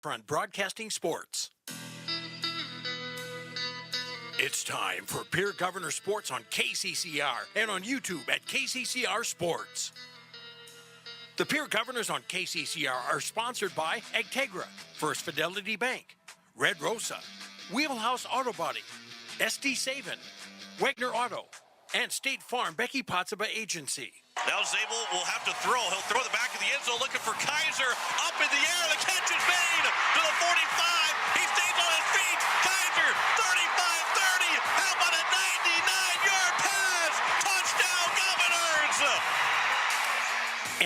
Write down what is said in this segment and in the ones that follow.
Front Broadcasting Sports. It's time for Pierre Governor Sports on KCCR and on YouTube at KCCR Sports. The Pierre Governors on KCCR are sponsored by Agtegra, First Fidelity Bank, Red Rosa, Wheelhouse Auto Body, SD Savin, Wagner Auto, and State Farm Becky Pottsaba Agency. Now Zabel will have to throw. He'll throw the back of the end zone looking for Kaiser. Up in the air. The catch is made to the 45. He stays on his feet. Kaiser, 35-30. How about a 99-yard pass? Touchdown, Governors!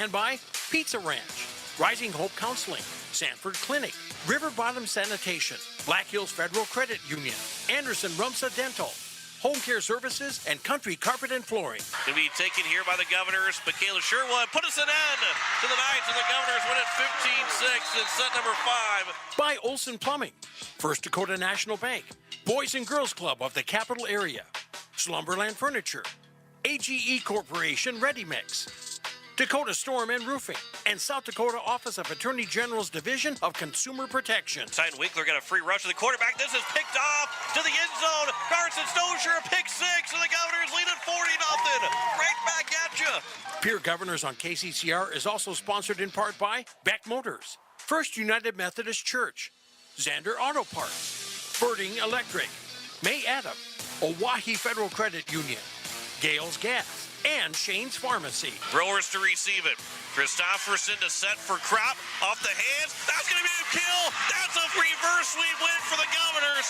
And by Pizza Ranch, Rising Hope Counseling, Sanford Clinic, River Bottom Sanitation, Black Hills Federal Credit Union, Anderson Rumsa Dental, Home Care Services, and Country Carpet and Flooring. To be taken here by the Governors. Michaela Sherwood put us an end to the Knights, and the Governors win it 15-6 in set number 5. By Olson Plumbing, First Dakota National Bank, Boys and Girls Club of the Capital Area, Slumberland Furniture, AGE Corporation Ready Mix, Dakota Storm and Roofing, and South Dakota Office of Attorney General's Division of Consumer Protection. Titan Winkler got a free rush to the quarterback. This is picked off to the end zone. Carson Stosher, a pick 6, and the Governors lead at 40-0. Right back at you. Pierre Governors on KCCR is also sponsored in part by Beck Motors, First United Methodist Church, Zander Auto Parts, Birding Electric, May Adam, Oahe Federal Credit Union, Gales Gas, and Shane's Pharmacy. Throwers to receive it. Christofferson to set for Kropp. Off the hands. That's going to be a kill. That's a reverse sweep win for the Governors.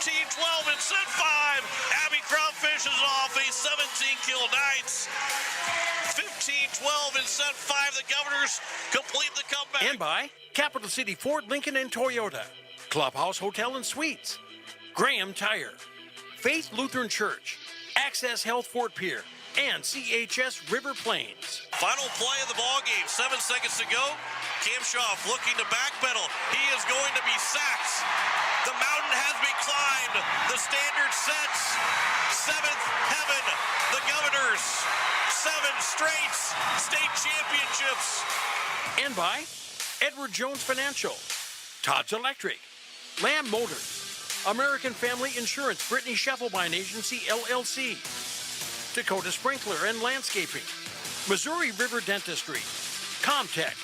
15-12 in set 5. Abby Kropp finishes off a 17-kill Knights. 15-12 in set 5. The Governors complete the comeback. And by Capital City Ford, Lincoln, and Toyota, Clubhouse Hotel and Suites, Graham Tire, Faith Lutheran Church, Access Health Fort Pierre, and CHS River Plains. Final play of the ball game. 7 seconds to go. Kamshoff looking to backpedal. He is going to be sacked. The mountain has been climbed. The standard sets. 7th heaven. The Governors. 7 straight state championships. And by Edward Jones Financial, Todd's Electric, Lamb Motors, American Family Insurance, Brittany Scheffelbein Agency, LLC, Dakota Sprinkler and Landscaping, Missouri River Dentistry, Comtech,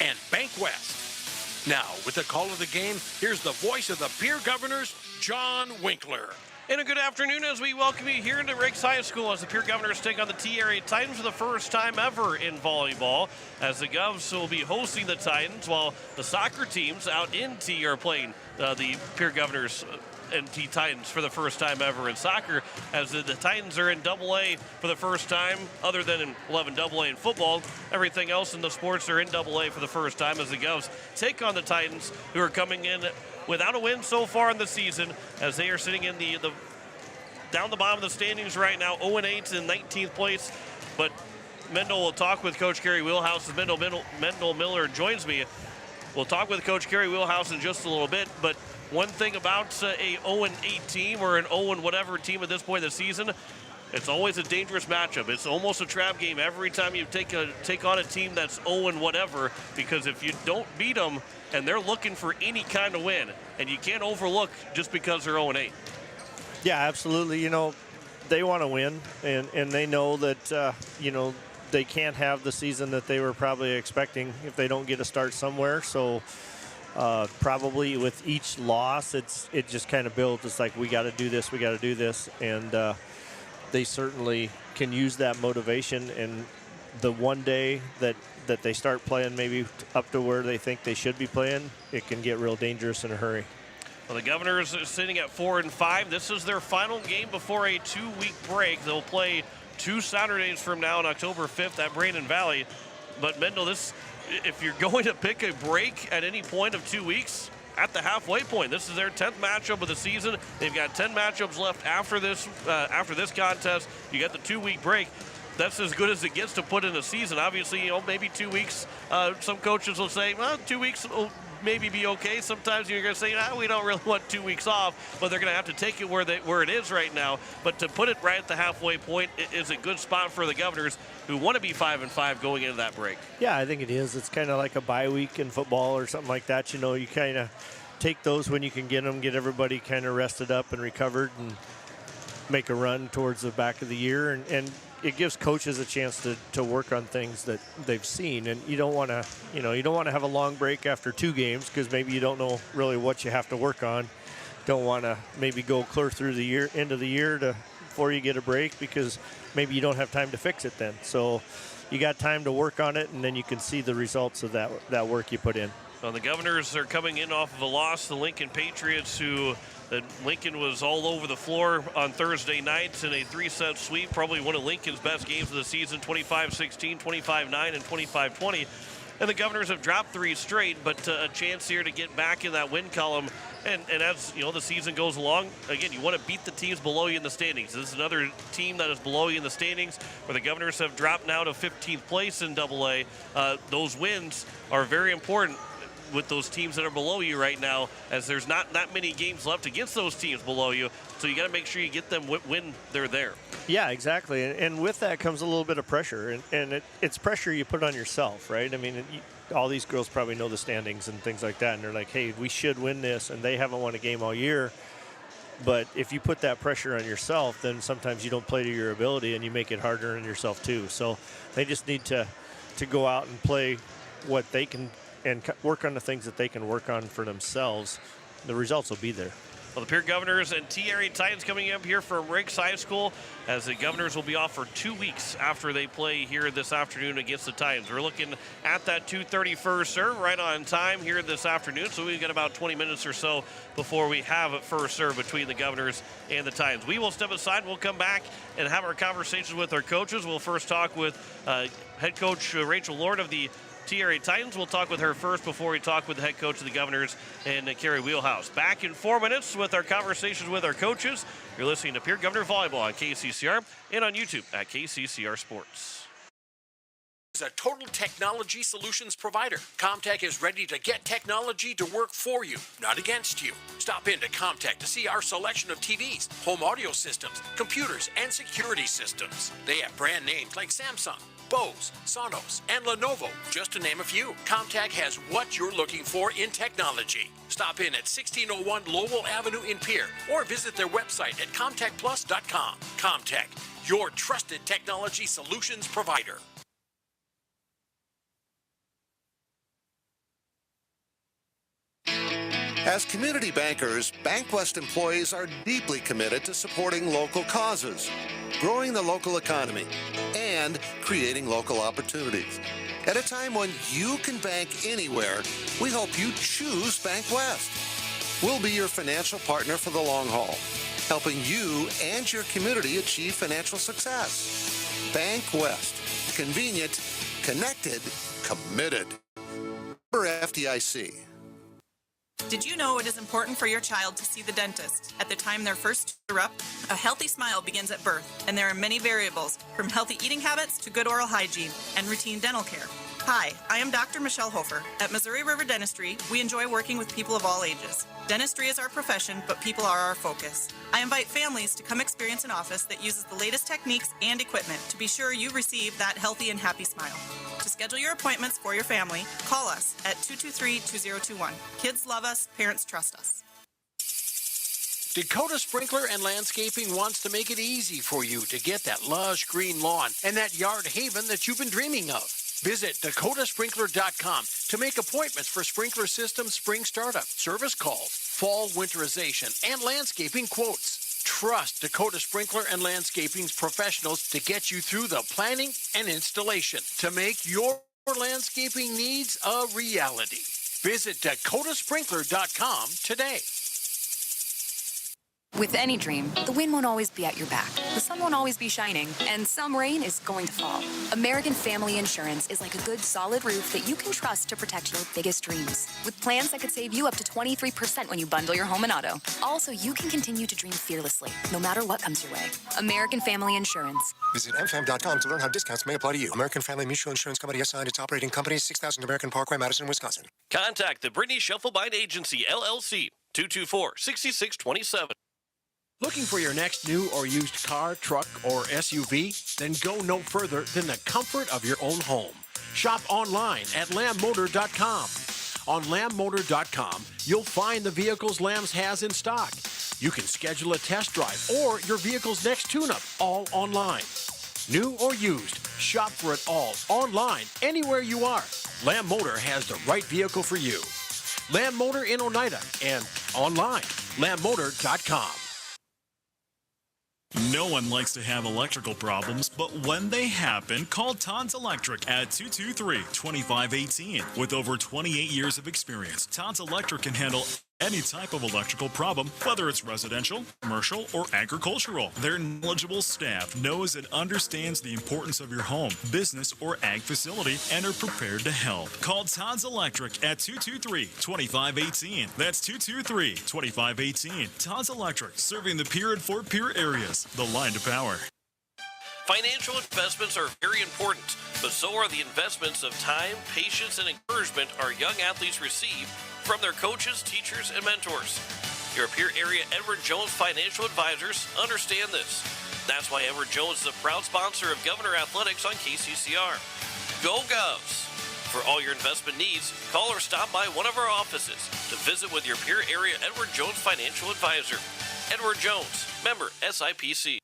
and Bank West. Now, with the call of the game, here's the voice of the Pierre Governors, John Winkler. And a good afternoon as we welcome you here into Riggs High School as the Pierre Governors take on the T-Area Titans for the first time ever in volleyball, as the Govs will be hosting the Titans while the soccer teams out in T are playing the Pierre Governors and T Titans for the first time ever in soccer, as the Titans are in AA for the first time, other than in 11 AA in football. Everything else in the sports are in AA for the first time as the Govs take on the Titans, who are coming in without a win so far in the season, as they are sitting in the down the bottom of the standings right now, 0-8 in 19th place. But Mendel will talk with Coach Kerry Wheelhouse as Mendel Miller joins me. We'll talk with Coach Kerry Wheelhouse in just a little bit, but one thing about a 0-8 team or an 0-whatever team at this point in the season, it's always a dangerous matchup. It's almost a trap game every time you take on a team that's 0-whatever, because if you don't beat them and they're looking for any kind of win, and you can't overlook just because they're 0-8. Yeah, absolutely. You know, they want to win, and they know that, they can't have the season that they were probably expecting if they don't get a start somewhere. So probably with each loss, it just kind of builds. It's like, we got to do this, and they certainly can use that motivation. And the one day that they start playing maybe up to where they think they should be playing, it can get real dangerous in a hurry. Well, the Governors are sitting at 4-5. This is their final game before a 2-week break. They'll play 2 Saturdays from now on October 5th at Brandon Valley. But Mendel, if you're going to pick a break at any point of 2 weeks, at the halfway point, this is their 10th matchup of the season. They've got 10 matchups left after this contest. You got the 2-week break. That's as good as it gets to put in a season. Obviously, maybe 2 weeks. Some coaches will say, well, 2 weeks will maybe be okay. Sometimes you're going to say, we don't really want 2 weeks off, but they're going to have to take it where it is right now. But to put it right at the halfway point is a good spot for the Governors, who want to be 5-5 going into that break. Yeah, I think it is. It's kind of like a bye week in football or something like that. You kind of take those when you can get them, get everybody kind of rested up and recovered, and make a run towards the back of the year. And it gives coaches a chance to work on things that they've seen. And you don't want to have a long break after 2 games, because maybe you don't know really what you have to work on. Don't want to maybe go clear through the year, end of the year, before you get a break, because maybe you don't have time to fix it then. So you got time to work on it, and then you can see the results of that work you put in. Well, the Governors are coming in off of a loss to the Lincoln Patriots, who Lincoln was all over the floor on Thursday nights in a 3-set sweep, probably one of Lincoln's best games of the season, 25-16, 25-9, and 25-20. And the Governors have dropped 3 straight, but a chance here to get back in that win column. And as the season goes along, again, you want to beat the teams below you in the standings. This is another team that is below you in the standings, where the Governors have dropped now to 15th place in AA. Those wins are very important with those teams that are below you right now, as there's not that many games left against those teams below you. So you got to make sure you get them when they're there. Yeah, exactly. And with that comes a little bit of pressure, and it's pressure you put on yourself, right? I mean, all these girls probably know the standings and things like that, and they're like, hey, we should win this, and they haven't won a game all year. But if you put that pressure on yourself, then sometimes you don't play to your ability, and you make it harder on yourself too. So they just need to go out and play what they can and work on the things that they can work on for themselves. The results will be there. Well, the Pierre Governors and T-Area Titans coming up here from Riggs High School, as the Governors will be off for 2 weeks after they play here this afternoon against the Titans. We're looking at that 2:30 first serve, right on time here this afternoon. So we've got about 20 minutes or so before we have a first serve between the Governors and the Titans. We will step aside. We'll come back and have our conversations with our coaches. We'll first talk with head coach Rachel Lord of the T-Area Titans. We'll talk with her first before we talk with the head coach of the Governors and Carrie Wheelhouse. Back in 4 minutes with our conversations with our coaches. You're listening to Pierre Governor Volleyball on KCCR and on YouTube at KCCR Sports. Is a total technology solutions provider. Comtech is ready to get technology to work for you, not against you. Stop into Comtech to see our selection of TVs, home audio systems, computers, and security systems. They have brand names like Samsung, Bose, Sonos, and Lenovo, just to name a few. Comtech has what you're looking for in technology. Stop in at 1601 Lowell Avenue in Pierre, or visit their website at comtechplus.com. Comtech, your trusted technology solutions provider. As community bankers, BankWest employees are deeply committed to supporting local causes, growing the local economy, and creating local opportunities. At a time when you can bank anywhere, we hope you choose BankWest. We'll be your financial partner for the long haul, helping you and your community achieve financial success. BankWest. Convenient, connected, committed. For FDIC. Did you know it is important for your child to see the dentist at the time their first erupt? A healthy smile begins at birth, and there are many variables, from healthy eating habits to good oral hygiene and routine dental care. Hi, I am Dr. Michelle Hofer. At Missouri River Dentistry, we enjoy working with people of all ages. Dentistry is our profession, but people are our focus. I invite families to come experience an office that uses the latest techniques and equipment to be sure you receive that healthy and happy smile. To schedule your appointments for your family, call us at 223-2021. Kids love us, parents trust us. Dakota Sprinkler and Landscaping wants to make it easy for you to get that lush green lawn and that yard haven that you've been dreaming of. Visit dakotasprinkler.com to make appointments for sprinkler system spring startup, service calls, fall winterization, and landscaping quotes. Trust Dakota Sprinkler and Landscaping's professionals to get you through the planning and installation to make your landscaping needs a reality. Visit dakotasprinkler.com today. With any dream, the wind won't always be at your back, the sun won't always be shining, and some rain is going to fall. American Family Insurance is like a good, solid roof that you can trust to protect your biggest dreams. With plans that could save you up to 23% when you bundle your home and auto. Also, you can continue to dream fearlessly, no matter what comes your way. American Family Insurance. Visit mfam.com to learn how discounts may apply to you. American Family Mutual Insurance Company assigned its operating company, 6000 American Parkway, Madison, Wisconsin. Contact the Brittany Shufflebine Agency, LLC, 224-6627. Looking for your next new or used car, truck, or SUV? Then go no further than the comfort of your own home. Shop online at lambmotor.com. On lambmotor.com, you'll find the vehicles Lambs has in stock. You can schedule a test drive or your vehicle's next tune-up, all online. New or used, shop for it all online, anywhere you are. Lamb Motor has the right vehicle for you. Lamb Motor in Oneida and online, lambmotor.com. No one likes to have electrical problems, but when they happen, call Todd's Electric at 223-2518. With over 28 years of experience, Todd's Electric can handle any type of electrical problem, whether it's residential, commercial, or agricultural. Their knowledgeable staff knows and understands the importance of your home, business, or ag facility and are prepared to help. Call Todd's Electric at 223-2518. That's 223-2518. Todd's Electric, serving the Pierre and Fort Pierre areas. The line to power. Financial investments are very important, but so are the investments of time, patience, and encouragement our young athletes receive from their coaches, teachers, and mentors. Your Pierre area Edward Jones Financial Advisors understand this. That's why Edward Jones is a proud sponsor of Governor Athletics on KCCR. Go Govs! For all your investment needs, call or stop by one of our offices to visit with your Pierre area Edward Jones Financial Advisor. Edward Jones, member SIPC.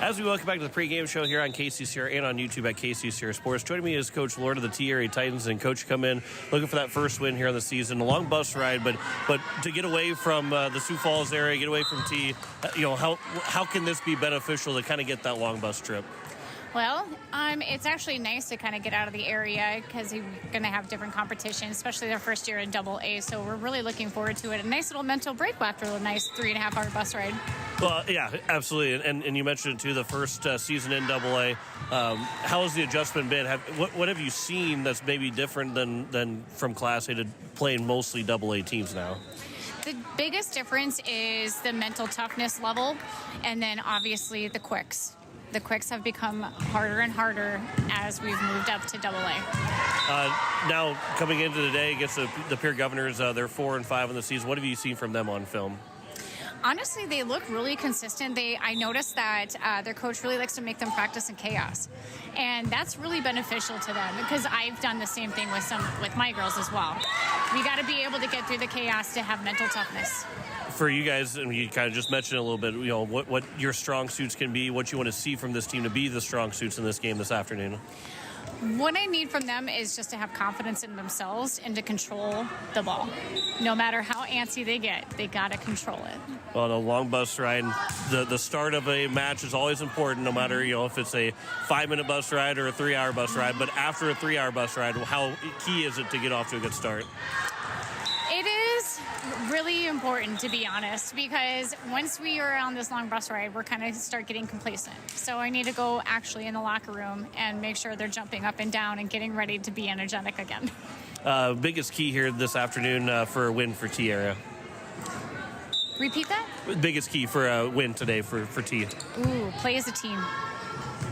As we welcome back to the pregame show here on KCCR and on YouTube at KCCR Sports, joining me is Coach Lord of the T-Area Titans. And Coach, come in looking for that first win here on the season. A long bus ride, but to get away from the Sioux Falls area, get away from T, how can this be beneficial to kind of get that long bus trip? Well, it's actually nice to kind of get out of the area because you're going to have different competition, especially their first year in Double-A. So we're really looking forward to it. A nice little mental break after a nice 3.5-hour bus ride. Well, yeah, absolutely. And you mentioned it too, the first season in Double-A. How has the adjustment been? What have you seen that's maybe different than from Class A to playing mostly Double-A teams now? The biggest difference is the mental toughness level, and then obviously the quicks. The quicks have become harder and harder as we've moved up to Double-A. Now, coming into today against the Pierre Governors, they're 4-5 in the season. What have you seen from them on film? Honestly, they look really consistent. I noticed that their coach really likes to make them practice in chaos. And that's really beneficial to them because I've done the same thing with my girls as well. We got to be able to get through the chaos to have mental toughness. For you guys, and you kind of just mentioned a little bit, what your strong suits can be, what you want to see from this team to be the strong suits in this game this afternoon. What I need from them is just to have confidence in themselves and to control the ball. No matter how antsy they get, they got to control it. Well, the long bus ride, the start of a match is always important, no matter, if it's a 5-minute bus ride or a 3-hour bus ride. But after a 3-hour bus ride, how key is it to get off to a good start? It is really important, to be honest, because once we are on this long bus ride, we're kind of start getting complacent. So I need to go actually in the locker room and make sure they're jumping up and down and getting ready to be energetic again. Biggest key here this afternoon for a win for T-Area. Repeat that? Biggest key for a win today for T. Ooh, play as a team.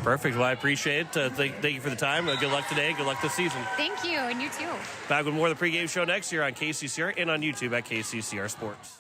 Perfect. Well, I appreciate it. Thank you for the time. Good luck today. Good luck this season. Thank you, and you too. Back with more of the pregame show next year on KCCR and on YouTube at KCCR Sports.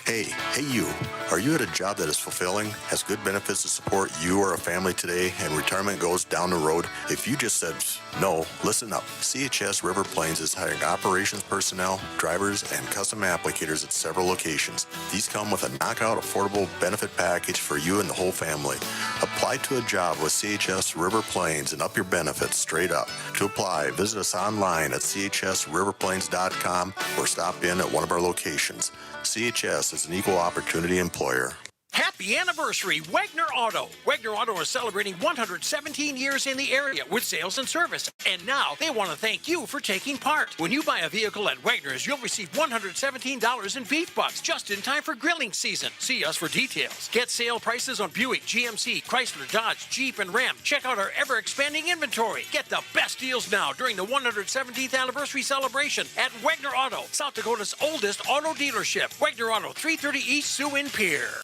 Hey you. Are you at a job that is fulfilling, has good benefits to support you or a family today, and retirement goes down the road? If you just said no, listen up. CHS River Plains is hiring operations personnel, drivers, and custom applicators at several locations. These come with a knockout affordable benefit package for you and the whole family. Apply to a job with CHS River Plains and up your benefits straight up. To apply, visit us online at chsriverplains.com or stop in at one of our locations. CHS is an equal opportunity employer. Happy anniversary, Wagner Auto. Wagner Auto is celebrating 117 years in the area with sales and service. And now they want to thank you for taking part. When you buy a vehicle at Wagner's, you'll receive $117 in beef bucks just in time for grilling season. See us for details. Get sale prices on Buick, GMC, Chrysler, Dodge, Jeep, and Ram. Check out our ever-expanding inventory. Get the best deals now during the 117th anniversary celebration at Wagner Auto, South Dakota's oldest auto dealership. Wagner Auto, 330 East Sioux in Pierre.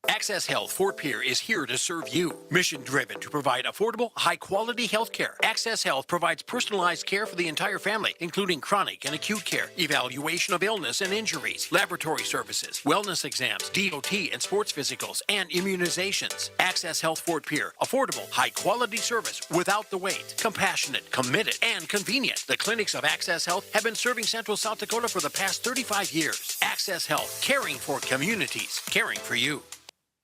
Access Health Fort Pierre is here to serve you. Mission-driven to provide affordable, high-quality health care. Access Health provides personalized care for the entire family, including chronic and acute care, evaluation of illness and injuries, laboratory services, wellness exams, DOT and sports physicals, and immunizations. Access Health Fort Pierre. Affordable, high-quality service without the wait. Compassionate, committed, and convenient. The clinics of Access Health have been serving Central South Dakota for the past 35 years. Access Health, caring for communities, caring for you.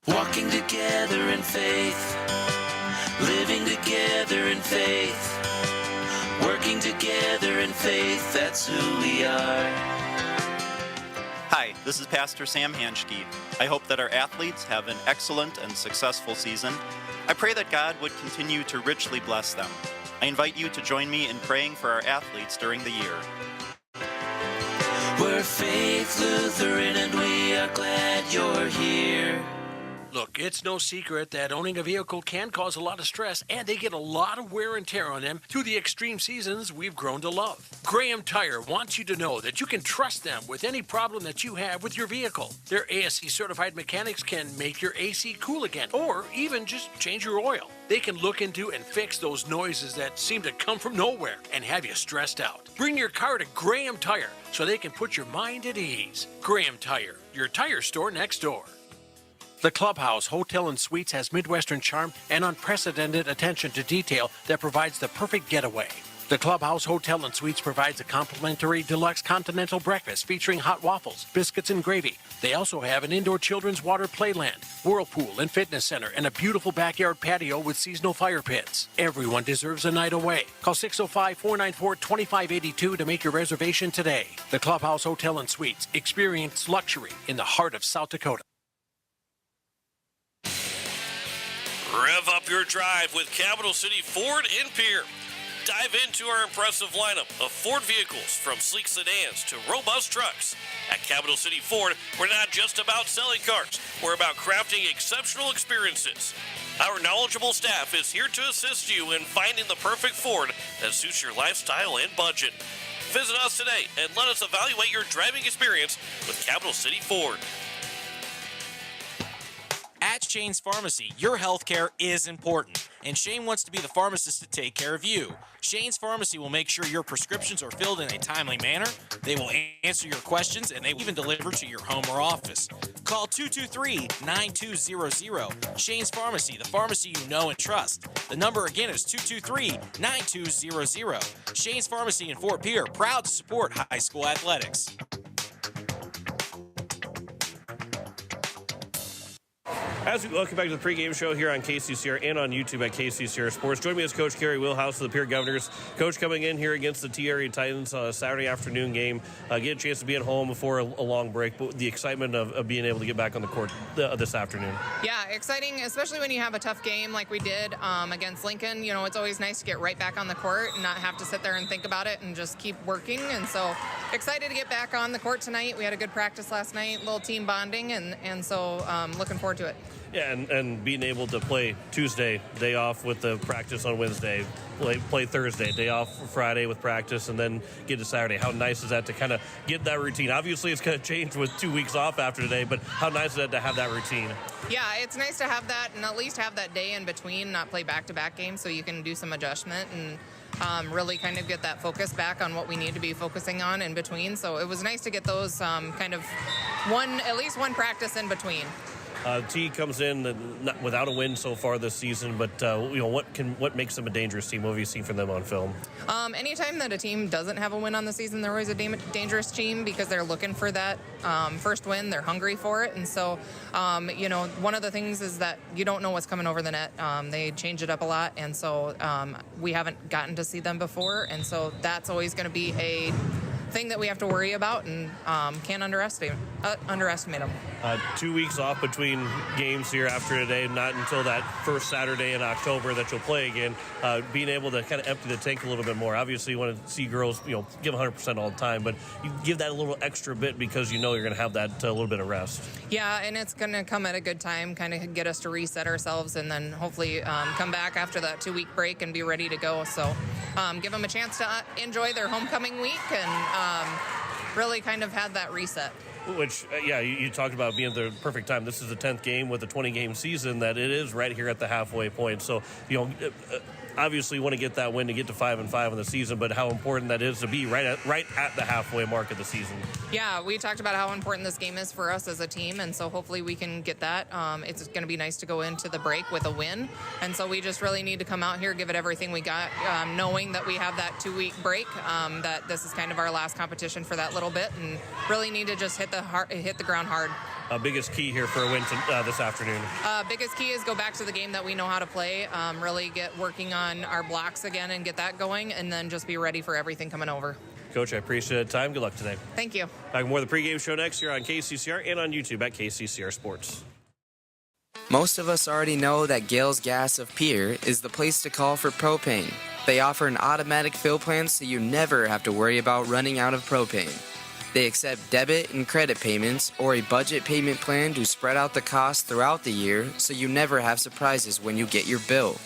Walking together in faith, living together in faith, working together in faith, that's who we are. Hi, this is Pastor Sam Hanschke. I hope that our athletes have an excellent and successful season. I pray that God would continue to richly bless them. I invite you to join me in praying for our athletes during the year. We're Faith Lutheran and we are glad you're here. Look, it's no secret that owning a vehicle can cause a lot of stress, and they get a lot of wear and tear on them through the extreme seasons we've grown to love. Graham Tire wants you to know that you can trust them with any problem that you have with your vehicle. Their ASE certified mechanics can make your AC cool again, or even just change your oil. They can look into and fix those noises that seem to come from nowhere and have you stressed out. Bring your car to Graham Tire so they can put your mind at ease. Graham Tire, your tire store next door. The Clubhouse Hotel and Suites has Midwestern charm and unprecedented attention to detail that provides the perfect getaway. The Clubhouse Hotel and Suites provides a complimentary deluxe continental breakfast featuring hot waffles, biscuits, and gravy. They also have an indoor children's water playland, whirlpool and fitness center, and a beautiful backyard patio with seasonal fire pits. Everyone deserves a night away. Call 605-494-2582 to make your reservation today. The Clubhouse Hotel and Suites. Experience luxury in the heart of South Dakota. Rev up your drive with Capital City Ford in Pierre. Dive into our impressive lineup of Ford vehicles, from sleek sedans to robust trucks. At Capital City Ford, we're not just about selling cars, we're about crafting exceptional experiences. Our knowledgeable staff is here to assist you in finding the perfect Ford that suits your lifestyle and budget. Visit us today and let us evaluate your driving experience with Capital City Ford. At Shane's Pharmacy, your health care is important, and Shane wants to be the pharmacist to take care of you. Shane's Pharmacy will make sure your prescriptions are filled in a timely manner, they will answer your questions, and they will even deliver to your home or office. Call 223-9200. Shane's Pharmacy, the pharmacy you know and trust. The number again is 223-9200. Shane's Pharmacy in Fort Pierre, proud to support high school athletics. As we welcome back to the pregame show here on KCCR and on YouTube at KCCR Sports. Join me as Coach Gary Wheelhouse of the Pierre Governors. Coach coming in here against the T-Area Titans on a Saturday afternoon game. Get a chance to be at home before a long break, but the excitement of being able to get back on the court this afternoon. Yeah, exciting, especially when you have a tough game like we did against Lincoln. You know, it's always nice to get right back on the court and not have to sit there and think about it and just keep working. And so excited to get back on the court tonight. We had a good practice last night, little team bonding, and so looking forward to it. Yeah, and being able to play Tuesday, day off with the practice on Wednesday, play Thursday, day off Friday with practice, and then get to Saturday. How nice is that to kind of get that routine? Obviously, it's going to change with 2 weeks off after today, but how nice is that to have that routine? Yeah, it's nice to have that and at least have that day in between, not play back-to-back games, so you can do some adjustment and really kind of get that focus back on what we need to be focusing on in between. So it was nice to get those at least one practice in between. T comes in without a win so far this season, but what makes them a dangerous team? What have you seen from them on film? Anytime that a team doesn't have a win on the season, they're always a dangerous team because they're looking for that first win. They're hungry for it, and so one of the things is that you don't know what's coming over the net. They change it up a lot, and so we haven't gotten to see them before, and so that's always going to be a thing that we have to worry about, and can't underestimate them. 2 weeks off between games here after today, not until that first Saturday in October that you'll play again. Being able to kind of empty the tank a little bit more. Obviously, you want to see girls, give 100% all the time, but you give that a little extra bit because you're going to have that little bit of rest. Yeah, and it's going to come at a good time, kind of get us to reset ourselves, and then hopefully come back after that 2-week break and be ready to go. So give them a chance to enjoy their homecoming week and really kind of have that reset. Which, you talked about being the perfect time. This is the 10th game with a 20-game season that it is right here at the halfway point. So, obviously you want to get that win to get to 5-5 in the season, but how important that is to be right at the halfway mark of the season. Yeah, we talked about how important this game is for us as a team, and so hopefully we can get that. It's going to be nice to go into the break with a win, and so we just really need to come out here, give it everything we got, knowing that we have that 2-week break, that this is kind of our last competition for that little bit, and really need to just hit the ground hard. Biggest key here for a win this afternoon? Biggest key is go back to the game that we know how to play, really get working on our blocks again and get that going, and then just be ready for everything coming over. Coach, I appreciate the time. Good luck today. Thank you. Back more of the pregame show next year on KCCR and on YouTube at KCCR Sports. Most of us already know that Gales Gas of Pierre is the place to call for propane. They offer an automatic fill plan so you never have to worry about running out of propane. They accept debit and credit payments or a budget payment plan to spread out the cost throughout the year so you never have surprises when you get your bill.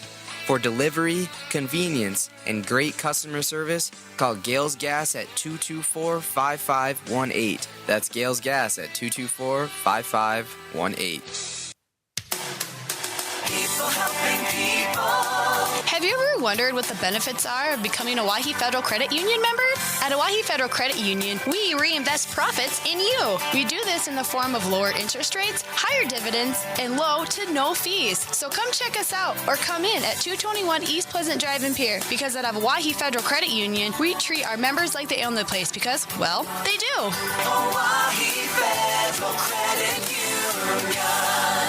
For delivery, convenience, and great customer service, call Gales Gas at 224-5518. That's Gales Gas at 224-5518. People helping people. Have you ever wondered what the benefits are of becoming a Owyhee Federal Credit Union member? At Owyhee Federal Credit Union, we reinvest profits in you. We do this in the form of lower interest rates, higher dividends, and low to no fees. So come check us out or come in at 221 East Pleasant Drive in Pierre, because at Owyhee Federal Credit Union, we treat our members like they own the place because, well, they do. Owyhee Federal Credit Union.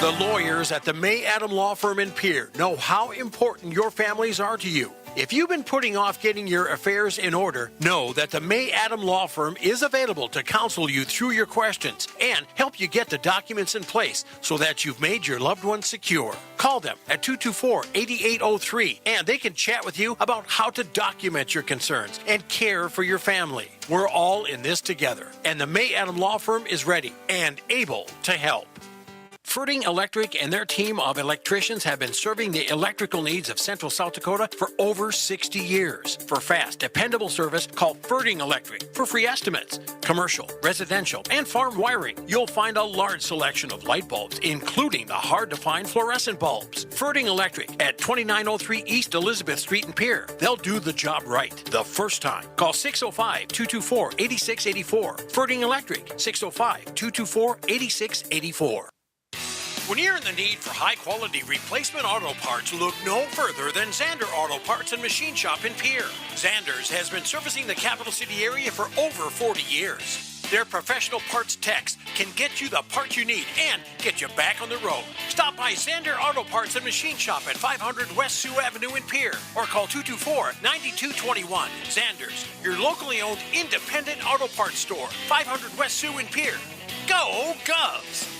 The lawyers at the May Adam Law Firm in Pierre know how important your families are to you. If you've been putting off getting your affairs in order, know that the May Adam Law Firm is available to counsel you through your questions and help you get the documents in place so that you've made your loved ones secure. Call them at 224-8803 and they can chat with you about how to document your concerns and care for your family. We're all in this together, and the May Adam Law Firm is ready and able to help. Ferding Electric and their team of electricians have been serving the electrical needs of Central South Dakota for over 60 years. For fast, dependable service, call Ferding Electric. For free estimates, commercial, residential, and farm wiring, you'll find a large selection of light bulbs, including the hard-to-find fluorescent bulbs. Ferding Electric at 2903 East Elizabeth Street in Pierre. They'll do the job right the first time. Call 605-224-8684. Ferding Electric, 605-224-8684. When you're in the need for high-quality replacement auto parts, look no further than Zander Auto Parts and Machine Shop in Pierre. Zander's has been servicing the capital city area for over 40 years. Their professional parts techs can get you the parts you need and get you back on the road. Stop by Zander Auto Parts and Machine Shop at 500 West Sioux Avenue in Pierre or call 224-9221. Zander's, your locally owned independent auto parts store, 500 West Sioux in Pierre. Go Govs!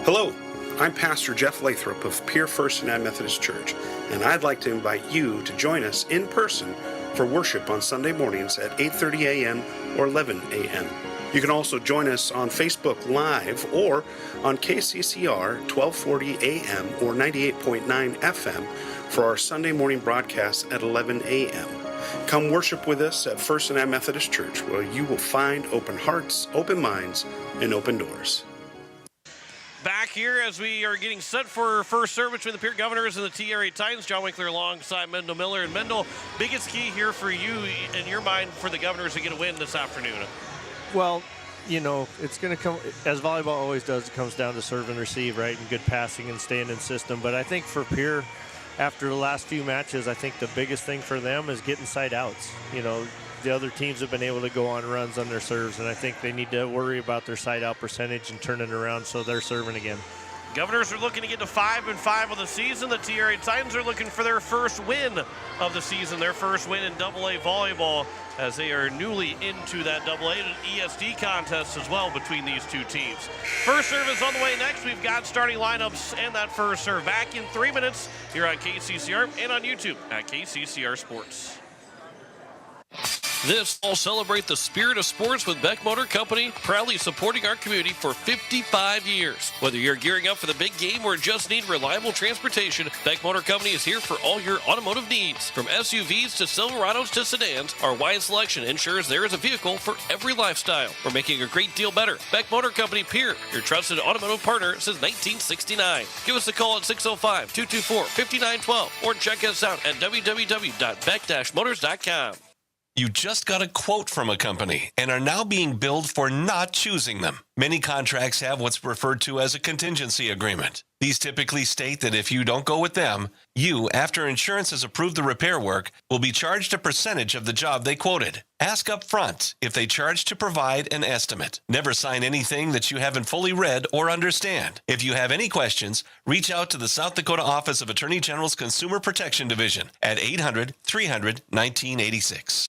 Hello, I'm Pastor Jeff Lathrop of Pierre First United Methodist Church, and I'd like to invite you to join us in person for worship on Sunday mornings at 8:30 a.m. or 11 a.m. You can also join us on Facebook Live or on KCCR 1240 a.m. or 98.9 FM for our Sunday morning broadcast at 11 a.m. Come worship with us at First United Methodist Church, where you will find open hearts, open minds, and open doors. Back here as we are getting set for first serve between the Pierre Governors and the TRA Titans. John Winkler alongside Mendel Miller. And Mendel, biggest key here for you in your mind for the Governors to get a win this afternoon? Well, it's going to come, as volleyball always does, it comes down to serve and receive, right, and good passing and staying in system. But I think for Pierre, after the last few matches, I think the biggest thing for them is getting side outs. The other teams have been able to go on runs on their serves, and I think they need to worry about their side out percentage and turn it around so they're serving again. Governors are looking to get to 5-5 on the season. The T-Area Titans are looking for their first win of the season, their first win in AA volleyball, as they are newly into that AA and ESD contest as well between these two teams. First serve is on the way next. We've got starting lineups and that first serve back in 3 minutes here on KCCR and on YouTube at KCCR Sports. This fall, celebrate the spirit of sports with Beck Motor Company, proudly supporting our community for 55 years. Whether you're gearing up for the big game or just need reliable transportation, Beck Motor Company is here for all your automotive needs. From SUVs to Silverados to sedans, our wide selection ensures there is a vehicle for every lifestyle. We're making a great deal better. Beck Motor Company, Pierre, your trusted automotive partner since 1969. Give us a call at 605-224-5912 or check us out at www.beck-motors.com. You just got a quote from a company and are now being billed for not choosing them. Many contracts have what's referred to as a contingency agreement. These typically state that if you don't go with them, you, after insurance has approved the repair work, will be charged a percentage of the job they quoted. Ask up front if they charge to provide an estimate. Never sign anything that you haven't fully read or understand. If you have any questions, reach out to the South Dakota Office of Attorney General's Consumer Protection Division at 800-300-1986.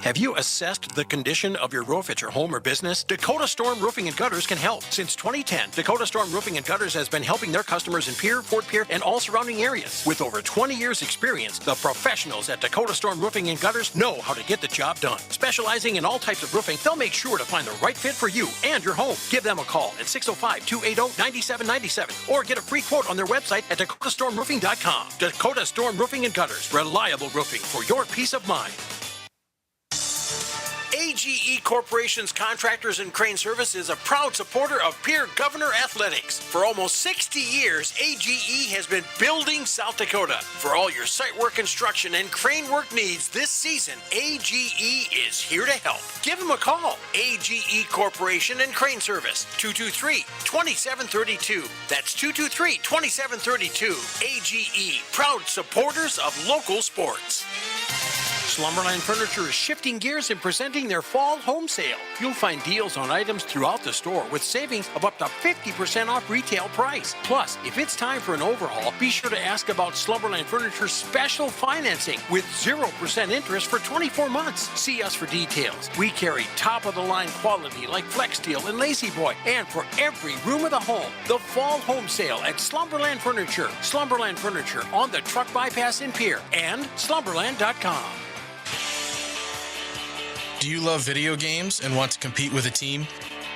Have you assessed the condition of your roof at your home or business? Dakota Storm Roofing and Gutters can help. Since 2010, Dakota Storm Roofing and Gutters has been helping their customers in Pierre, Fort Pierre, and all surrounding areas. With over 20 years experience, the professionals at Dakota Storm Roofing and Gutters know how to get the job done. Specializing in all types of roofing, they'll make sure to find the right fit for you and your home. Give them a call at 605-280-9797 or get a free quote on their website at dakotastормroofing.com. Dakota Storm Roofing and Gutters, reliable roofing for your peace of mind. AGE Corporation's Contractors and Crane Service is a proud supporter of Pierre Governor Athletics. For almost 60 years, AGE has been building South Dakota. For all your site work construction and crane work needs this season, AGE is here to help. Give them a call. AGE Corporation and Crane Service, 223-2732. That's 223-2732. AGE, proud supporters of local sports. Slumberland Furniture is shifting gears and presenting their fall home sale. You'll find deals on items throughout the store with savings of up to 50% off retail price. Plus, if it's time for an overhaul, be sure to ask about Slumberland Furniture's special financing with 0% interest for 24 months. See us for details. We carry top-of-the-line quality like Flex Steel and Lazy Boy. And for every room of the home, the fall home sale at Slumberland Furniture. Slumberland Furniture on the truck bypass in Pierre and slumberland.com. Do you love video games and want to compete with a team?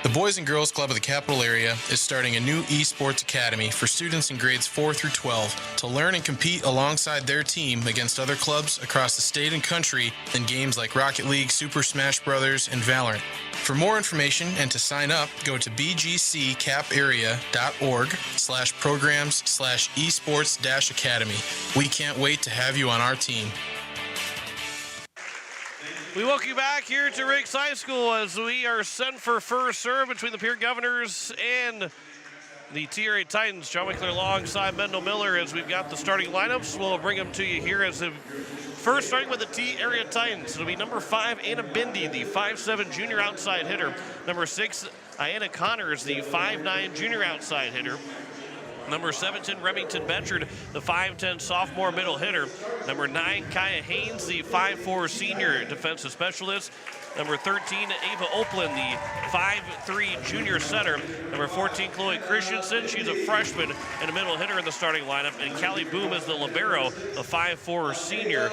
The Boys and Girls Club of the Capital Area is starting a new esports academy for students in grades 4 through 12 to learn and compete alongside their team against other clubs across the state and country in games like Rocket League, Super Smash Bros., and Valorant. For more information and to sign up, go to bgccapearea.org/programs/esports-academy. We can't wait to have you on our team. We welcome you back here to Riggs High School as we are sent for first serve between the Pierre Governors and the T-Area Titans. John McClure alongside Mendel Miller as we've got the starting lineups. We'll bring them to you here as the first starting with the T-Area Titans. It'll be number 5, Anna Bindi, the 5'7" junior outside hitter. Number 6, Ayanna Connors, the 5'9" junior outside hitter. Number 17, Remington Betchard, the 5'10" sophomore middle hitter. Number 9, Kaya Haynes, the 5'4" senior defensive specialist. Number 13, Ava Opland, the 5'3" junior center. Number 14, Chloe Christensen, she's a freshman and a middle hitter in the starting lineup. And Callie Boom is the libero, the 5'4" senior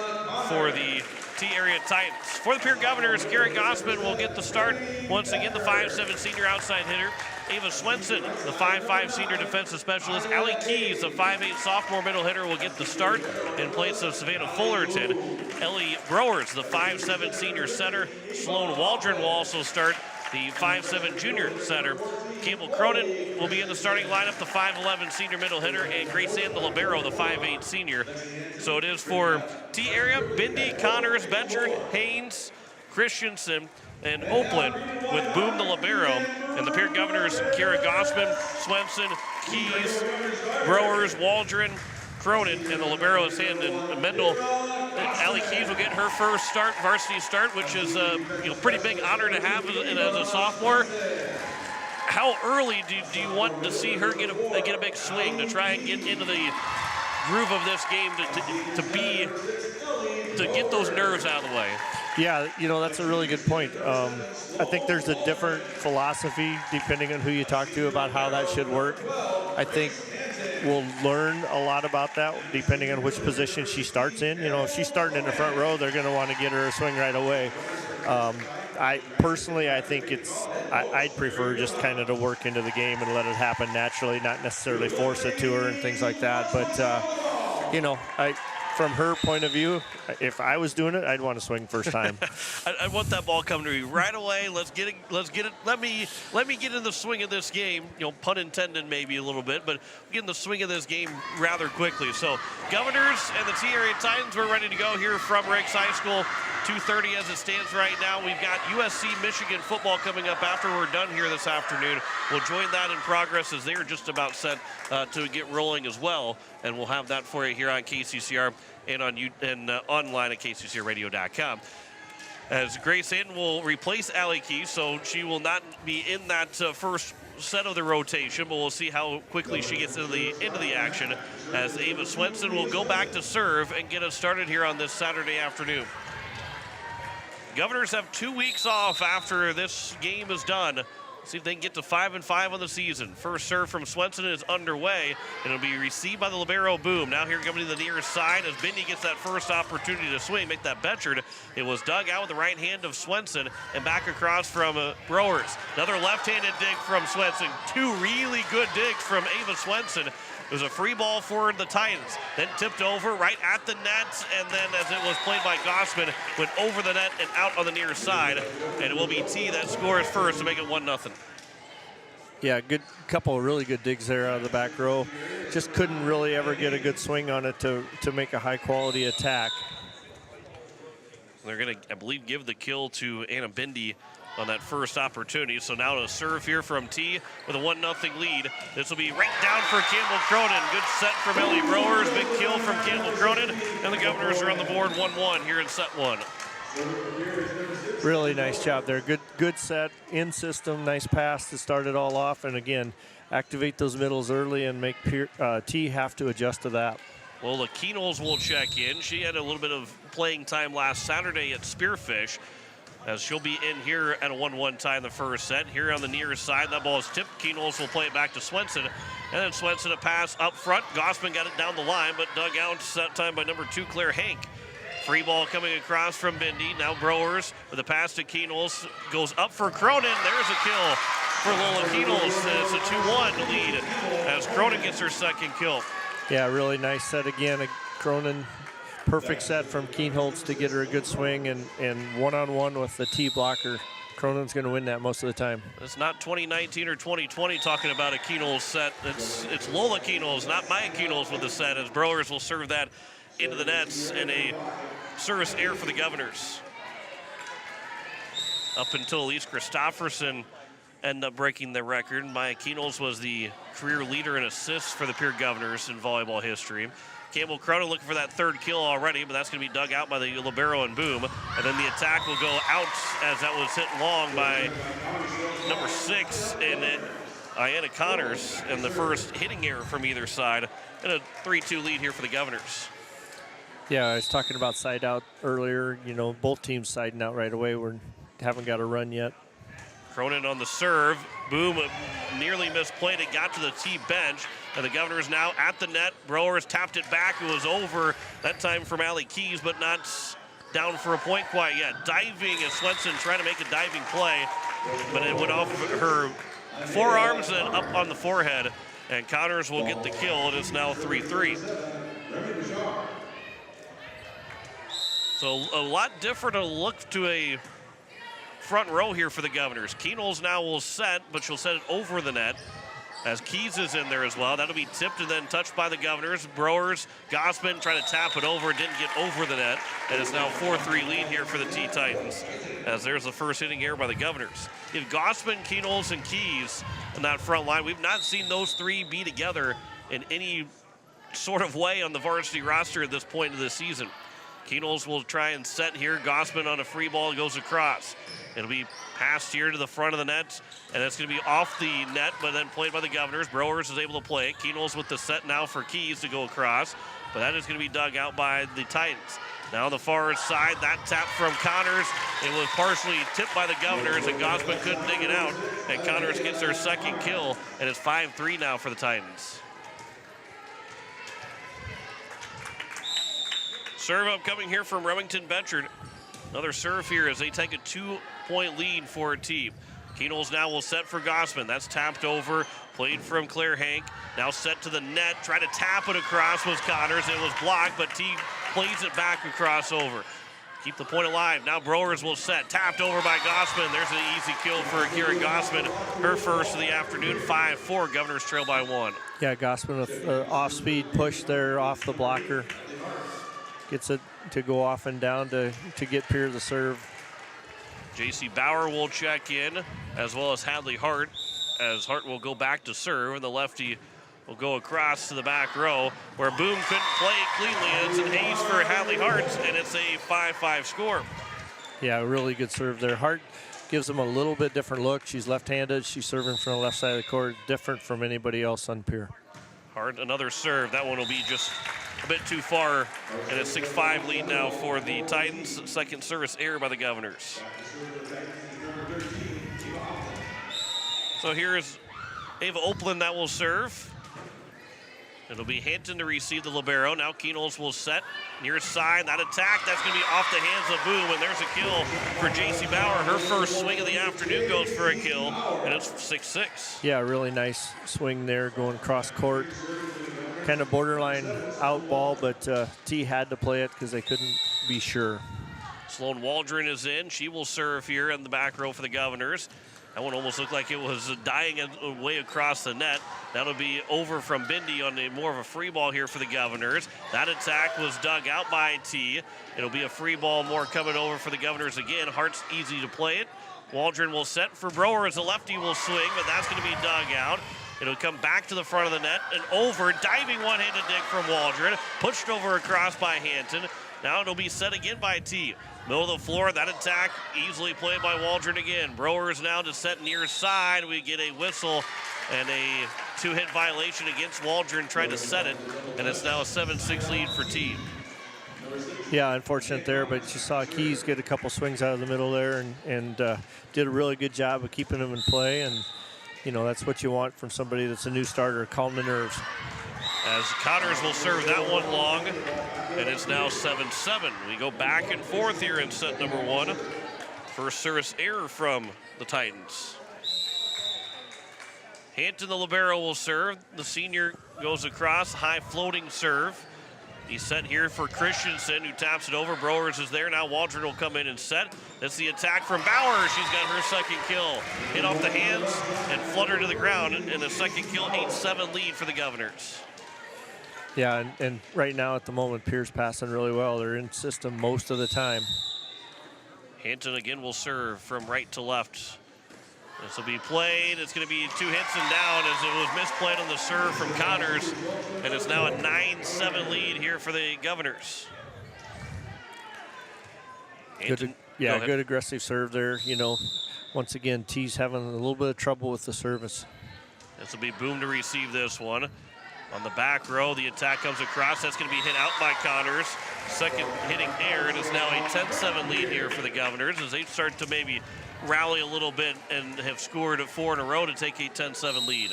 for the T-Area Titans. For the Pierre Governors, Garrett Gossman will get the start. Once again, the 5'7" senior outside hitter. Ava Swenson, the 5'5" senior defensive specialist. Allie Keys, the 5'8" sophomore middle hitter, will get the start in place of Savannah Fullerton. Ellie Growers, the 5'7" senior center. Sloan Waldron will also start, the 5'7" junior center. Campbell Cronin will be in the starting lineup, the 5'11" senior middle hitter, and Grace Ann, the libero, the 5'8" senior. So it is for T-Area, Bindi, Connors, Betchard, Haynes, Christensen, and Oakland with Boom, the libero. And the Pierre Governors, Kara Gossman, Swenson, Keys, Growers, Waldron, Cronin, and the libero is and Mendel. Allie Keys will get her first start, varsity start, which is a pretty big honor to have as a sophomore. how early do you want to see her get a big swing to try and get into the groove of this game to get those nerves out of the way? Yeah, that's a really good point. I think there's a different philosophy depending on who you talk to about how that should work. I think we'll learn a lot about that depending on which position she starts in. If she's starting in the front row, they're going to want to get her a swing right away. I think I'd prefer just kind of to work into the game and let it happen naturally, not necessarily force it to her and things like that. But, from her point of view, if I was doing it, I'd want to swing first time. I want that ball coming to me right away. Let's get it. Let me get in the swing of this game. Pun intended, maybe a little bit, but get in the swing of this game rather quickly. So, Governors and the T-Area Titans, we're ready to go here from Riggs High School. 2:30 as it stands right now. We've got USC Michigan football coming up after we're done here this afternoon. We'll join that in progress as they're just about set to get rolling as well, and we'll have that for you here on KCCR and online at kccradio.com. As Grace Hayden will replace Allie Keys, so she will not be in that first set of the rotation, but we'll see how quickly she gets into the action as Ava Swenson will go back to serve and get us started here on this Saturday afternoon. Governors have 2 weeks off after this game is done. See if they can get to 5-5 on the season. First serve from Swenson is underway, and it'll be received by the libero Boom. Now here coming to the near side as Bindi gets that first opportunity to swing, make that Betchard. It was dug out with the right hand of Swenson and back across from Browers. Another left-handed dig from Swenson. Two really good digs from Ava Swenson. It was a free ball for the Titans, then tipped over right at the net, and then as it was played by Gossman, went over the net and out on the near side. And it will be T that scores first to make it 1-0. Yeah, good couple of really good digs there out of the back row. Just couldn't really ever get a good swing on it to make a high-quality attack. They're going to, I believe, give the kill to Anna Bindi on that first opportunity. So now to serve here from T with a 1-0 lead. This will be right down for Campbell Cronin. Good set from Ellie Browers. Big kill from Campbell Cronin. And the Governors are on the board 1-1 here in set one. Really nice job there. Good set, in system, nice pass to start it all off. And again, activate those middles early and make T have to adjust to that. Well, the Keenels will check in. She had a little bit of playing time last Saturday at Spearfish, as she'll be in here at a 1-1 tie in the first set. Here on the near side, that ball is tipped. Keenels will play it back to Swenson. And then Swenson a pass up front. Gossman got it down the line, but dug out that time by number 2, Claire Hank. Free ball coming across from Bindi. Now Browers with a pass to Keenels. Goes up for Cronin. There's a kill for Lola Keenels. It's a 2-1 lead as Cronin gets her second kill. Yeah, really nice set again. Cronin, perfect set from Keenholz to get her a good swing, and one-on-one with the T blocker. Cronin's going to win that most of the time. It's not 2019 or 2020 talking about a Keenholz set. It's Lola Keenholz, not Maya Keenholz with the set, as Browers will serve that into the nets and a service error for the Governors. Up until Elise Christofferson ended up breaking the record. Maya Keenholz was the career leader in assists for the Pierre Governors in volleyball history. Campbell Cronin looking for that third kill already, but that's going to be dug out by the libero and Boom. And then the attack will go out as that was hit long by number 6 in Ayanna Connors, and the first hitting error from either side, and a 3-2 lead here for the Governors. Yeah, I was talking about side out earlier. Both teams siding out right away. We haven't got a run yet. Cronin on the serve. Boom nearly misplayed it, got to the T bench, and the Governors now at the net. Browers tapped it back. It was over that time from Allie Keys, but not down for a point quite yet. Diving as Swenson trying to make a diving play, but it went off her forearms and up on the forehead, and Connors will get the kill. It is now 3-3. So a lot different a look to a front row here for the Governors. Keenholz now will set, but she'll set it over the net as Keys is in there as well. That'll be tipped and then touched by the Governors. Browers, Gossman trying to tap it over, didn't get over the net, and it's now 4-3 lead here for the T-Titans, as there's the first hitting error by the Governors. If Gossman, Keenholz, and Keys in that front line, we've not seen those three be together in any sort of way on the varsity roster at this point of the season. Kenols will try and set here. Gossman on a free ball goes across. It'll be passed here to the front of the net, and it's going to be off the net, but then played by the Governors. Brewers is able to play it. Kenols with the set now for Keys to go across, but that is going to be dug out by the Titans. Now on the far side, that tap from Connors. It was partially tipped by the Governors, and Gossman couldn't dig it out, and Connors gets their second kill, and it's 5-3 now for the Titans. Serve upcoming here from Remington Benchard. Another serve here as they take a 2-point lead for a team. Kenols now will set for Gossman. That's tapped over, played from Claire Hank. Now set to the net, try to tap it across was Connors. It was blocked, but T plays it back across over. Keep the point alive. Now Brewers will set, tapped over by Gossman. There's an easy kill for Kira Gossman. Her first of the afternoon, 5-4. Governors trail by 1. Yeah, Gossman with off-speed push there off the blocker. Gets it to go off and down to get Pierre the serve. J.C. Bauer will check in, as well as Hadley Hart, as Hart will go back to serve, and the lefty will go across to the back row, where Boom couldn't play it cleanly. It's an ace for Hadley Hart, and it's a 5-5 score. Yeah, really good serve there. Hart gives them a little bit different look. She's left-handed. She's serving from the left side of the court, different from anybody else on Pierre. Hart, another serve. That one will be just a bit too far, and a 6-5 lead now for the Titans. Second service error by the Governors. So here's Ava Opeland that will serve. It'll be Hampton to receive the libero. Now Kenols will set near side. That attack, that's going to be off the hands of Boom, and there's a kill for J.C. Bauer. Her first swing of the afternoon goes for a kill, and it's 6-6. Yeah, really nice swing there going cross court. Kind of borderline out ball, but T had to play it because they couldn't be sure. Sloan Waldron is in. She will serve here in the back row for the Governors. That one almost looked like it was dying away across the net. That'll be over from Bindi on more of a free ball here for the Governors. That attack was dug out by T. It'll be a free ball more coming over for the Governors again. Hart's easy to play it. Waldron will set for Brower as the lefty will swing, but that's going to be dug out. It'll come back to the front of the net and over. Diving one-handed dig from Waldron. Pushed over across by Hampton. Now it'll be set again by T. Middle of the floor, that attack easily played by Waldron again. Brewers now to set near side. We get a whistle and a two-hit violation against Waldron trying to set it, and it's now a 7-6 lead for T. Yeah, unfortunate there, but you saw Keys get a couple swings out of the middle there and did a really good job of keeping them in play, and you know, that's what you want from somebody that's a new starter, calm the nerves. As Connors will serve that one long, and it's now 7-7. We go back and forth here in set number 1. First service error from the Titans. Hampton, the libero, will serve. The senior goes across, high floating serve. He's set here for Christensen, who taps it over. Brewers is there. Now Waldron will come in and set. That's the attack from Bauer. She's got her second kill. Hit off the hands and fluttered to the ground. And the second kill, 8-7 lead for the Governors. Yeah, and right now at the moment, Pierre's passing really well. They're in system most of the time. Hampton again will serve from right to left. This will be played. It's going to be 2 hits and down as it was misplayed on the serve from Connors. And it's now a 9-7 lead here for the Governors. Good, yeah, good aggressive serve there. You know, once again, T's having a little bit of trouble with the service. This will be Boom to receive this one. On the back row, the attack comes across. That's going to be hit out by Connors. Second hitting air, and it's now a 10-7 lead here for the Governors as they start to maybe rally a little bit and have scored 4 in a row to take a 10-7 lead.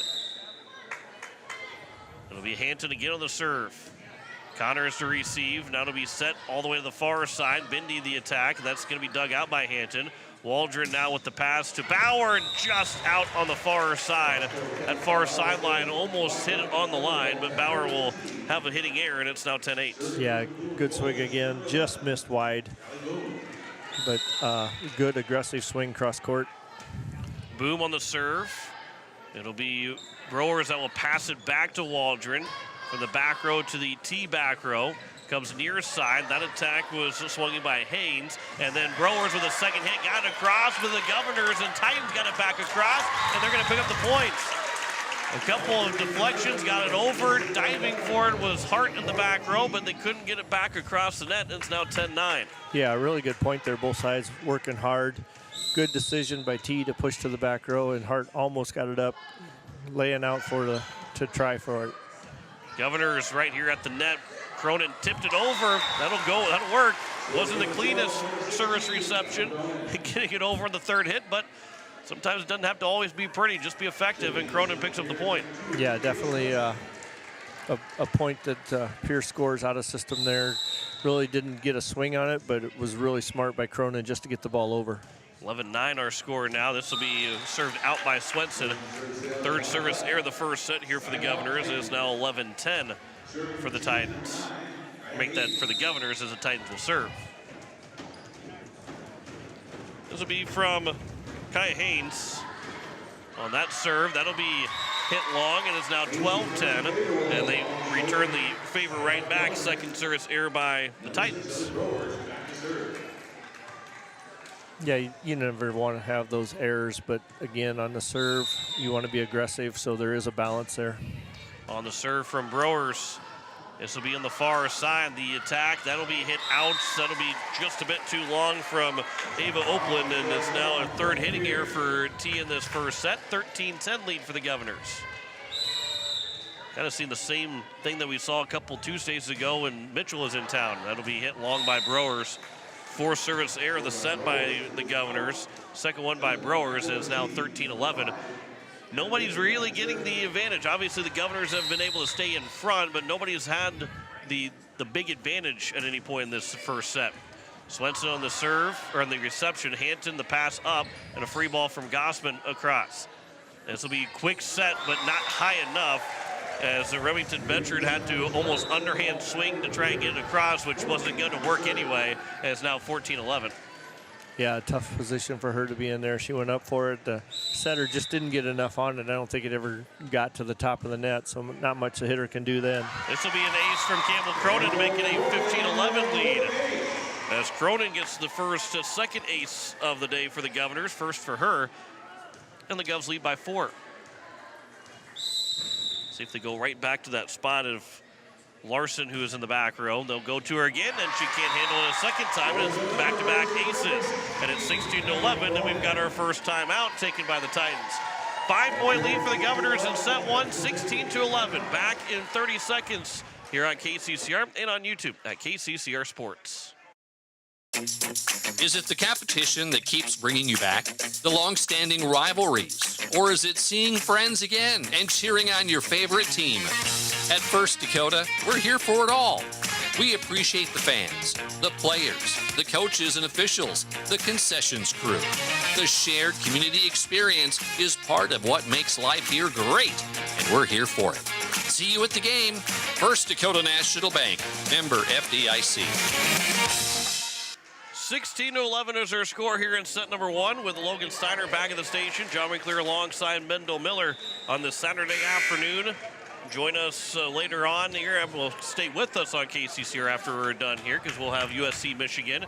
It'll be Hampton again on the serve. Connors to receive. Now it'll be set all the way to the far side. Bindi the attack. That's going to be dug out by Hampton. Waldron now with the pass to Bauer, and just out on the far side. That far sideline almost hit it on the line, but Bauer will have a hitting error, and it's now 10-8. Yeah, good swing again. Just missed wide. But good aggressive swing cross court. Boom on the serve. It'll be Brewers that will pass it back to Waldron from the back row to the T back row. Comes near side. That attack was swung in by Haynes. And then Brewers with a second hit got it across with the Governors, and Titans got it back across, and they're going to pick up the points. A couple of deflections, got it over. Diving for it was Hart in the back row, but they couldn't get it back across the net. It's now 10-9. Yeah, really good point there. Both sides working hard. Good decision by T to push to the back row, and Hart almost got it up, laying out to try for it. Governors right here at the net. Cronin tipped it over. That'll go. That'll work. Wasn't the cleanest service reception, getting it over on the third hit, but sometimes it doesn't have to always be pretty, just be effective, and Cronin picks up the point. Yeah, definitely a point that Pierce scores out of system there. Really didn't get a swing on it, but it was really smart by Cronin just to get the ball over. 11-9 our score now. This will be served out by Swenson. Third service error the first set here for the Governors. It is now 11-10 for the Titans. Make that for the Governors as the Titans will serve. This will be from Kai Haynes on that serve. That'll be hit long, and it's now 12-10, and they return the favor right back. Second service error by the Titans. Yeah, you never want to have those errors, but again, on the serve, you want to be aggressive, so there is a balance there. On the serve from Brewers, this will be on the far side. The attack, that'll be hit out. That'll be just a bit too long from Ava Oakland, and it's now a third hitting error for T in this first set. 13-10 lead for the Governors. Kind of seen the same thing that we saw a couple Tuesdays ago when Mitchell was in town. That'll be hit long by Brewers. Fourth service error of the set by the Governors. Second one by Brewers is now 13-11. Nobody's really getting the advantage. Obviously, the Governors have been able to stay in front, but nobody's had the big advantage at any point in this first set. Swenson on the serve, or on the reception. Hampton the pass up, and a free ball from Gossman across. This will be a quick set, but not high enough, as the Remington Bedford had to almost underhand swing to try and get it across, which wasn't going to work anyway, and it's now 14-11. Yeah, a tough position for her to be in there. She went up for it. The setter just didn't get enough on it. I don't think it ever got to the top of the net, so not much the hitter can do then. This will be an ace from Campbell Cronin to make it a 15-11 lead, as Cronin gets the second ace of the day for the Governors, first for her, and the Govs lead by 4. See if they go right back to that spot of Larson, who is in the back row. They'll go to her again, and she can't handle it a second time. And it's back-to-back aces. And it's 16-11, and we've got our first time out taken by the Titans. 5-point lead for the Governors in set one, 16-11. Back in 30 seconds here on KCCR and on YouTube at KCCR Sports. Is it the competition that keeps bringing you back? The long-standing rivalries? Or is it seeing friends again and cheering on your favorite team? At First Dakota, we're here for it all. We appreciate the fans, the players, the coaches and officials, the concessions crew. The shared community experience is part of what makes life here great, and we're here for it. See you at the game. First Dakota National Bank, member FDIC. 16-11 is our score here in set number one, with Logan Steiner back at the station. John McClear alongside Mendel Miller on this Saturday afternoon. Join us later on here, and we'll stay with us on KCCR after we're done here, because we'll have USC Michigan.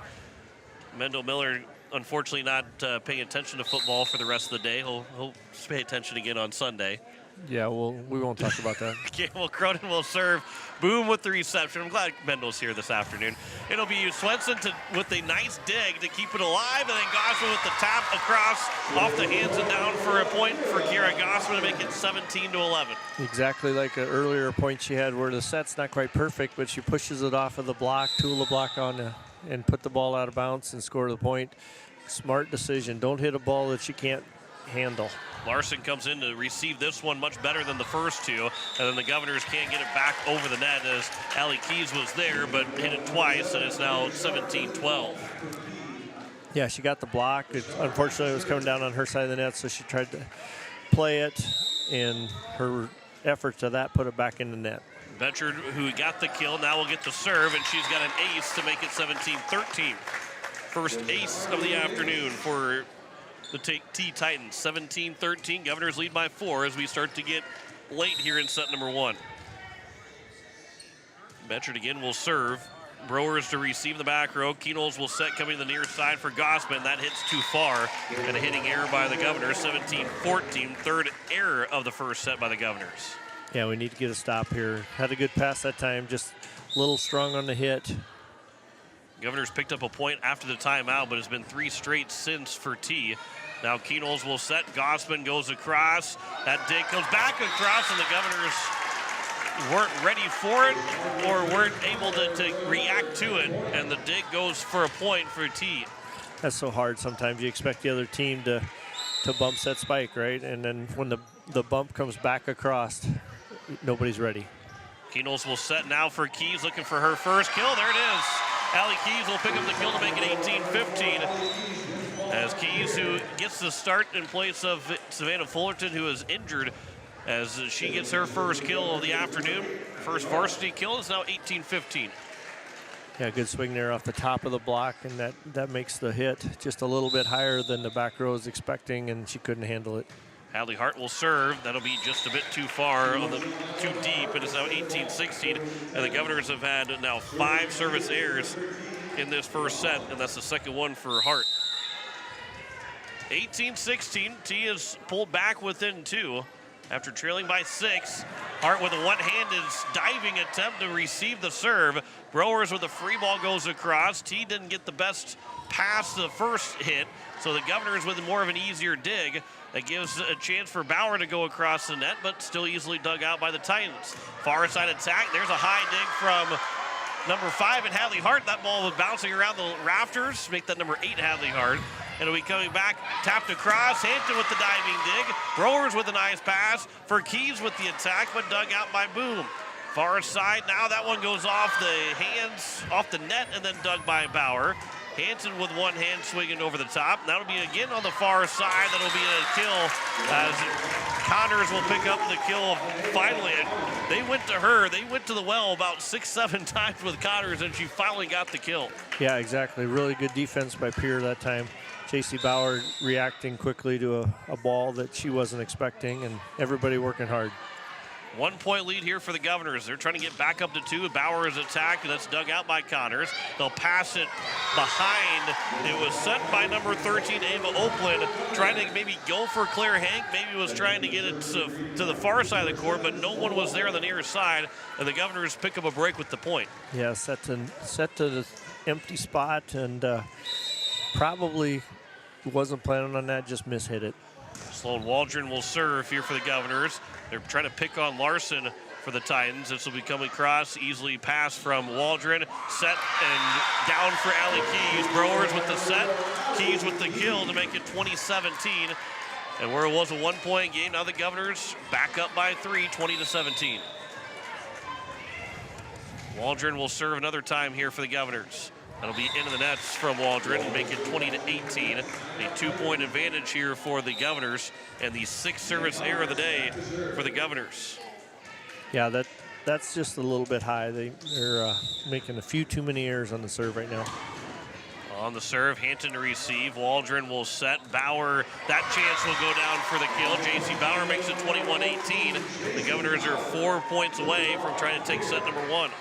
Mendel Miller, unfortunately, not paying attention to football for the rest of the day. He'll pay attention again on Sunday. Yeah, we won't talk about that. Campbell Cronin will serve. Boom with the reception. I'm glad Mendel's here this afternoon. It'll be Swenson with a nice dig to keep it alive, and then Gossman with the tap across off the hands and down for a point for Kira Gossman to make it 17-11. Exactly like an earlier point she had where the set's not quite perfect, but she pushes it off of the block, tool the block on and put the ball out of bounds and score the point. Smart decision. Don't hit a ball that she can't handle. Larson comes in to receive this one much better than the first two, and then the Governors can't get it back over the net as Allie Keys was there, but hit it twice, and it's now 17-12. Yeah, she got the block. Unfortunately, it was coming down on her side of the net, so she tried to play it, and her efforts to that put it back in the net. Betchard, who got the kill, now will get the serve, and she's got an ace to make it 17-13. First ace of the afternoon for the T-Titans. 17-13. Governors lead by 4 as we start to get late here in set number one. Betchard again will serve. Brewers to receive the back row. Keenol's will set coming to the near side for Gossman. That hits too far. And a hitting error by the Governors. 17-14. Third error of the first set by the Governors. Yeah, we need to get a stop here. Had a good pass that time, just a little strong on the hit. Governors picked up a point after the timeout, but it's been 3 straight since for T. Now Keenol's will set. Gossman goes across. That dig comes back across, and the Governors weren't ready for it or weren't able to react to it, and the dig goes for a point for T. That's so hard. Sometimes you expect the other team to bump that spike, right? And then when the bump comes back across, nobody's ready. Keenol's will set now for Keys, looking for her first kill. There it is. Allie Keys will pick up the kill to make it 18-15. As Keys, who gets the start in place of Savannah Fullerton, who is injured, as she gets her first kill of the afternoon. First varsity kill is now 18-15. Yeah, good swing there off the top of the block, and that makes the hit just a little bit higher than the back row was expecting, and she couldn't handle it. Hadley Hart will serve. That'll be just a bit too far, too deep. It is now 18-16, and the Governors have had now 5 service errors in this first set, and that's the second one for Hart. 18-16, T is pulled back within 2 after trailing by 6. Hart with a one-handed diving attempt to receive the serve. Brewers with a free ball goes across. T didn't get the best pass the first hit, so the Governors with more of an easier dig. That gives a chance for Bauer to go across the net, but still easily dug out by the Titans. Far side attack. There's a high dig from number 5 in Hadley Hart. That ball was bouncing around the rafters. Make that number 8 Hadley Hart. It'll be coming back, tapped across. Hampton with the diving dig. Brewers with a nice pass. For Keys with the attack, but dug out by Boom. Far side now, that one goes off the hands, off the net, and then dug by Bauer. Hanson with one hand swinging over the top. That'll be again on the far side. That'll be a kill as Connors will pick up the kill finally. They went to her. They went to the well about 6-7 times with Connors, and she finally got the kill. Yeah, exactly. Really good defense by Pierre that time. J.C. Bauer reacting quickly to a ball that she wasn't expecting, and everybody working hard. 1 point lead here for the Governors. They're trying to get back up to 2. Bauer is attacked, and that's dug out by Connors. They'll pass it behind. It was sent by number 13, Ava Oakland, trying to maybe go for Claire Hank. Maybe was trying to get it to the far side of the court, but no one was there on the near side, and the Governors pick up a break with the point. Yeah, set to the empty spot, and probably wasn't planning on that, just mishit it. Sloan Waldron will serve here for the Governors. They're trying to pick on Larson for the Titans. This will be coming across, easily passed from Waldron. Set and down for Allie Keys. Brewers with the set, Keys with the kill to make it 20-17. And where it was a 1 point game, now the Governors back up by 3, 20-17. Waldron will serve another time here for the Governors. That'll be into the nets from Waldron and make it 20-18. A 2 point advantage here for the Governors, and the 6th service error of the day for the Governors. Yeah, that's just a little bit high. They're making a few too many errors on the serve right now. On the serve, Hampton to receive. Waldron will set. Bauer, that chance will go down for the kill. J.C. Bauer makes it 21-18. The Governors are 4 points away from trying to take set number 1.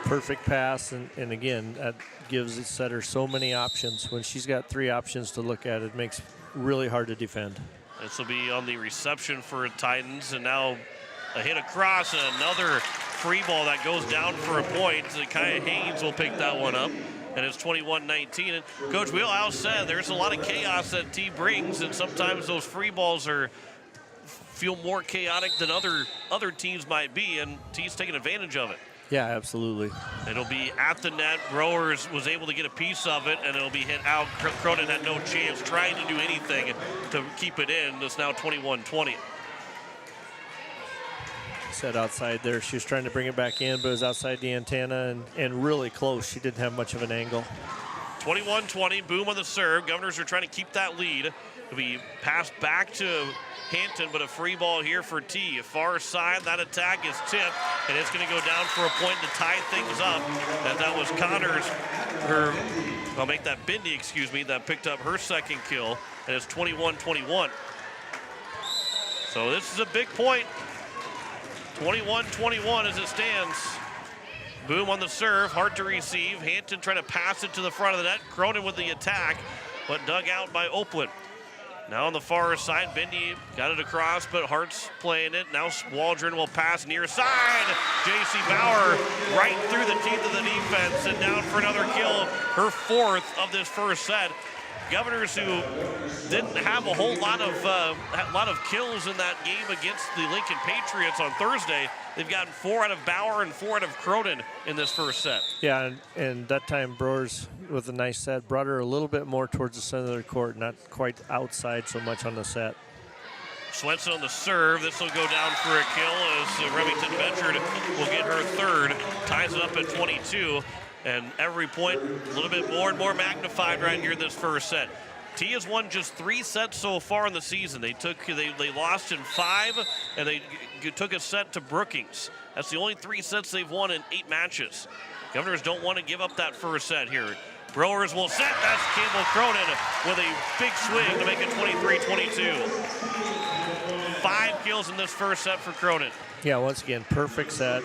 Perfect pass, and again, that gives the setter so many options. When she's got 3 options to look at, it makes it really hard to defend. This will be on the reception for Titans, and now a hit across, and another free ball that goes down for a point. Kaya Haynes will pick that one up, and it's 21-19. And Coach Wheelhouse said there's a lot of chaos that T brings, and sometimes those free balls feel more chaotic than other teams might be, and T's taking advantage of it. Yeah, absolutely. It'll be at the net. Brewers was able to get a piece of it, and it'll be hit out. Cronin had no chance trying to do anything to keep it in. It's now 21-20. Set outside there. She was trying to bring it back in, but it was outside the antenna and really close. She didn't have much of an angle. 21-20, Boom on the serve. Governors are trying to keep that lead. It'll be passed back to Hampton, but a free ball here for T. Far side, that attack is tipped, and it's going to go down for a point to tie things up. And that was Connors, I'll make that Bindi, that picked up her second kill, and it's 21-21. So this is a big point. 21-21 as it stands. Boom on the serve, hard to receive. Hampton trying to pass it to the front of the net. Cronin with the attack, but dug out by Oakland. Now on the far side, Bindi got it across, but Hart's playing it. Now Waldron will pass near side. J.C. Bauer right through the teeth of the defense and down for another kill. Her 4th of this first set. Governors, who didn't have a whole lot of kills in that game against the Lincoln Patriots on Thursday, they've gotten 4 out of Bauer and 4 out of Cronin in this first set. Yeah, and that time Brewers, with a nice set, brought her a little bit more towards the center of the court, not quite outside so much on the set. Swenson on the serve. This will go down for a kill as Remington Benchard will get her 3rd. Ties it up at 22. And every point a little bit more and more magnified right here in this first set. T has won just 3 sets so far in the season. They lost in 5, and they took a set to Brookings. That's the only 3 sets they've won in 8 matches. Governors don't want to give up that first set here. Brewers will set. That's Campbell Cronin with a big swing to make it 23-22. 5 kills in this first set for Cronin. Yeah, once again, perfect set,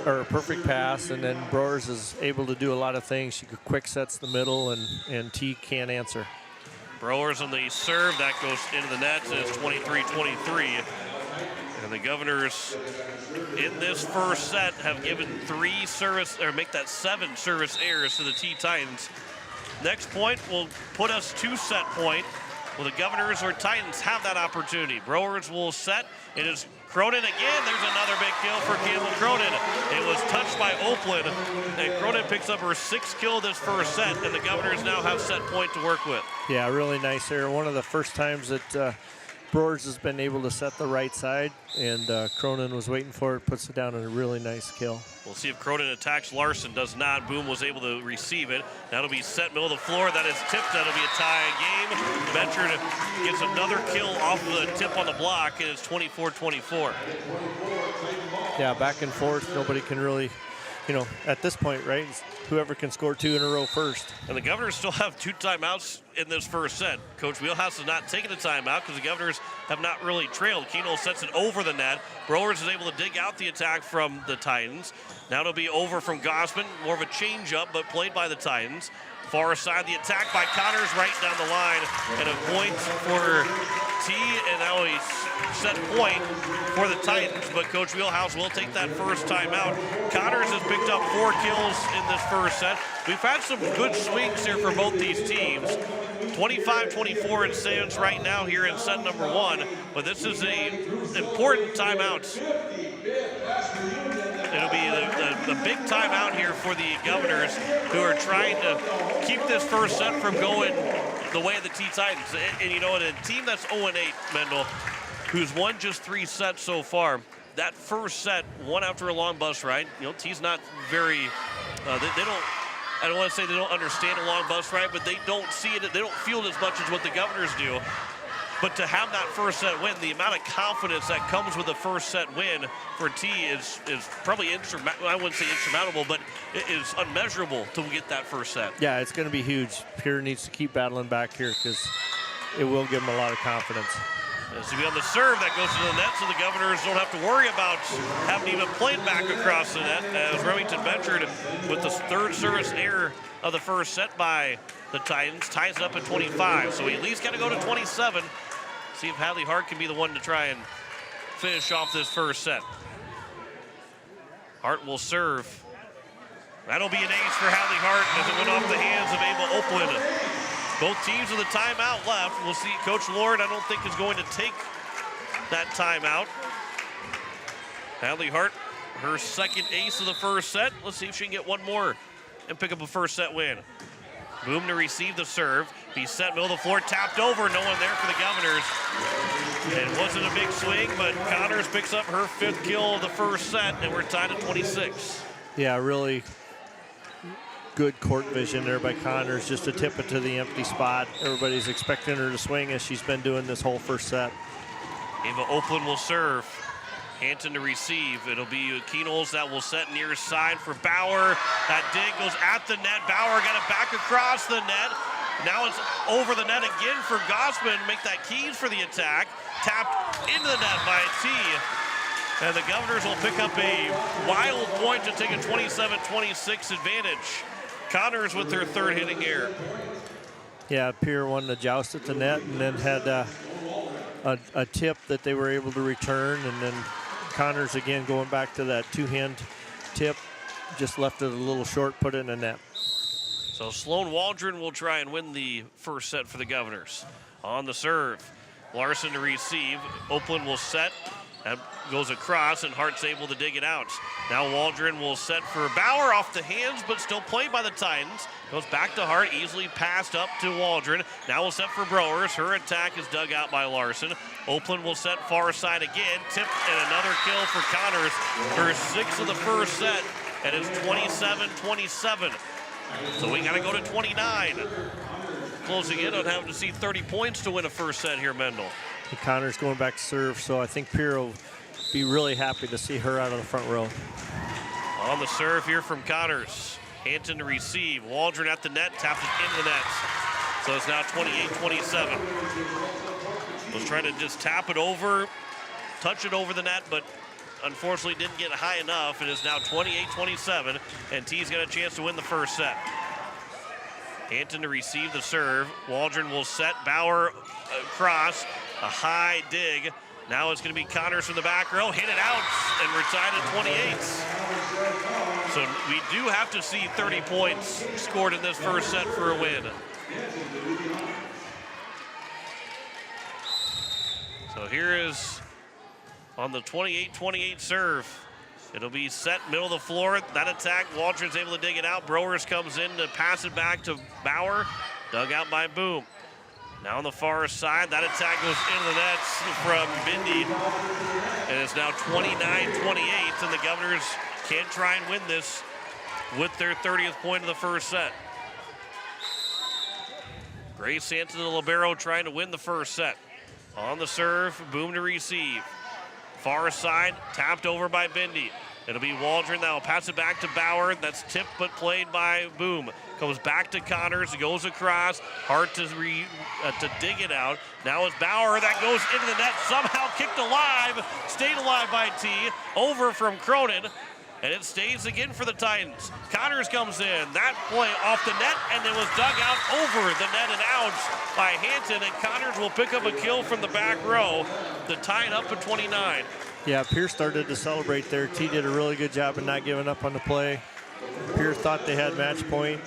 or perfect pass, and then Brewers is able to do a lot of things. She quick sets the middle, and T can't answer. Brewers on the serve, that goes into the net. It's 23-23. And the Governors in this first set have given 3 service, or make that 7 service errors to the T Titans. Next point will put us 2 set point. Will the Governors or Titans have that opportunity? Brewers will set. It is Cronin again. There's another big kill for Campbell Cronin. It was touched by Oakland, and Cronin picks up her 6th kill this first set, and the Governors now have set point to work with. Yeah, really nice there. One of the first times that Brewers has been able to set the right side, and Cronin was waiting for it, puts it down in a really nice kill. We'll see if Cronin attacks. Larson does not. Boom was able to receive it. That'll be set middle of the floor. That is tipped. That'll be a tie game. Benchard gets another kill off of the tip on the block, and it's 24-24. Yeah, back and forth. Nobody can really, at this point, right, whoever can score 2 in a row first. And the Governors still have 2 timeouts in this first set. Coach Wheelhouse has not taken a timeout because the Governors have not really trailed. Keno sets it over the net. Brewers is able to dig out the attack from the Titans. Now it'll be over from Gossman. More of a change-up, but played by the Titans. Far side, the attack by Connors right down the line. And a point for T, and now a set point for the Titans. But Coach Wheelhouse will take that first timeout. Connors has picked up 4 kills in this first set. We've had some good swings here for both these teams. 25-24 in sales right now here in set number 1. But this is an important timeout. It'll be a big timeout here for the Governors, who are trying to keep this first set from going the way of the T-Titans. And in a team that's 0-8, Mendel, who's won just 3 sets so far, that first set, won after a long bus ride. T's not very, they don't, I don't want to say they don't understand a long bus ride, but they don't see it, they don't feel it as much as what the Governors do. But to have that first set win, the amount of confidence that comes with a first set win for T is probably I wouldn't say insurmountable, but it is unmeasurable to get that first set. Yeah, it's going to be huge. Pierre needs to keep battling back here because it will give him a lot of confidence. As we on the serve, that goes to the net, so the Governors don't have to worry about having even played back across the net, as Remington Benchard, with the 3rd service error of the first set by the Titans, ties it up at 25. So we at least got to go to 27. See if Hadley Hart can be the one to try and finish off this first set. Hart will serve. That'll be an ace for Hadley Hart as it went off the hands of Ava Oakland. Both teams with a timeout left. We'll see. Coach Lord, I don't think, is going to take that timeout. Hadley Hart, her 2nd ace of the first set. Let's see if she can get one more and pick up a first set win. Boom to receive the serve. Be set middle of the floor, tapped over. No one there for the Governors. It wasn't a big swing, but Connors picks up her 5th kill of the first set, and we're tied at 26. Yeah, really good court vision there by Connors, just to tip it to the empty spot. Everybody's expecting her to swing as she's been doing this whole first set. Ava Oakland will serve. Hanton to receive. It'll be Keenholz that will set near side for Bauer. That dig goes at the net. Bauer got it back across the net. Now it's over the net again for Gossman. Make that Keys for the attack. Tapped into the net by T. And the Governors will pick up a wild point to take a 27-26 advantage. Connors with their third hitting error. Yeah, Pierre won the joust at the net and then had a tip that they were able to return. And then Connors again going back to that two-hand tip, just left it a little short, put it in the net. So Sloan Waldron will try and win the first set for the Governors. On the serve, Larson to receive. Oakland will set. That goes across, and Hart's able to dig it out. Now Waldron will set for Bauer off the hands, but still played by the Titans. Goes back to Hart, easily passed up to Waldron. Now we'll set for Browers. Her attack is dug out by Larson. Oakland will set far side again. Tipped, and another kill for Connors. Her sixth of the first set, and it's 27-27. So we got to go to 29. Closing in on having to see 30 points to win a first set here, Mendel. And Connors going back to serve, so I think Pierre will be really happy to see her out of the front row. On the serve here from Connors. Hanton to receive. Waldron at the net, tapped it into the net. So it's now 28-27. Was trying to just tap it over, touch it over the net, but unfortunately didn't get high enough. It is now 28-27, and T's got a chance to win the first set. Hanton to receive the serve. Waldron will set. Bauer across. A high dig. Now it's going to be Connors from the back row. Hit it out and we're tied at 28. So we do have to see 30 points scored in this first set for a win. So here is on the 28-28 serve. It'll be set middle of the floor. That attack, Waldron's able to dig it out. Browers comes in to pass it back to Bauer. Dug out by Boom. Now on the far side, that attack goes into the nets from Bindi. And it's now 29-28, and the Governors can try and win this with their 30th point of the first set. Grace Santos, the libero, trying to win the first set. On the serve, Boom to receive. Far side, tapped over by Bindi. It'll be Waldron that will pass it back to Bauer. That's tipped but played by Boom. Goes back to Connors, goes across. Hart to dig it out. Now it's Bauer that goes into the net, somehow kicked alive, stayed alive by T. Over from Cronin, and it stays again for the Titans. Connors comes in, that play off the net, and it was dug out over the net and out by Hanton, and Connors will pick up a kill from the back row to tie it up at 29. Yeah, Pierce started to celebrate there. T did a really good job of not giving up on the play. Pierce thought they had match point.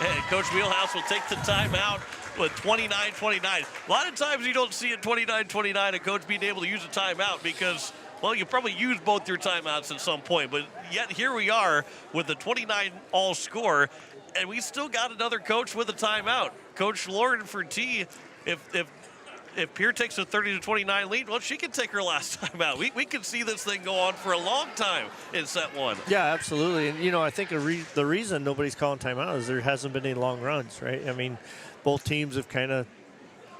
And Coach Wheelhouse will take the timeout with 29-29. A lot of times you don't see it 29-29 a coach being able to use a timeout because, well, you probably use both your timeouts at some point. But yet here we are with the 29-all score, and we still got another coach with a timeout. Coach Lauren for T, if Pierre takes a 30-29 lead, well, she can take her last time out. We can see this thing go on for a long time in set one. Yeah, absolutely. And, you know, I think the reason nobody's calling timeout is there hasn't been any long runs, right? I mean, both teams have kind of,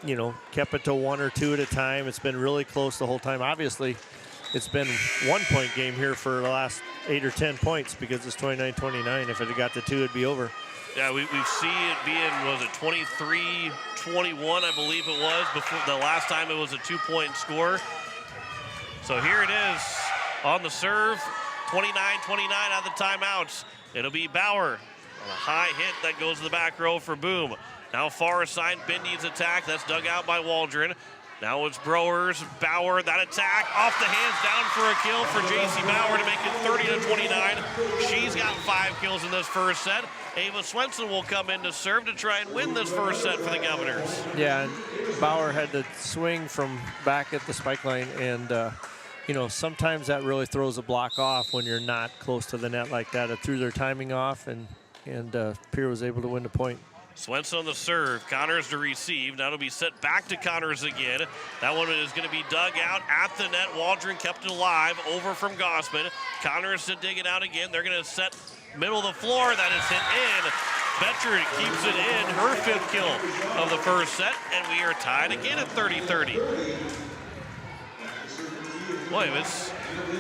you know, kept it to one or two at a time. It's been really close the whole time. Obviously, it's been 1 point game here for the last 8 or 10 points because it's 29-29. If it had got to two, it'd be over. Yeah, we've seen it being, was it 23-21, I believe it was, before the last time it was a 2-point score. So here it is on the serve, 29-29 out of the timeouts. It'll be Bauer on a high hit that goes to the back row for Boom. Now far side, Bindy's attack, that's dug out by Waldron. Now it's Browers, Bauer, that attack off the hands, down for a kill for J.C. Bauer to make it 30-29. She's got 5 kills in this first set. Ava Swenson will come in to serve to try and win this first set for the Governors. Yeah, and Bauer had to swing from back at the spike line, and you know, sometimes that really throws a block off when you're not close to the net like that. It threw their timing off, and Pierre was able to win the point. Swenson on the serve, Connors to receive. Now it'll be set back to Connors again. That one is going to be dug out at the net. Waldron kept it alive, over from Gossman. Connors to dig it out again. They're going to set middle of the floor. That is hit in. Betcher keeps it in. Her 5th kill of the first set, and we are tied again at 30-30. Boy,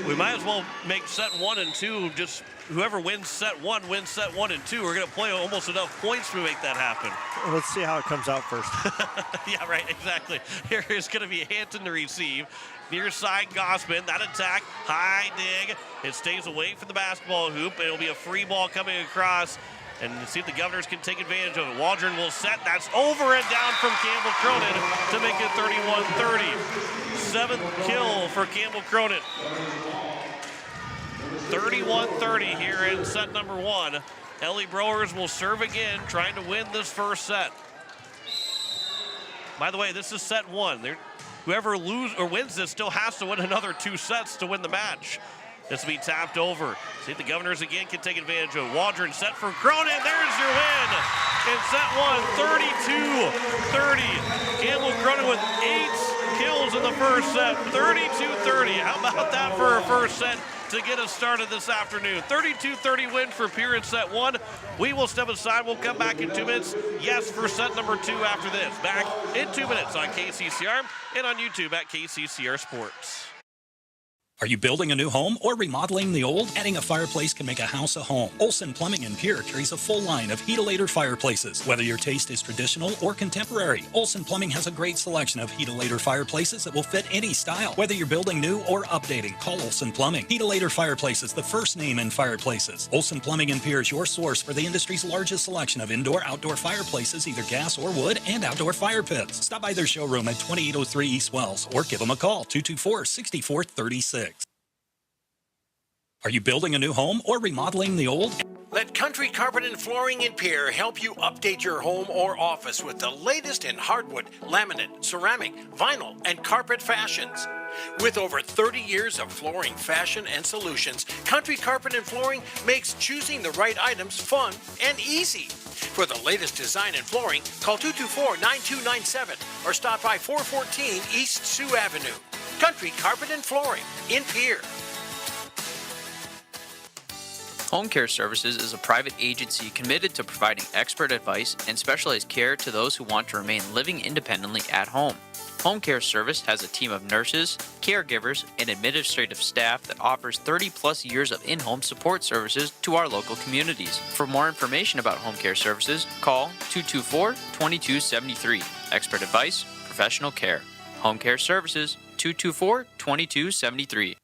we might as well make set 1 and 2 just whoever wins set 1 wins set 1 and 2. We're going to play almost enough points to make that happen. Let's see how it comes out first. Yeah, right, exactly. Here is going to be Hampton to receive. Near side, Gossman. That attack, high dig. It stays away from the basketball hoop. It'll be a free ball coming across. And see if the Governors can take advantage of it. Waldron will set. That's over and down from Campbell Cronin to make it 31-30. 7th kill for Campbell Cronin. 31-30 here in set number 1. Ellie Browers will serve again, trying to win this first set. By the way, this is set 1. Whoever loses or wins this still has to win another 2 sets to win the match. This will be tapped over. See if the Governors again can take advantage of it. Waldron set for Cronin. There's your win in set 1, 32-30. Campbell Cronin with 8 kills in the first set, 32-30. How about that for a first set to get us started this afternoon? 32-30 win for Pierre in set 1. We will step aside. We'll come back in 2 minutes. Yes, for set number 2 after this. Back in 2 minutes on KCCR and on YouTube at KCCR Sports. Are you building a new home or remodeling the old? Adding a fireplace can make a house a home. Olson Plumbing in Pierre carries a full line of Heat-A-Later fireplaces. Whether your taste is traditional or contemporary, Olson Plumbing has a great selection of Heat-A-Later fireplaces that will fit any style. Whether you're building new or updating, call Olson Plumbing. Heat-A-Later Fireplaces, the first name in fireplaces. Olson Plumbing in Pierre is your source for the industry's largest selection of indoor-outdoor fireplaces, either gas or wood, and outdoor fire pits. Stop by their showroom at 2803 East Wells or give them a call, 224-6436. Are you building a new home or remodeling the old? Let Country Carpet and Flooring in Pierre help you update your home or office with the latest in hardwood, laminate, ceramic, vinyl, and carpet fashions. With over 30 years of flooring fashion and solutions, Country Carpet and Flooring makes choosing the right items fun and easy. For the latest design in flooring, call 224-9297 or stop by 414 East Sioux Avenue. Country Carpet and Flooring in Pierre. Home Care Services is a private agency committed to providing expert advice and specialized care to those who want to remain living independently at home. Home Care Service has a team of nurses, caregivers, and administrative staff that offers 30-plus years of in-home support services to our local communities. For more information about Home Care Services, call 224-2273. Expert advice, professional care. Home Care Services, 224-2273.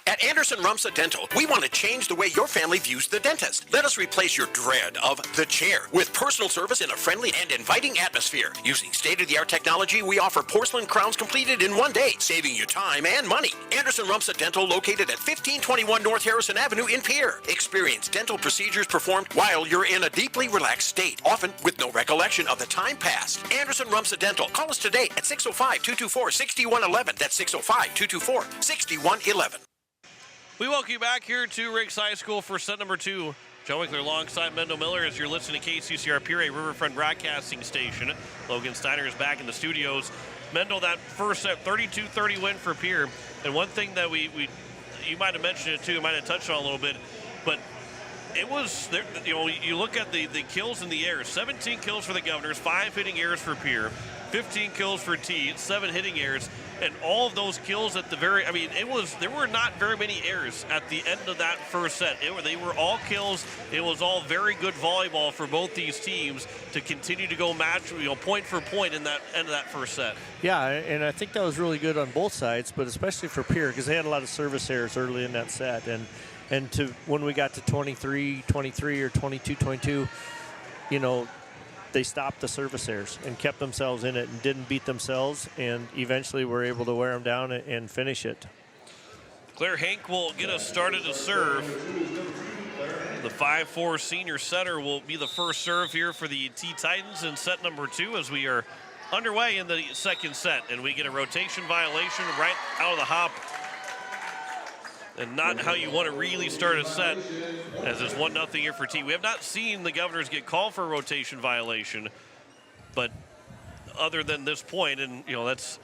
At Anderson Rumsa Dental, we want to change the way your family views the dentist. Let us replace your dread of the chair with personal service in a friendly and inviting atmosphere. Using state-of-the-art technology, we offer porcelain crowns completed in 1 day, saving you time and money. Anderson Rumsa Dental, located at 1521 North Harrison Avenue in Pierre. Experience dental procedures performed while you're in a deeply relaxed state, often with no recollection of the time past. Anderson Rumsa Dental. Call us today at 605-224-6111. That's 605-224-6111. We welcome you back here to Riggs High School for set number 2. Joe Winkler alongside Mendo Miller as you're listening to KCCR Pierre Riverfront Broadcasting Station. Logan Steiner is back in the studios. Mendo, that first set, 32-30 win for Pierre. And one thing that you might have mentioned it too, you might have touched on a little bit, but it was, you look at the kills in the air, 17 kills for the Governors, 5 hitting errors for Pierre, 15 kills for T, 7 hitting errors. And all of those kills at the very, there were not very many errors at the end of that first set. They were all kills. It was all very good volleyball for both these teams to continue to go match, point for point in that end of that first set. Yeah, and I think that was really good on both sides, but especially for Pierre because they had a lot of service errors early in that set. And when we got to 23-23 or 22-22, they stopped the service errors and kept themselves in it and didn't beat themselves, and eventually were able to wear them down and finish it. Claire Hank will get us started to serve. The 5'4" senior setter will be the first serve here for the T-Titans in set number 2 as we are underway in the second set, and we get a rotation violation right out of the hop. And not how you want to really start a set, as it's 1-0 here for T. We have not seen the Governors get called for a rotation violation, but other than this point, and that's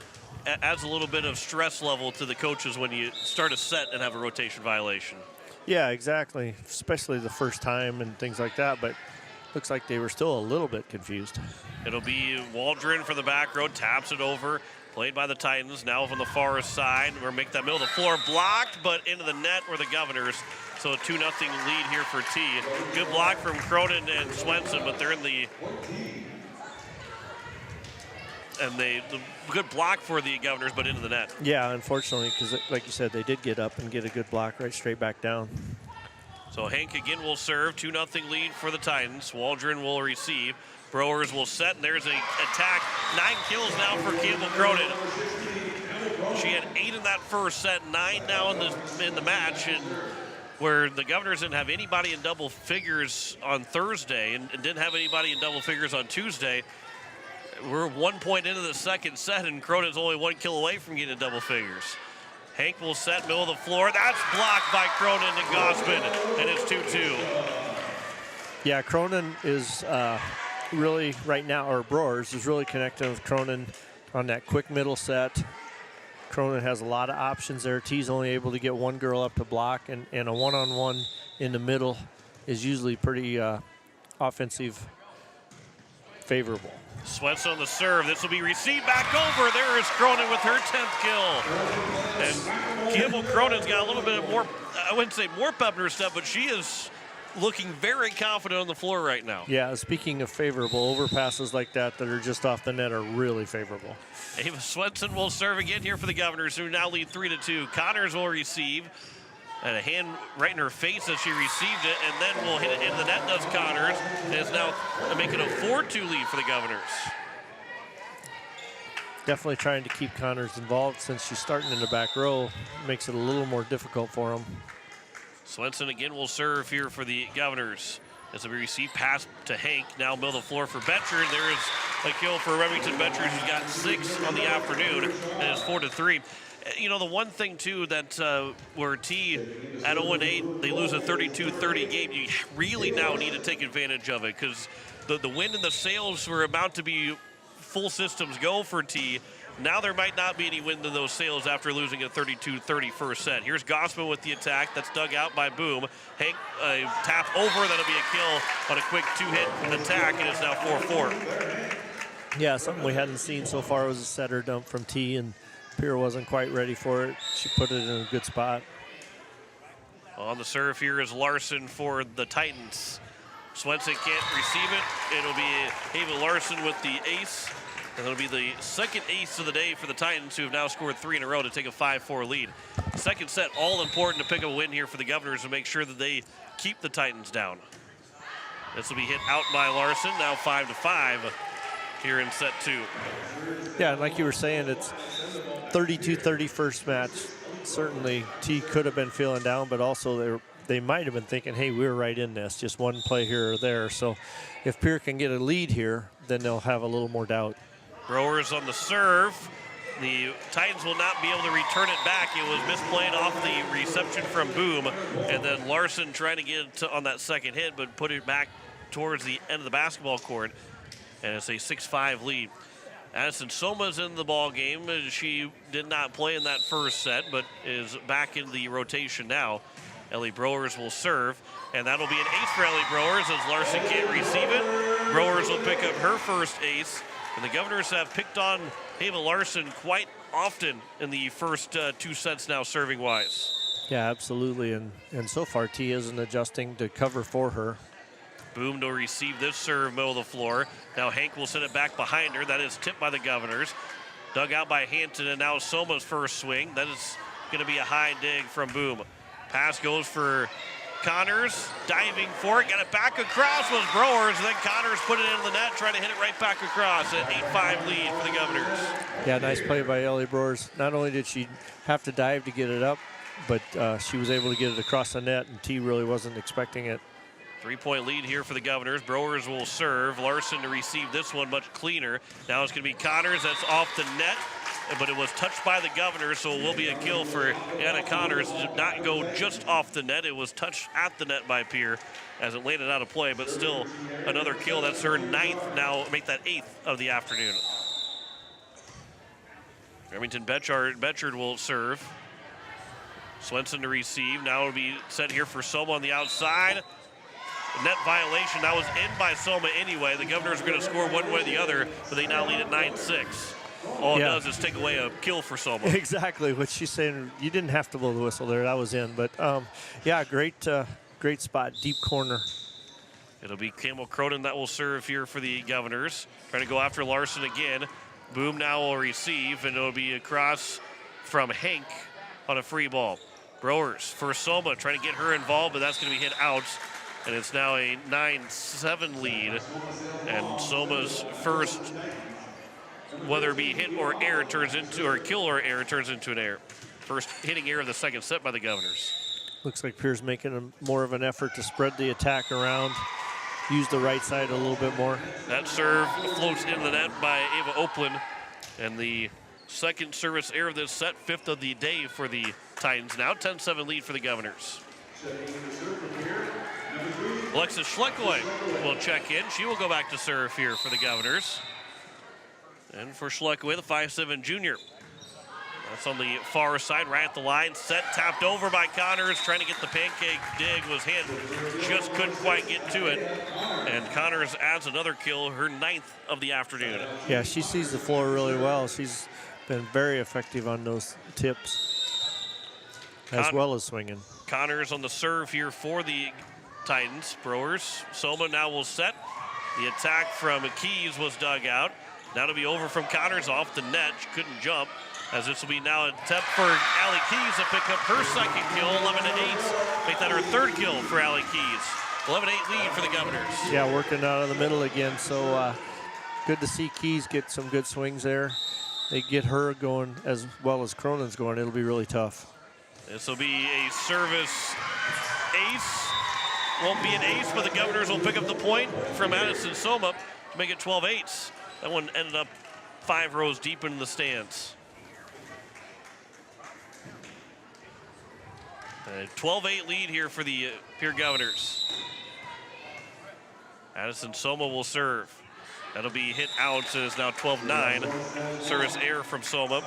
adds a little bit of stress level to the coaches when you start a set and have a rotation violation. Yeah, exactly, especially the first time and things like that, but looks like they were still a little bit confused. It'll be Waldron from the back row, taps it over. Played by the Titans, now from the far side. We're going to make that middle of the floor blocked, but into the net where the Governors So a 2-0 lead here for T. Good block from Cronin and Swenson, but they're in the good block for the Governors, but into the net. Yeah, unfortunately, because like you said, they did get up and get a good block right straight back down. So Hank again will serve. 2-0 lead for the Titans. Waldron will receive. Browers will set, and there's an attack. 9 kills now for Campbell Cronin. She had 8 in that first set, 9 now in the match, and where the Governors didn't have anybody in double figures on Thursday and didn't have anybody in double figures on Tuesday. We're 1 point into the second set, and Cronin's only 1 kill away from getting to double figures. Hank will set, middle of the floor. That's blocked by Cronin and Gossman, and it's 2-2. Yeah, Cronin is really right now, or Brewers is really connecting with Cronin on that quick middle set. Cronin has a lot of options there. T's only able to get one girl up to block, and a one-on-one in the middle is usually pretty offensive favorable. Swenson on the serve. This will be received back over. There is Cronin with her 10th kill. And Campbell Cronin's got a little bit of more, I wouldn't say more pep in her step, but she is looking very confident on the floor right now. Yeah, speaking of favorable, overpasses like that are just off the net are really favorable. Ava Swenson will serve again here for the Governors, who now lead 3-2. Connors will receive. And a hand right in her face as she received it, and then will hit it into the net, does Connors. And it's now making a 4-2 lead for the Governors. Definitely trying to keep Connors involved since she's starting in the back row. Makes it a little more difficult for them. Swenson again will serve here for the Governors. As we receive pass to Hank, now middle of the floor for Betcher. There is a kill for Remington Betcher, who's got 6 on the afternoon, and it's 4-3. You know, the one thing, too, that where T at 0-8, they lose a 32-30 game, you really now need to take advantage of it, because the wind and the sails were about to be full systems go for T. Now there might not be any wind in those sails after losing a 32-30 first set. Here's Gossman with the attack. That's dug out by Boom. Hank tap over. That'll be a kill on a quick 2-hit attack, and it's now 4-4. Yeah, something we hadn't seen so far was a setter dump from T, and Pierre wasn't quite ready for it. She put it in a good spot. On the serve here is Larson for the Titans. Swenson can't receive it. It'll be Ava Larson with the ace. And it'll be the second ace of the day for the Titans, who have now scored 3 in a row to take a 5-4 lead. Second set, all important to pick up a win here for the Governors and make sure that they keep the Titans down. This will be hit out by Larson, now 5-5 here in set 2. Yeah, and like you were saying, it's 32-30 first match. Certainly T could have been feeling down, but also they might have been thinking, hey, we're right in this, just one play here or there. So if Pierre can get a lead here, then they'll have a little more doubt. Brewers on the serve. The Titans will not be able to return it back. It was misplayed off the reception from Boom, and then Larson trying to get it on that second hit, but put it back towards the end of the basketball court, and it's a 6-5 lead. Addison Soma's in the ball game. She did not play in that first set, but is back in the rotation now. Ellie Brewers will serve, and that'll be an ace for Ellie Brewers as Larson can't receive it. Brewers will pick up her first ace, and the Governors have picked on Ava Larson quite often in the first 2 sets now, serving-wise. Yeah, absolutely, and so far T isn't adjusting to cover for her. Boom to receive this serve, middle of the floor. Now Hank will send it back behind her. That is tipped by the Governors. Dug out by Hampton, and now Soma's first swing. That is going to be a high dig from Boom. Pass goes for Connors, diving for it, got it back across was Brewers, and then Connors put it into the net, trying to hit it right back across. An 8-5 lead for the Governors. Yeah, nice play by Ellie Brewers. Not only did she have to dive to get it up, but she was able to get it across the net, and T really wasn't expecting it. 3-point lead here for the Governors. Brewers will serve. Larson to receive this one much cleaner. Now it's going to be Connors. That's off the net, but it was touched by the Governors, so it will be a kill for Anna Connors. It did not go just off the net. It was touched at the net by Pierre as it landed out of play, but still another kill. That's her 9th now, make that 8th of the afternoon. Remington Betchard will serve. Swenson to receive. Now it'll be set here for Soma on the outside. Net violation. That was in by Soma anyway. The Governors are going to score one way or the other, but they now lead at 9-6. All it does is take away a kill for someone. Exactly what she's saying. You didn't have to blow the whistle there. That was in. But, yeah, great spot, deep corner. It'll be Campbell Cronin that will serve here for the Governors. Trying to go after Larson again. Boom now will receive, and it'll be across from Hank on a free ball. Browers for Soma, trying to get her involved, but that's going to be hit out. And it's now a 9-7 lead. And Soma's first, whether it be hit or air, turns into, or kill or air, turns into an air. First hitting air of the second set by the Governors. Looks like Pierre's making more of an effort to spread the attack around, use the right side a little bit more. That serve floats into the net by Ava Oakland. And the second service air of this set, fifth of the day for the Titans. Now 10-7 lead for the Governors. Alexis Schleckoway will check in. She will go back to serve here for the Governors. And for Schleckoway, the 5'7" junior. That's on the far side, right at the line. Set, tapped over by Connors, trying to get the pancake dig, was hit, just couldn't quite get to it. And Connors adds another kill, her 9th of the afternoon. Yeah, she sees the floor really well. She's been very effective on those tips, as well as swinging. Connors on the serve here for the Titans. Brewers, Soma now will set. The attack from Keys was dug out. Now to be over from Connors off the net. She couldn't jump, as this will be now an attempt for Allie Keys to pick up her second kill, 11-8. Make that her third kill for Allie Keys. 11-8 lead for the Governors. Yeah, working out of the middle again, so good to see Keys get some good swings there. They get her going as well as Cronin's going. It'll be really tough. This will be a service ace. Won't be an ace, but the Governors will pick up the point from Addison Soma to make it 12-8. That one ended up 5 rows deep in the stands. 12-8 lead here for the Pierre Governors. Addison Soma will serve. That'll be hit out, so it's now 12-9. Service air from Soma.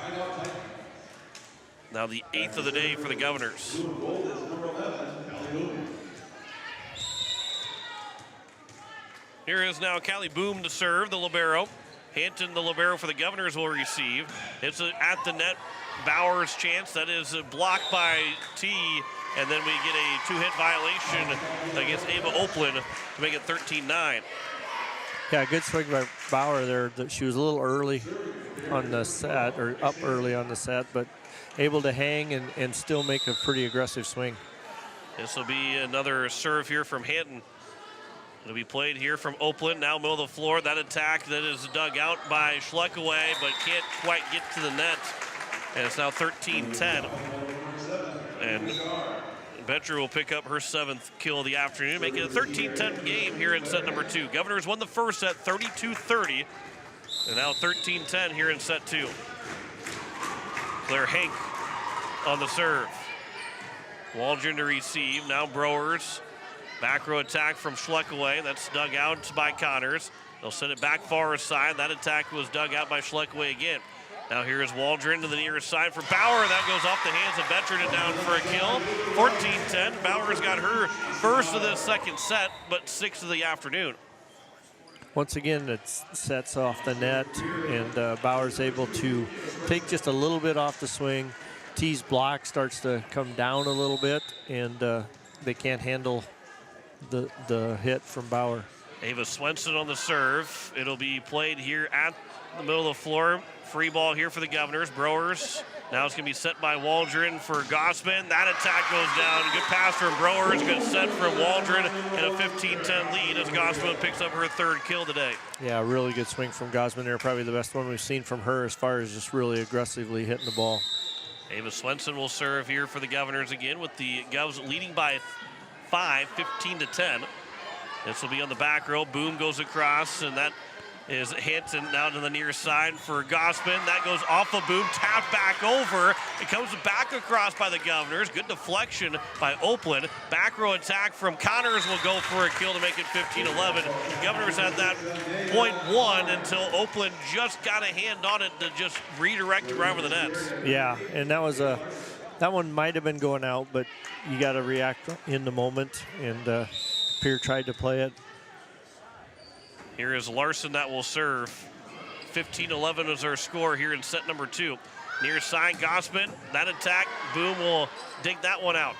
Now the 8th of the day for the Governors. Here is now Callie Boom to serve, the libero. Hampton, the libero for the Governors, will receive. It's at the net. Bauer's chance. That is blocked by T, and then we get a 2-hit violation against Ava Oakland to make it 13-9. Yeah, good swing by Bauer there. She was a little early on the set, or up early on the set, but able to hang and still make a pretty aggressive swing. This will be another serve here from Hampton. It'll be played here from Oakland, now middle of the floor. That attack that is dug out by Schleckoway, but can't quite get to the net. And it's now 13-10. And Betcher will pick up her 7th kill of the afternoon, making it a 13-10 game here in set number 2. Governors won the first set 32-30, and now 13-10 here in set 2. Claire Hank on the serve. Waldron to receive, now Browers. Back row attack from Schleckoway. That's dug out by Connors. They'll send it back far side. That attack was dug out by Schleckoway again. Now here is Waldron to the nearest side for Bauer. That goes off the hands of Betcher down for a kill. 14-10. Bauer's got her first of the second set, but 6th of the afternoon. Once again, it sets off the net, and Bauer's able to take just a little bit off the swing. T's block starts to come down a little bit, and they can't handle the hit from Bauer. Ava Swenson on the serve. It'll be played here at the middle of the floor. Free ball here for the Governors. Browers. Now it's going to be set by Waldron for Gossman. That attack goes down. Good pass from Browers. Good set from Waldron. And a 15-10 lead as Gossman picks up her 3rd kill today. Yeah, really good swing from Gossman there. Probably the best one we've seen from her as far as just really aggressively hitting the ball. Ava Swenson will serve here for the Governors again, with the Govs leading by 5, 15-10. This will be on the back row. Boom goes across, and that is Hampton now to the near side for Gossman. That goes off of Boom, tapped back over. It comes back across by the Governors. Good deflection by Oakland. Back row attack from Connors will go for a kill to make it 15-11. Governors had that .1 until Oakland just got a hand on it to just redirect it right over the nets. Yeah, and that was that one might have been going out, but you got to react in the moment, and Pierre tried to play it. Here is Larson that will serve 15-11 is our score here in set number 2. Near side, Gossman. That attack, Boom will dig that one out.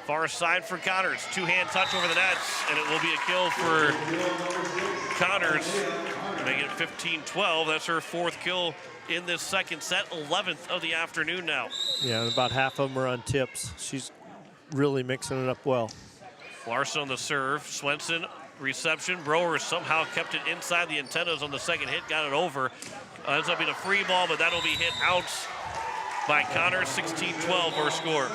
Far side for Connors. Two-hand touch over the nets, and it will be a kill for Connors. Making it 15-12. That's her 4th kill in this second set, 11th of the afternoon now. Yeah, about half of them are on tips. She's really mixing it up well. Larson on the serve. Swenson, reception. Brower somehow kept it inside the antennas on the second hit, got it over. Ends up being a free ball, but that'll be hit out by Connors. 16-12 our score.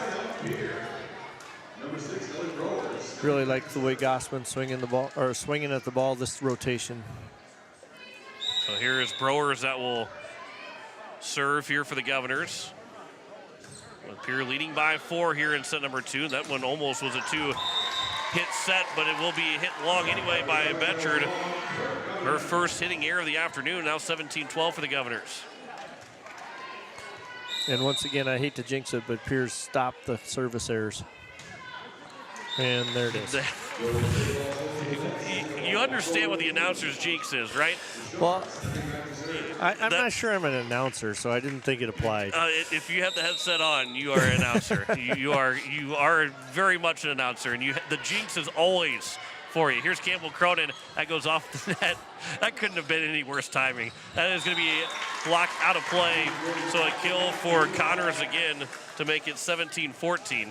Really like the way Gossman swinging at the ball this rotation. So here is Browers that will serve here for the Governors. With Pierre leading by 4 here in set number 2. That one almost was a 2-hit set, but it will be hit long anyway by Betchard. Her first hitting error of the afternoon, now 17-12 for the Governors. And once again, I hate to jinx it, but Pierce stopped the service errors. And there it is. You understand what the announcer's jinx is, right? Well, I'm not sure I'm an announcer, so I didn't think it applied. If you have the headset on, you are an announcer. you are very much an announcer, and the jinx is always for you. Here's Campbell Cronin. That goes off the net. That couldn't have been any worse timing. That is going to be blocked out of play. So a kill for Connors again to make it 17-14.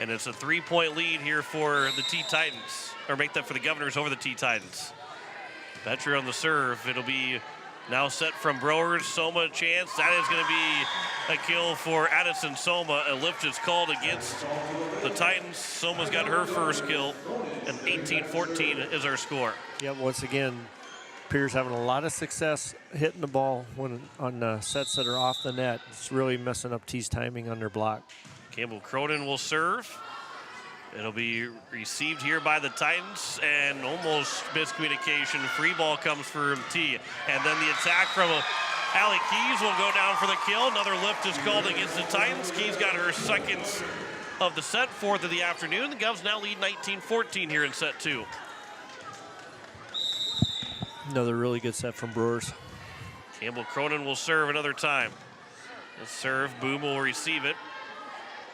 And it's a 3-point lead here for the T-Titans, or make that for the Governors over the T-Titans. Betcher on the serve. It'll be now set from Browers. Soma a chance. That is going to be a kill for Addison Soma. A lift is called against the Titans. Soma's got her first kill, and 18-14 is our score. Yeah, once again, Pierre's having a lot of success hitting the ball on sets that are off the net. It's really messing up T's timing on their block. Campbell Cronin will serve. It'll be received here by the Titans, and almost miscommunication. Free ball comes from T. And then the attack from Allie Keys will go down for the kill. Another lift is called against the Titans. Keys got her second of the set, 4th of the afternoon. The Govs now lead 19-14 here in set 2. Another really good set from Brewers. Campbell Cronin will serve another time. The serve, Boom will receive it.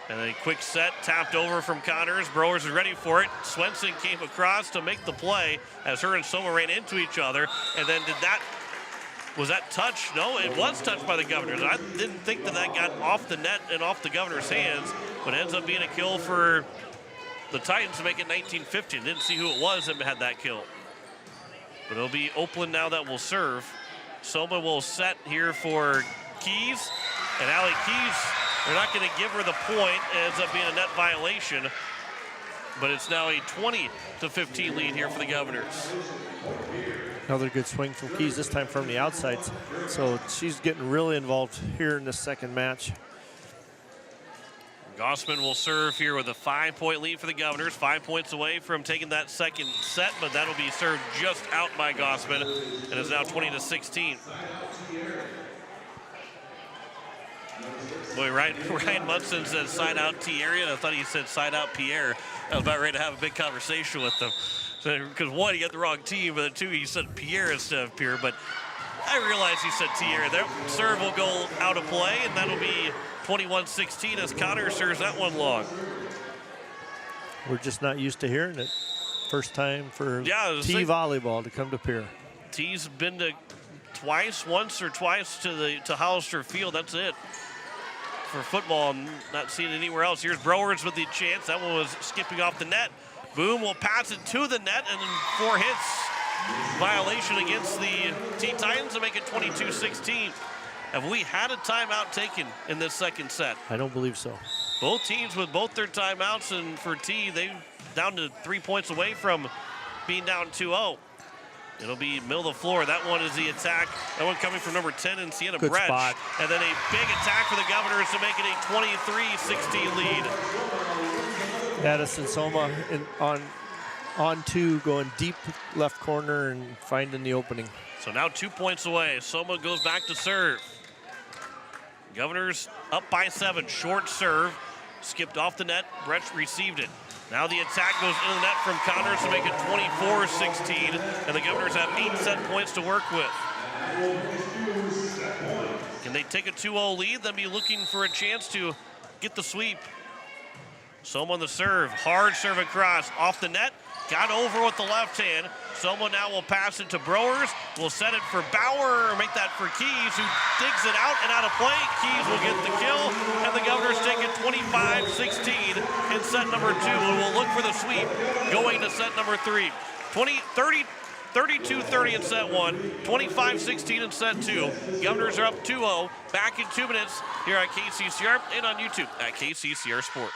And a quick set, tapped over from Connors. Browers is ready for it. Swenson came across to make the play as her and Soma ran into each other. And then was that touch? No, it was touched by the Governors. I didn't think that got off the net and off the Governors' hands, but ends up being a kill for the Titans to make it 19-15. Didn't see who it was that had that kill. But it'll be Oakland now that will serve. Soma will set here for Keys. And Allie Keys, they're not going to give her the point. It ends up being a net violation. But it's now a 20-15 lead here for the Governors. Another good swing from Keys, this time from the outside. So she's getting really involved here in this second match. Gossman will serve here with a 5-point lead for the Governors. 5 points away from taking that second set, but that'll be served just out by Gossman. And it's now 20-16. Boy, Ryan Munson said side out Thierry, and I thought he said side out Pierre. I was about ready to have a big conversation with them. Because one, he got the wrong team, but two, he said Pierre instead of Pierre. But I realized he said Thierry. That serve will go out of play, and that'll be 21-16 as Connor serves that one long. We're just not used to hearing it. First time for T volleyball to come to Pierre. T's been to once or twice to Hollister Field. That's it. For football, I'm not seeing it anywhere else. Here's Browers with the chance. That one was skipping off the net. Boom will pass it to the net, and then 4 hits. Violation against the T-Titans to make it 22-16. Have we had a timeout taken in this second set? I don't believe so. Both teams with both their timeouts, and for T, they down to 3 points away from being down 2-0. It'll be middle of the floor. That one is the attack. That one coming from number 10 in Sienna Good Brecht. spot. And then a big attack for the Governors to make it a 23-16 lead. Addison Soma on 2, going deep left corner and finding the opening. So now 2 points away. Soma goes back to serve. Governors up by 7. Short serve. Skipped off the net. Brecht received it. Now the attack goes into the net from Connors to make it 24-16, and the Governors have 8 set points to work with. Can they take a 2-0 lead? They'll be looking for a chance to get the sweep. Soma on the serve, hard serve across, off the net, got over with the left hand. Soma now will pass it to Browers, will set it for Bauer, make that for Keys, who digs it out and out of play. Keys will get the kill, and the Governors take it 25-16 in set number 2, and will look for the sweep going to set number 3. 32-30 in set 1, 25-16 in set 2. Governors are up 2-0. Back in 2 minutes here at KCCR and on YouTube at KCCR Sports.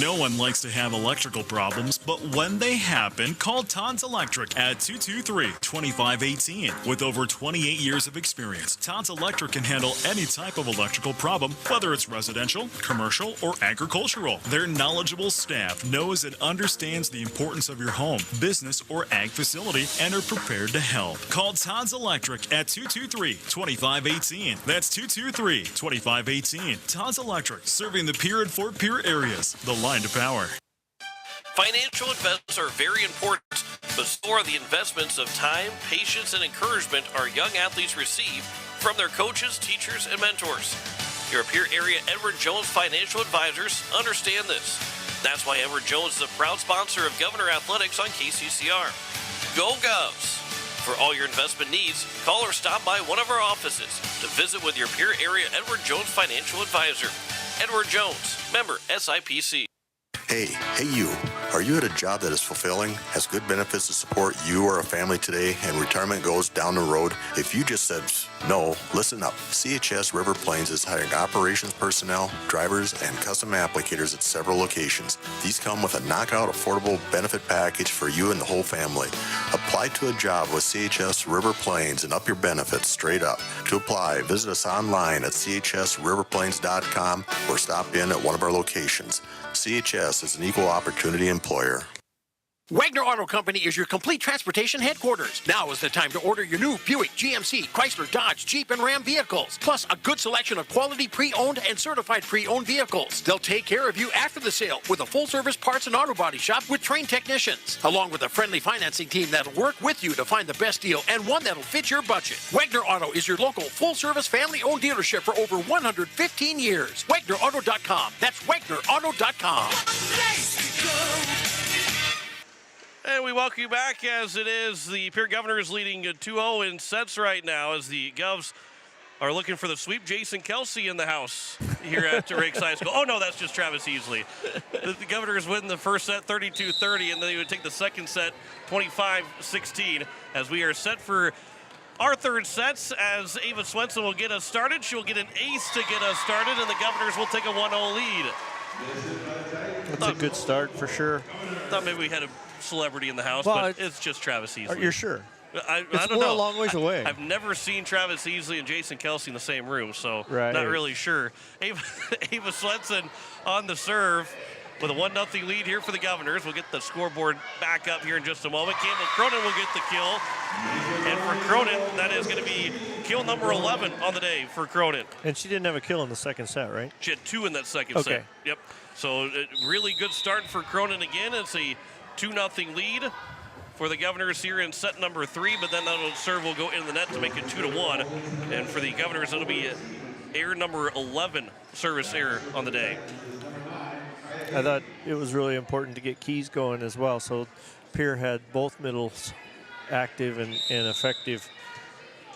No one likes to have electrical problems, but when they happen, call Todd's Electric at 223-2518. With over 28 years of experience, Todd's Electric can handle any type of electrical problem, whether it's residential, commercial, or agricultural. Their knowledgeable staff knows and understands the importance of your home, business, or ag facility and are prepared to help. Call Todd's Electric at 223-2518. That's 223-2518. Todd's Electric, serving the Pierre and Fort Pierre areas. The line to power. Financial investments are very important, but so are the investments of time, patience, and encouragement our young athletes receive from their coaches, teachers, and mentors. Your Pierre area Edward Jones Financial Advisors understand this. That's why Edward Jones is a proud sponsor of Governor Athletics on KCCR. Go Govs! For all your investment needs, call or stop by one of our offices to visit with your Pierre area Edward Jones Financial Advisor. Edward Jones, member SIPC. Hey you. Are you at a job that is fulfilling, has good benefits to support you or a family today, and retirement goes down the road? If you just said no, listen up. CHS River Plains is hiring operations personnel, drivers, and custom applicators at several locations. These come with a knockout affordable benefit package for you and the whole family. Apply to a job with CHS River Plains and up your benefits straight up. To apply, visit us online at chsriverplains.com or stop in at one of our locations. CHS is an equal opportunity employer. Wagner Auto Company is your complete transportation headquarters. Now is the time to order your new Buick, GMC, Chrysler, Dodge, Jeep, and Ram vehicles, plus a good selection of quality pre-owned and certified pre-owned vehicles. They'll take care of you after the sale with a full-service parts and auto body shop with trained technicians, along with a friendly financing team that'll work with you to find the best deal and one that'll fit your budget. Wagner Auto is your local full-service family-owned dealership for over 115 years. WagnerAuto.com. That's WagnerAuto.com. And we welcome you back as it is the Pierre Governors leading 2-0 in sets right now as the Govs are looking for the sweep. Jason Kelsey in the house here at Rakes High School. Oh, no, that's just Travis Easley. The Governors win the first set 32-30, and then they would take the second set 25-16 as we are set for our third sets as Ava Swenson will get us started. She'll get an ace to get us started, and the Governors will take a 1-0 lead. That's a good start for sure. Thought maybe we had a celebrity in the house, well, but it's just Travis Easley. You're sure? I don't know. We're a long ways away. I've never seen Travis Easley and Jason Kelsey in the same room, so right. Not really sure. Ava Swenson on the serve with a 1-0 lead here for the Governors. We'll get the scoreboard back up here in just a moment. Campbell Cronin will get the kill. And for Cronin, that is going to be kill number 11 on the day for Cronin. And she didn't have a kill in the second set, right? She had 2 in that second set. Yep. So really good start for Cronin again. It's a 2-0 lead for the Governors here in set number 3, but then that serve will go into the net to make it 2-1. And for the Governors, it'll be error number 11 service error on the day. I thought it was really important to get Keys going as well. So Pierre had both middles active and effective.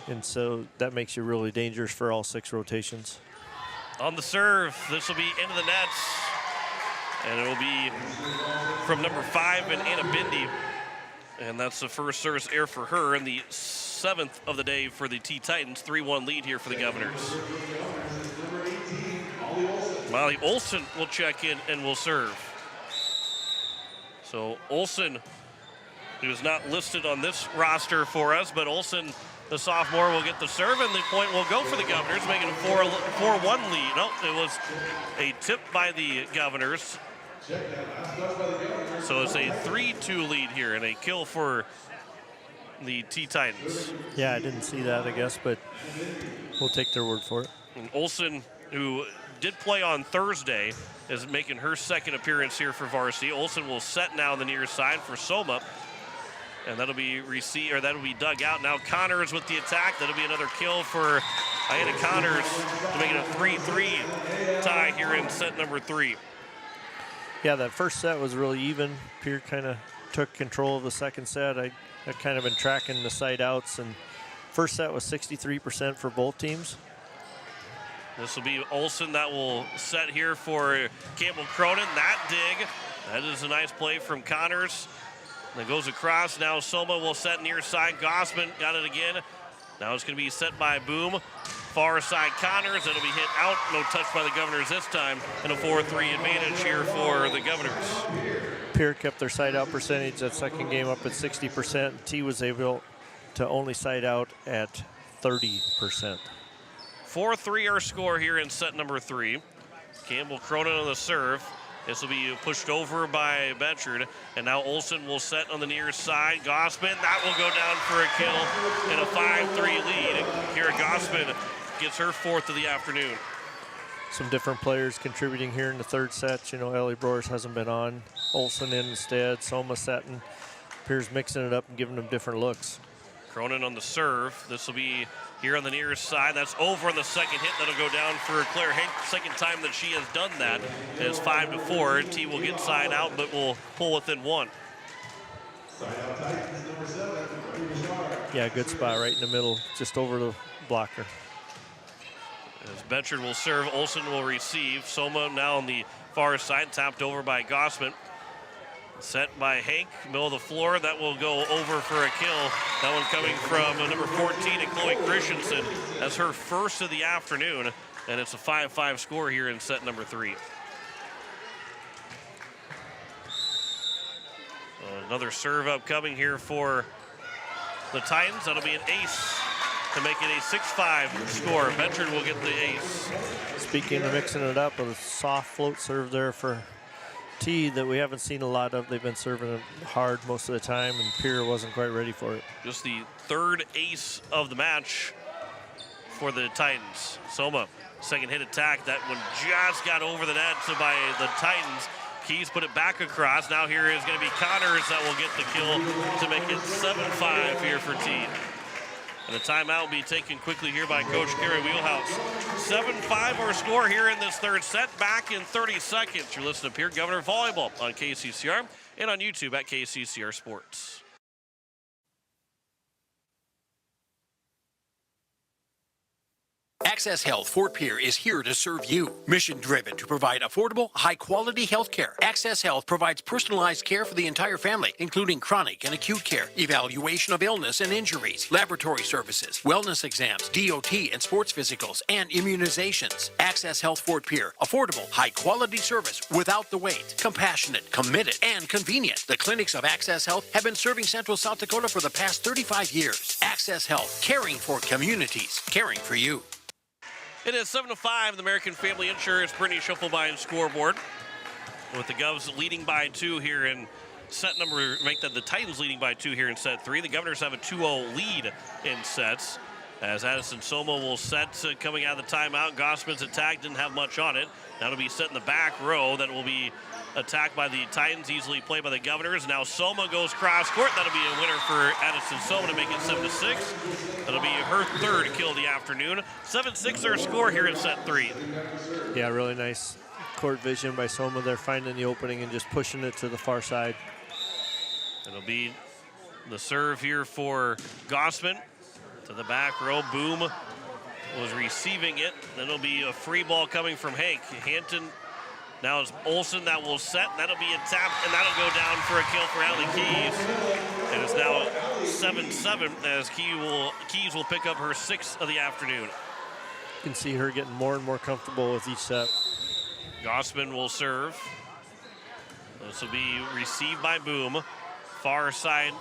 And so that makes you really dangerous for all 6 rotations. On the serve, this will be into the nets. And it will be from number 5 and Anna Bindi. And that's the first service error for her and the 7th of the day for the T-Titans. 3-1 lead here for the Governors. Molly Olson will check in and will serve. So Olson, who is not listed on this roster for us, but Olson, the sophomore, will get the serve, and the point will go for the Governors, making a 4-1 lead. No, it was a tip by the Governors. So it's a 3-2 lead here, and a kill for the T-Titans. Yeah, I didn't see that, I guess, but we'll take their word for it. And Olsen, who did play on Thursday, is making her second appearance here for varsity. Olsen will set now on the near side for Soma. And that'll be dug out. Now Connors with the attack. That'll be another kill for Aida Connors to make it a 3-3 tie here in set number 3. Yeah, that first set was really even. Pierre kind of took control of the second set. I've kind of been tracking the side outs, and first set was 63% for both teams. This will be Olsen that will set here for Campbell Cronin. That dig, that is a nice play from Connors. That goes across. Now Soma will set near side. Gossman got it again. Now it's going to be set by Boom. Far side Connors. It'll be hit out. No touch by the Governors this time. And a 4-3 advantage here for the Governors. Pierre kept their side out percentage that second game up at 60%. T was able to only side out at 30%. 4-3 our score here in set number 3. Campbell Cronin on the serve. This will be pushed over by Betchard, and now Olsen will set on the near side. Gossman, that will go down for a kill in a 5-3 lead. Kira Gossman gets her 4th of the afternoon. Some different players contributing here in the third set. You know, Ellie Brors hasn't been on. Olsen in instead, Soma setting. Pierre's mixing it up and giving them different looks. Cronin on the serve. This will be here on the near side. That's over on the second hit. That'll go down for Claire Hank. Second time that she has done that. It's 5-4. T will get side out, but will pull within 1. Yeah, good spot right in the middle, just over the blocker. As Betchard will serve, Olsen will receive. Soma now on the far side, tapped over by Gossman. Set by Hank, middle of the floor. That will go over for a kill. That one coming from number 14, and Chloe Christensen. That's her first of the afternoon, and it's a 5-5 score here in set number 3. Another serve upcoming here for the Titans. That'll be an ace to make it a 6-5 score. Betchard will get the ace. Speaking of mixing it up, a soft float serve there for T that we haven't seen a lot of. They've been serving it hard most of the time, and Pierre wasn't quite ready for it. Just the third ace of the match for the Titans. Soma, second hit attack. That one just got over the net by the Titans. Keys put it back across. Now here is going to be Connors that will get the kill to make it 7-5 here for T. And a timeout will be taken quickly here by Coach Carey Wheelhouse. 7-5 our score here in this third set. Back in 30 seconds. You're listening to Pierre Governor Volleyball on KCCR and on YouTube at KCCR Sports. Access Health Fort Pierre is here to serve you. Mission driven to provide affordable, high quality health care. Access Health provides personalized care for the entire family, including chronic and acute care, evaluation of illness and injuries, laboratory services, wellness exams, DOT and sports physicals, and immunizations. Access Health Fort Pierre. Affordable, high quality service without the wait. Compassionate, committed, and convenient. The clinics of Access Health have been serving Central South Dakota for the past 35 years. Access Health, caring for communities, caring for you. It is 7-5, the American Family Insurance Brittany Schuffelbein scoreboard. With the Govs leading by 2 here in set number, the Titans leading by 2 here in set 3. The Governors have a 2-0 lead in sets. As Addison Soma will set coming out of the timeout. Gossman's attack didn't have much on it. That'll be set in the back row. That will be attacked by the Titans, easily played by the Governors. Now Soma goes cross court. That'll be a winner for Addison Soma to make it 7-6. That'll be her third kill of the afternoon. 7-6 our score here in set 3. Yeah, really nice court vision by Soma. They're finding the opening and just pushing it to the far side. It'll be the serve here for Gossman to the back row. Boom was receiving it. Then it'll be a free ball coming from Hank. Hampton. Now it's Olsen that will set. That'll be a tap, and that'll go down for a kill for Allie Keys. And it's now 7-7 as Keys will pick up her 6th of the afternoon. You can see her getting more and more comfortable with each set. Gossman will serve. This will be received by Boom. Far side,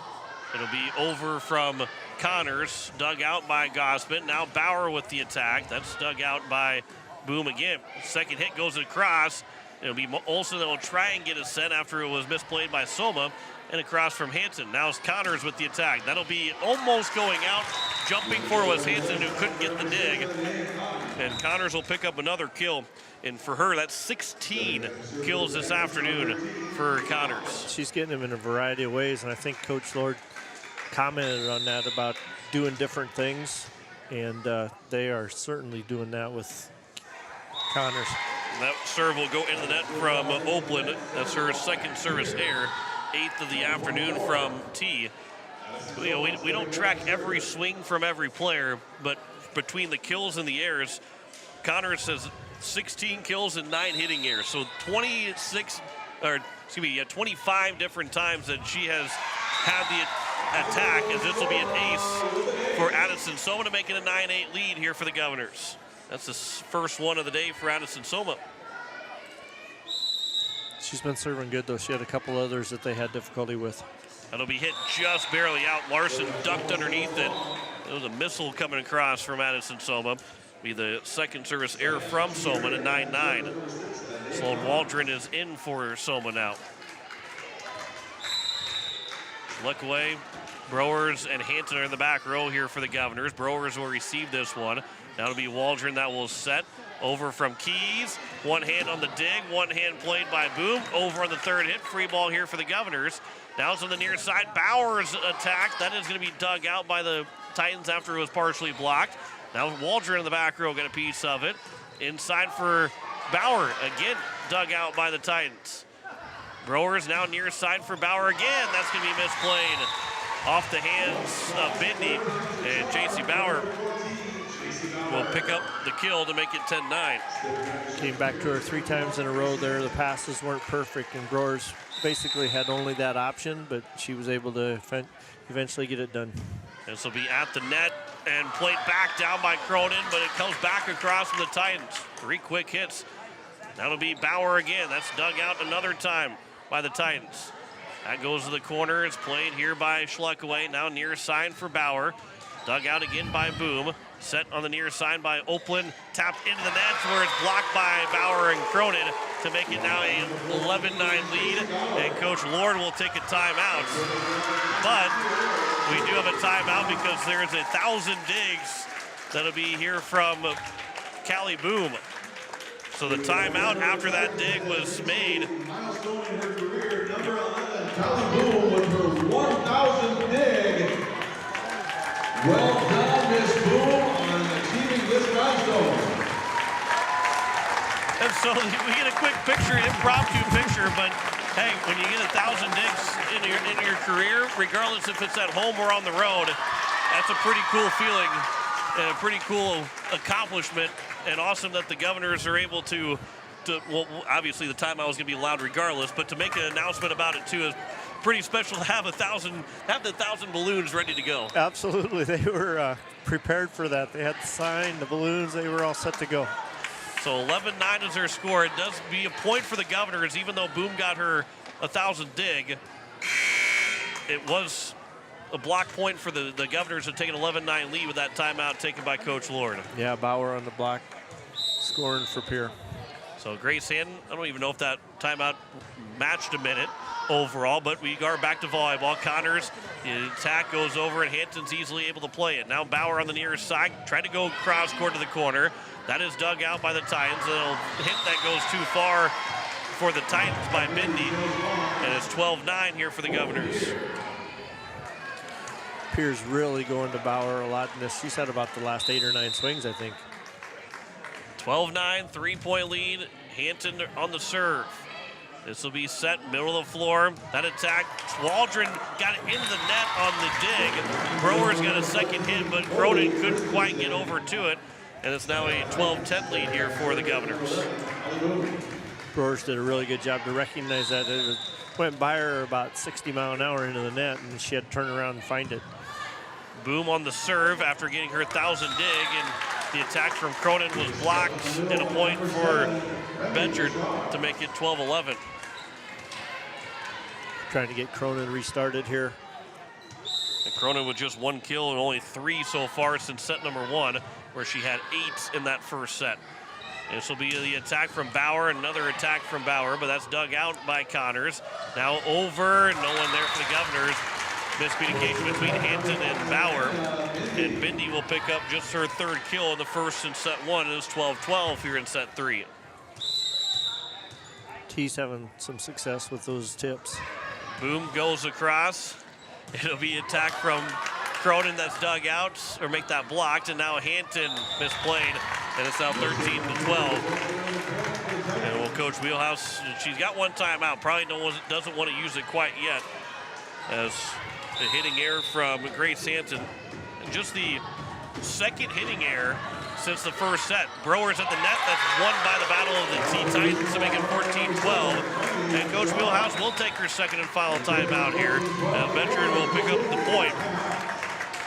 it'll be over from Connors, dug out by Gossman. Now Bauer with the attack. That's dug out by Boom again. Second hit goes across. It'll be Olsen that will try and get a set after it was misplayed by Soma. And across from Hanson. Now it's Connors with the attack. That'll be almost going out. Jumping for was Hanson, who couldn't get the dig. And Connors will pick up another kill. And for her, that's 16 kills this afternoon for Connors. She's getting them in a variety of ways, and I think Coach Lord commented on that about doing different things, and they are certainly doing that with Connors. That serve will go into the net from Oakland. That's her second service error. 8th of the afternoon from T. We don't track every swing from every player, but between the kills and the errors, Connors has 16 kills and 9 hitting errors. So 25 different times that she has had the attack, as this will be an ace for Addison Soma to make it a 9-8 lead here for the Governors. That's the first one of the day for Addison Soma. She's been serving good, though. She had a couple others that they had difficulty with. That'll be hit just barely out. Larson ducked underneath it. It was a missile coming across from Addison Soma. Be the second service error from Soma to 9-9. Sloan Waldron is in for Soma now. Look away. Browers and Hanson are in the back row here for the Governors. Browers will receive this one. Now it'll be Waldron that will set. Over from Keys. One hand on the dig. One hand played by Boom. Over on the third hit. Free ball here for the Governors. Now it's on the near side. Bowers attack. That is going to be dug out by the Titans after it was partially blocked. Now Waldron in the back row got a piece of it. Inside for Bauer. Again, dug out by the Titans. Browers now near side for Bauer again. That's going to be misplayed off the hands of Bidney. And JC Bauer will pick up the kill to make it 10-9. Came back to her 3 times in a row there. The passes weren't perfect, and Brewers basically had only that option, but she was able to eventually get it done. This will be at the net and played back down by Cronin, but it comes back across from the Titans. 3 quick hits. That'll be Bauer again. That's dug out another time by the Titans. That goes to the corner. It's played here by Schluckaway. Now near side for Bauer. Dug out again by Boom. Set on the near side by Oakland. Tapped into the net where it's blocked by Bauer and Cronin to make it now a 11-9 lead. And Coach Lord will take a timeout. But we do have a timeout because there's 1,000 digs that'll be here from Callie Boom. So the timeout after that dig was made. Callie Boom with her 1,000th dig. Well done, Miss Boom, on achieving this milestone. And so we get a quick picture, impromptu picture, but hey, when you get 1,000 digs in your career, regardless if it's at home or on the road, that's a pretty cool feeling and a pretty cool accomplishment, and awesome that the Governors are able to well, obviously the timeout was going to be allowed regardless, but to make an announcement about it too is pretty special to have the 1,000 balloons ready to go. Absolutely, they were prepared for that. They had the sign, the balloons, they were all set to go. So 11-9 is their score. It does be a point for the Governors, even though Boom got her 1,000 dig. It was a block point for the Governors to take an 11-9 lead with that timeout taken by Coach Lord. Yeah, Bauer on the block, scoring for Pierre. So Grace Hannon, I don't even know if that timeout matched a minute overall, but we are back to volleyball. Connors, the attack goes over, and Hanson's easily able to play it. Now Bauer on the near side, trying to go cross court to the corner. That is dug out by the Titans. A hit that goes too far for the Titans by Bindi, and it's 12-9 here for the Governors. Pierre's really going to Bauer a lot in this. She's had about the last 8 or 9 swings, I think. 12-9, 3-point lead. Hanson on the serve. This will be set middle of the floor. That attack, Waldron got it into the net on the dig. Browers got a second hit, but Cronin couldn't quite get over to it. And it's now a 12-10 lead here for the Governors. Brewers did a really good job to recognize that. It went by her about 60 mile an hour into the net, and she had to turn around and find it. Boom on the serve after getting her 1,000 dig, and the attack from Cronin was blocked, and a point for Bedford to make it 12-11. Trying to get Cronin restarted here. And Cronin with just 1 kill and only 3 so far since set number 1, where she had 8 in that first set. This will be the attack from Bauer, another attack from Bauer, but that's dug out by Connors. Now over, no one there for the Governors. Miscommunication between Hanton and Bauer. And Bindi will pick up just her third kill in the first in set one. It is 12-12 here in set three. T's having some success with those tips. Boom goes across. It'll be attack from Cronin that's dug out, or make that blocked, and now Hanton misplayed, and it's now 13-12. And well, Coach Wheelhouse, she's got one timeout, probably doesn't want to use it quite yet, as the hitting error from Grace Hanton, and just the second hitting error since the first set. Brower's at the net, that's won by the Battle of the T-Titans to make it 14-12. And Coach Wheelhouse will take her second and final timeout here. And Veteran will pick up the point.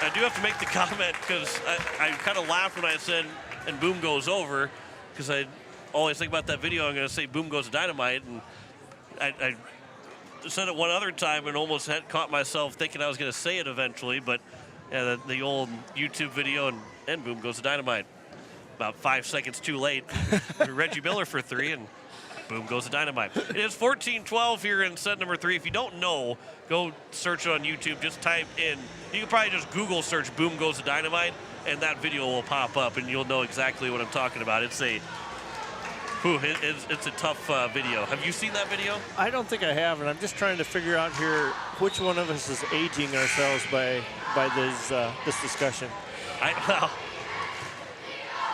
I do have to make the comment because I kind of laughed when I said, and boom goes over, because I always think about that video. I'm going to say boom goes dynamite, and I said it one other time and almost had caught myself thinking I was going to say it eventually, but yeah, the old YouTube video and boom goes dynamite. About 5 seconds too late. Reggie Miller for three, and boom goes the dynamite. It is 14-12 here in set number three. If you don't know, go search it on YouTube. Just type in, you can probably just Google search boom goes the dynamite, and that video will pop up, and you'll know exactly what I'm talking about. It's a tough video. Have you seen that video? I don't think I have, and I'm just trying to figure out here which one of us is aging ourselves by this discussion.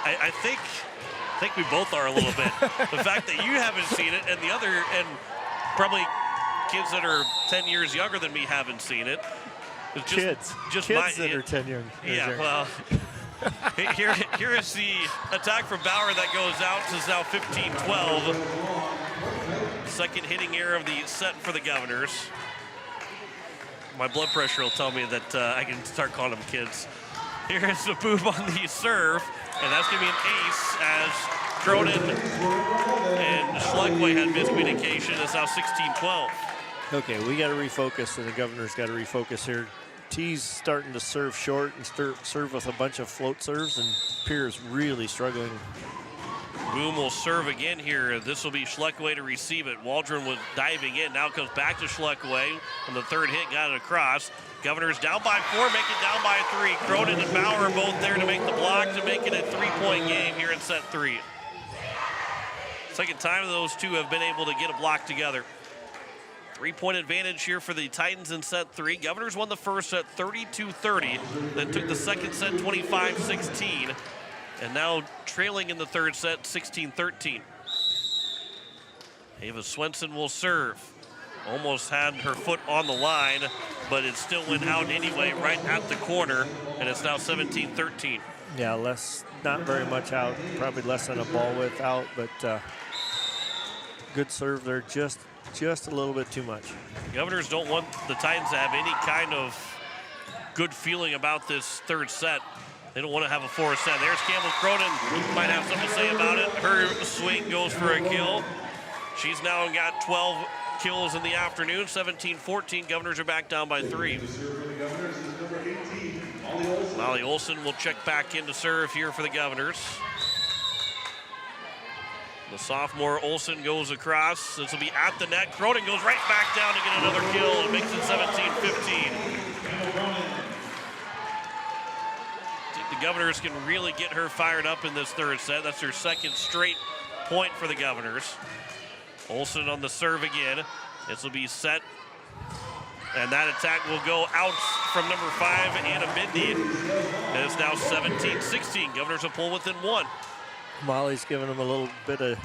I think we both are a little bit. The fact that you haven't seen it, and the other, and probably kids that are 10 years younger than me haven't seen it. It's kids that are 10 years yeah, younger. well, here is the attack from Bauer that goes out. It's now 15-12. Second hitting error of the set for the Governors. My blood pressure will tell me that I can start calling them kids. Here is the boom on the serve, and that's going to be an ace as Cronin and Schleckway had miscommunication. It's now 16-12. Okay, we got to refocus, and the Governors got to refocus here. T's starting to serve short and serve with a bunch of float serves, and Pierre's really struggling. Boom will serve again here. This will be Schleckway to receive it. Waldron was diving in. Now comes back to Schleckway. On the third hit, got it across. Governors down by 4, make it down by 3. Cronin and Bauer are both there to make the block to make it a 3-point game here in set 3. Second time those two have been able to get a block together. 3-point advantage here for the Titans in set 3. Governors won the first set 32-30, then took the second set 25-16, and now trailing in the third set 16-13. Ava Swenson will serve. Almost had her foot on the line, but it still went out anyway right at the corner, and it's now 17-13. Yeah, not very much out, probably less than a ball width out, but good serve there, just a little bit too much. Governors don't want the Titans to have any kind of good feeling about this third set. They don't want to have a fourth set. There's Campbell Cronin, might have something to say about it. Her swing goes for a kill. She's now got 12 kills in the afternoon, 17-14. Governors are back down by 3. Molly Olson will check back in to serve here for the Governors. The sophomore Olson goes across. This will be at the net. Cronin goes right back down to get another kill and makes it 17-15. The Governors can really get her fired up in this third set. That's her second straight point for the Governors. Olson on the serve again. This will be set. And that attack will go out from number 5, Anna Bindi. And it's now 17-16. Governors will pull within 1. Molly's giving them a little bit of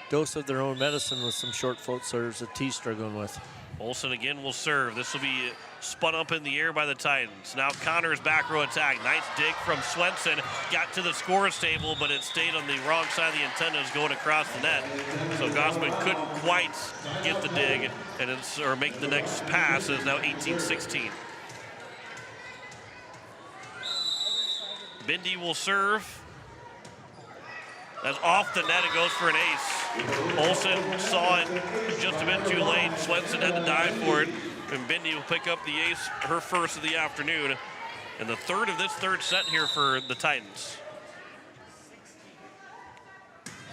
dose of their own medicine with some short float serves that T's struggling with. Olson again will serve. This will be spun up in the air by the Titans. Now Connor's back row attack. Nice dig from Swenson. Got to the scorer's table, but it stayed on the wrong side of the antennas going across the net. So Gossman couldn't quite get the dig or make the next pass. It's now 18-16. Bindi will serve. That's off the net. It goes for an ace. Olson saw it just a bit too late. Swenson had to dive for it. And Bindi will pick up the ace, her first of the afternoon. And the third of this third set here for the Titans.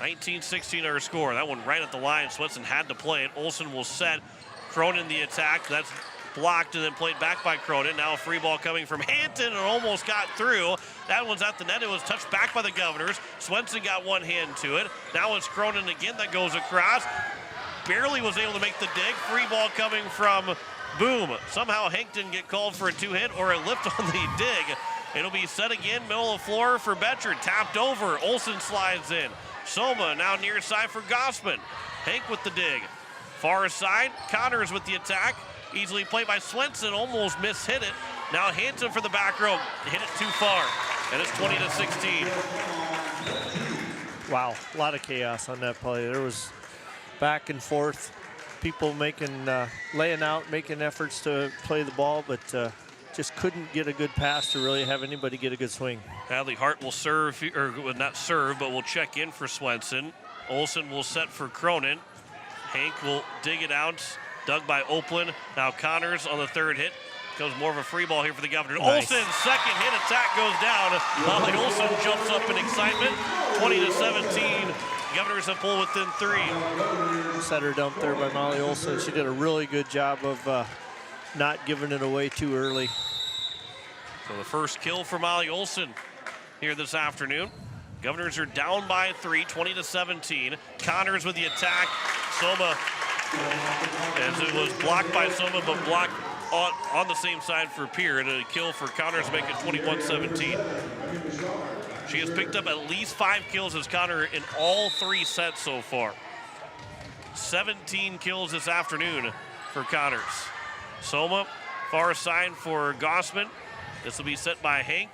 19-16 our score. That one right at the line. Swenson had to play it. Olsen will set. Cronin the attack. That's blocked and then played back by Cronin. Now a free ball coming from Hampton and almost got through. That one's at the net. It was touched back by the Governors. Swenson got one hand to it. Now it's Cronin again that goes across. Barely was able to make the dig. Free ball coming from Boom. Somehow Hank didn't get called for a two-hit or a lift on the dig. It'll be set again, middle of the floor for Betcher. Tapped over. Olsen slides in. Soma now near side for Gossman. Hank with the dig. Far side, Connors with the attack. Easily played by Swenson, almost mishit it. Now Hanson for the back row. Hit it too far, and it's 20-16. Wow, a lot of chaos on that play. There was back and forth, people laying out, making efforts to play the ball, but just couldn't get a good pass to really have anybody get a good swing. Hadley Hart will serve, or not serve, but will check in for Swenson. Olsen will set for Cronin. Hank will dig it out. Dug by Oakland. Now Connors on the third hit. Goes more of a free ball here for the Governors. Nice. Olsen's second hit attack goes down. Molly Olsen jumps up in excitement. 20-17. Governors have pulled within 3. Setter dump there by Molly Olsen. She did a really good job of not giving it away too early. So the first kill for Molly Olsen here this afternoon. Governors are down by 3, 20-17. Connors with the attack. Soma, as it was blocked by Soma, but blocked on the same side for Pierre. And a kill for Connors, make it 21-17. She has picked up at least 5 kills as Connor in all 3 sets so far. 17 kills this afternoon for Connors. Soma, far side for Gossman. This will be set by Hank.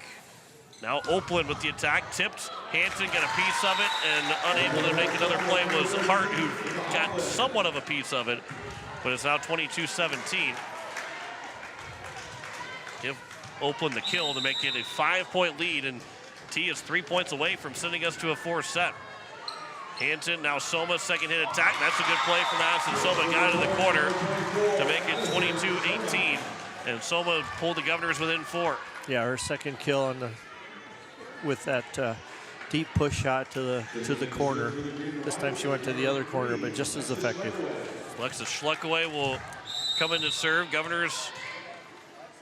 Now Oakland with the attack, tipped. Hanson got a piece of it and unable to make another play was Hart, who got somewhat of a piece of it, but it's now 22-17. Give Oakland the kill to make it a 5-point lead, and T is 3 points away from sending us to a 4th set. Hanson, now Soma, second hit attack. That's a good play from Addison Soma. Got it in the corner to make it 22-18, and Soma pulled the Governors within 4. Yeah, her second kill on with that deep push shot to the corner. This time she went to the other corner, but just as effective. Alexis Schleckaway will come in to serve. Governors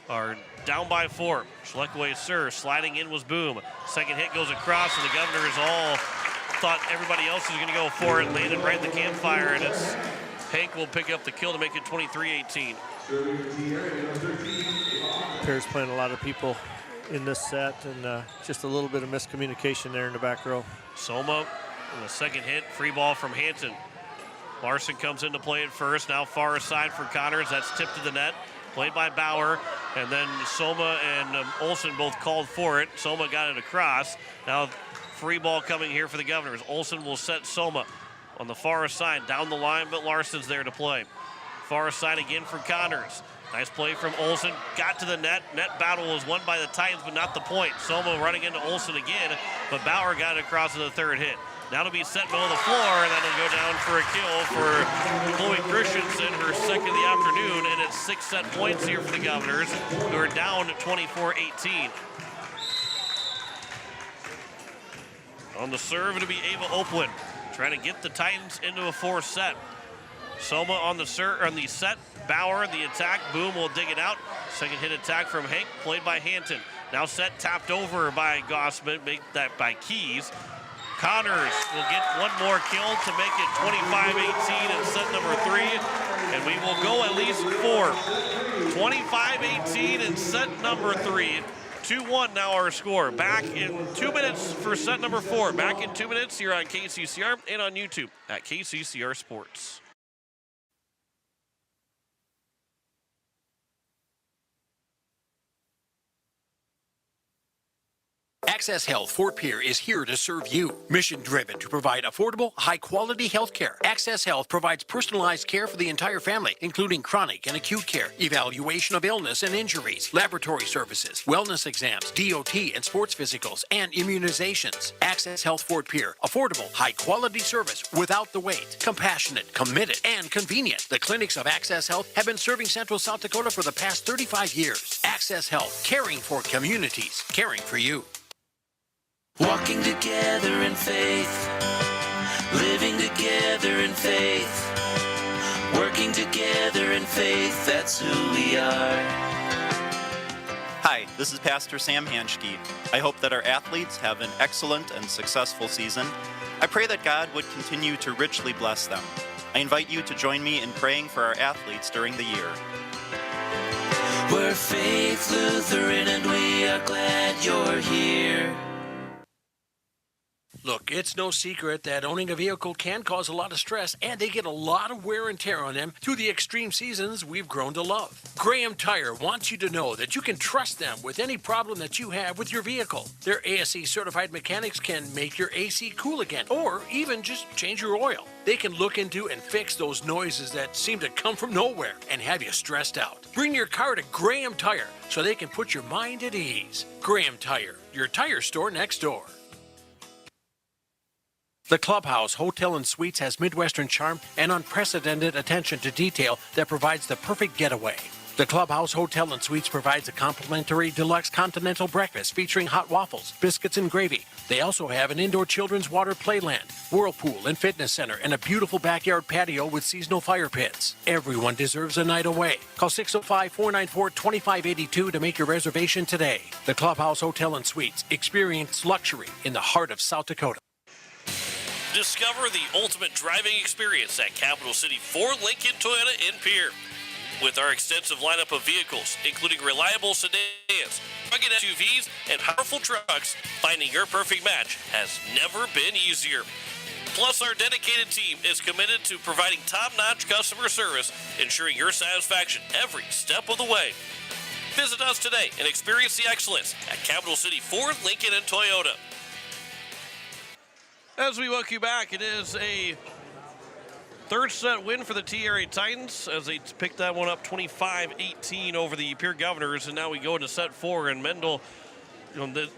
are down by 4. Schleckaway serves. Sliding in was Boom. Second hit goes across, and the Governors all thought everybody else was going to go for it. Landed right in the campfire, and it's Hank will pick up the kill to make it 23-18. Pierre's playing a lot of people in this set, and just a little bit of miscommunication there in the back row. Soma with a second hit, free ball from Hanson. Larson comes in to play it first. Now far side for Connors. That's tipped to the net. Played by Bauer, and then Soma and Olsen both called for it. Soma got it across. Now free ball coming here for the Governors. Olsen will set Soma on the far side, down the line, but Larson's there to play. Far side again for Connors. Nice play from Olsen. Got to the net. Net battle was won by the Titans, but not the point. Soma running into Olsen again, but Bauer got it across in the third hit. Now to be set middle of the floor, and that'll go down for a kill for Chloe Christensen, her second of the afternoon, and it's 6 set points here for the Governors, who are down 24-18. On the serve, it'll be Ava Oakland, trying to get the Titans into a 4th set. Soma on the set. Bauer, the attack. Boom will dig it out. Second hit attack from Hank, played by Hanton. Now set, tapped over by Gossman, make that by Keys. Connors will get one more kill to make it 25-18 in set number 3. And we will go at least 4. 25-18 in set number 3. 2-1 now our score. Back in 2 minutes for set number 4. Back in 2 minutes here on KCCR and on YouTube at KCCR Sports. Access Health Fort Pierre is here to serve you. Mission driven to provide affordable, high-quality health care. Access Health provides personalized care for the entire family, including chronic and acute care, evaluation of illness and injuries, laboratory services, wellness exams, DOT and sports physicals, and immunizations. Access Health Fort Pierre. Affordable, high-quality service without the wait. Compassionate, committed, and convenient. The clinics of Access Health have been serving Central South Dakota for the past 35 years. Access Health, caring for communities, caring for you. Walking together in faith, living together in faith, working together in faith, that's who we are. Hi, this is Pastor Sam Hanschke. I hope that our athletes have an excellent and successful season. I pray that God would continue to richly bless them. I invite you to join me in praying for our athletes during the year. We're Faith Lutheran and we are glad you're here. Look, it's no secret that owning a vehicle can cause a lot of stress, and they get a lot of wear and tear on them through the extreme seasons we've grown to love. Graham Tire wants you to know that you can trust them with any problem that you have with your vehicle. Their ASE certified mechanics can make your AC cool again, or even just change your oil. They can look into and fix those noises that seem to come from nowhere and have you stressed out. Bring your car to Graham Tire so they can put your mind at ease. Graham Tire, your tire store next door. The Clubhouse Hotel and Suites has Midwestern charm and unprecedented attention to detail that provides the perfect getaway. The Clubhouse Hotel and Suites provides a complimentary deluxe continental breakfast featuring hot waffles, biscuits, and gravy. They also have an indoor children's water playland, whirlpool and fitness center, and a beautiful backyard patio with seasonal fire pits. Everyone deserves a night away. Call 605-494-2582 to make your reservation today. The Clubhouse Hotel and Suites. Experience luxury in the heart of South Dakota. Discover the ultimate driving experience at Capital City Ford Lincoln Toyota in Pierre. With our extensive lineup of vehicles, including reliable sedans, rugged SUVs, and powerful trucks, finding your perfect match has never been easier. Plus, our dedicated team is committed to providing top-notch customer service, ensuring your satisfaction every step of the way. Visit us today and experience the excellence at Capital City Ford Lincoln and Toyota. As we welcome you back, it is a third set win for the T-Area Titans as they picked that one up 25-18 over the Pierre Governors, and now we go into set 4, and Mendel,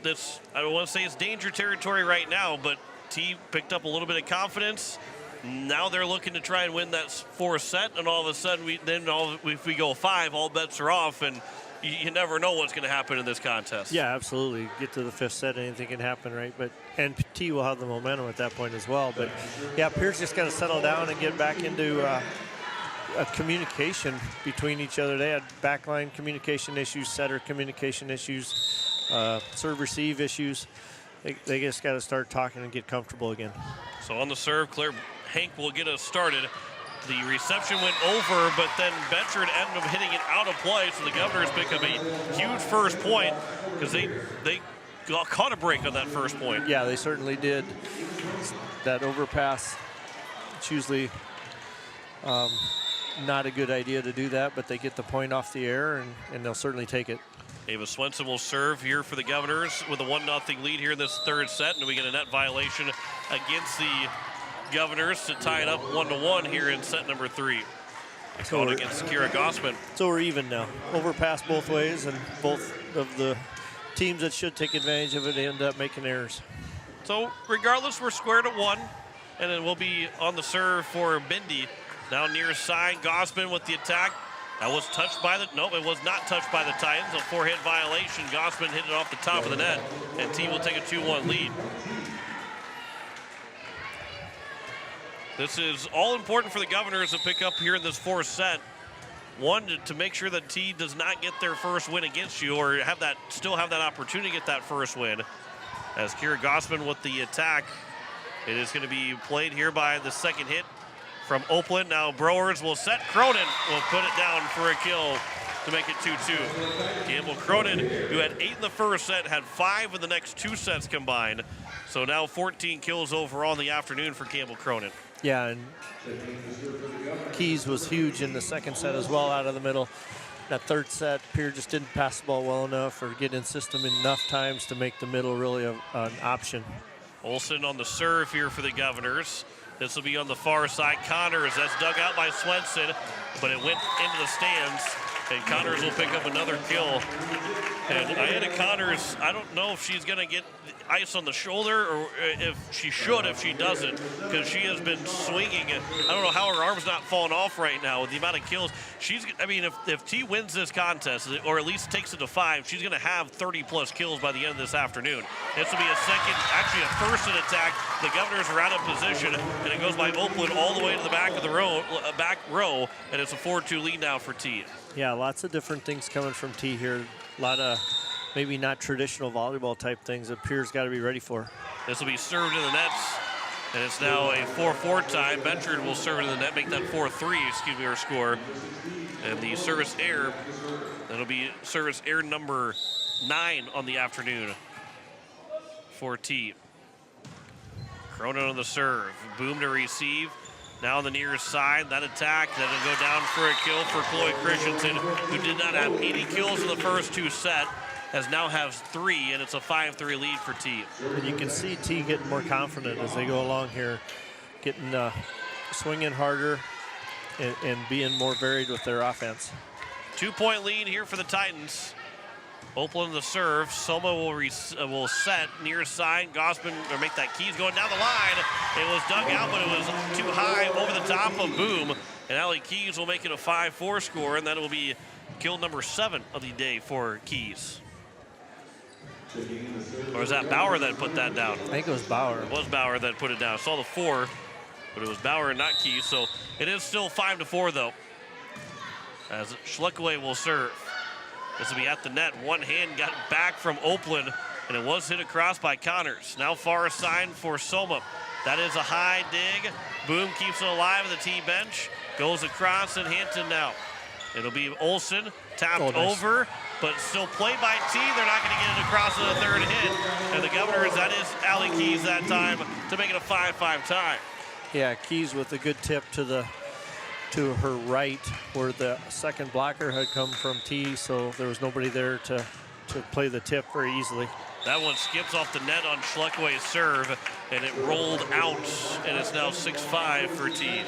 this I don't want to say it's danger territory right now, but T picked up a little bit of confidence. Now they're looking to try and win that fourth set, and all of a sudden, if we go 5, all bets are off, and you never know what's going to happen in this contest. Yeah, absolutely. Get to the fifth set, anything can happen, right? And T will have the momentum at that point as well. But yeah, Pierre's just got to settle down and get back into a communication between each other. They had backline communication issues, setter communication issues, serve-receive issues. They just got to start talking and get comfortable again. So on the serve, Claire Hank will get us started. The reception went over, but then Bedford ended up hitting it out of play, so the Governors pick up a huge first point because they caught a break on that first point. Yeah, they certainly did. That overpass, it's usually not a good idea to do that, but they get the point off the air, and they'll certainly take it. Ava Swenson will serve here for the Governors with a 1-0 lead here in this third set, and we get a net violation against the Governors to tie it up 1-1 here in set number 3. Called against Kira Gossman. So we're even now. Overpass both ways, and both of the teams that should take advantage of it end up making errors. So regardless, we're squared at 1, and then we'll be on the serve for Bindi. Down near side, Gossman with the attack. That was touched by no, it was not touched by the Titans. A 4-hit violation. Gossman hit it off the top of the net, and T will take a 2-1 lead. This is all important for the Governors to pick up here in this fourth set. One, to make sure that T does not get their first win against you, or still have that opportunity to get that first win. As Kira Gossman with the attack, it is going to be played here by the second hit from Oakland. Now Browers will set. Cronin will put it down for a kill to make it 2-2. Campbell Cronin, who had 8 in the first set, had 5 in the next 2 sets combined. So now 14 kills overall in the afternoon for Campbell Cronin. Yeah, and Keys was huge in the second set as well out of the middle. That third set, Pierre just didn't pass the ball well enough or get in system enough times to make the middle really an option. Olsen on the serve here for the Governors. This will be on the far side. Connors, that's dug out by Swenson, but it went into the stands. And Connors will pick up another kill. And Ayanna Connors, I don't know if she's going to get ice on the shoulder or if she should, if she doesn't, because she has been swinging. I don't know how her arm's not falling off right now with the amount of kills. If T wins this contest, or at least takes it to 5, she's going to have 30-plus kills by the end of this afternoon. This will be a first in attack. The Governors are out of position, and it goes by Oakland all the way to the back of the back row, and it's a 4-2 lead now for T. Yeah, lots of different things coming from T here. A lot of maybe not traditional volleyball type things that Pierre's got to be ready for. This will be served in the nets, and it's now a 4-4 tie. Benchard will serve in the net, make that 4-3, our score. And the service error, that'll be service error number 9 on the afternoon for T. Cronin on the serve, Boom to receive. Now on the near side, that attack, that'll go down for a kill for Chloe Christensen, who did not have 80 kills in the first 2 sets, now has 3, and it's a 5-3 lead for T. And you can see T getting more confident as they go along here, getting swinging harder and being more varied with their offense. 2-point lead here for the Titans. Oakland the serve. Soma will set near side. Gossman or make that Keys going down the line. It was dug out, but it was too high over the top of Boom. And Allie Keys will make it a 5-4 score, and that will be kill number 7 of the day for Keys. Or is that Bauer that put that down? I think it was Bauer. It was Bauer that put it down. I saw the 4, but it was Bauer and not Keys. So it is still 5-4 though. As Schleckaway will serve. This will be at the net. One hand got back from Oakland, and it was hit across by Connors. Now far side for Soma. That is a high dig. Boom keeps it alive at the T bench. Goes across and Hampton now. It'll be Olsen tapped over, but still played by T. They're not going to get it across to the 3rd hit. And the Governors, that is Allie Keys that time to make it a 5-5 tie. Yeah, Keys with a good tip to her right, where the second blocker had come from T, so there was nobody there to play the tip very easily. That one skips off the net on Schleckaway's serve, and it rolled out, and it's now 6-5 for T.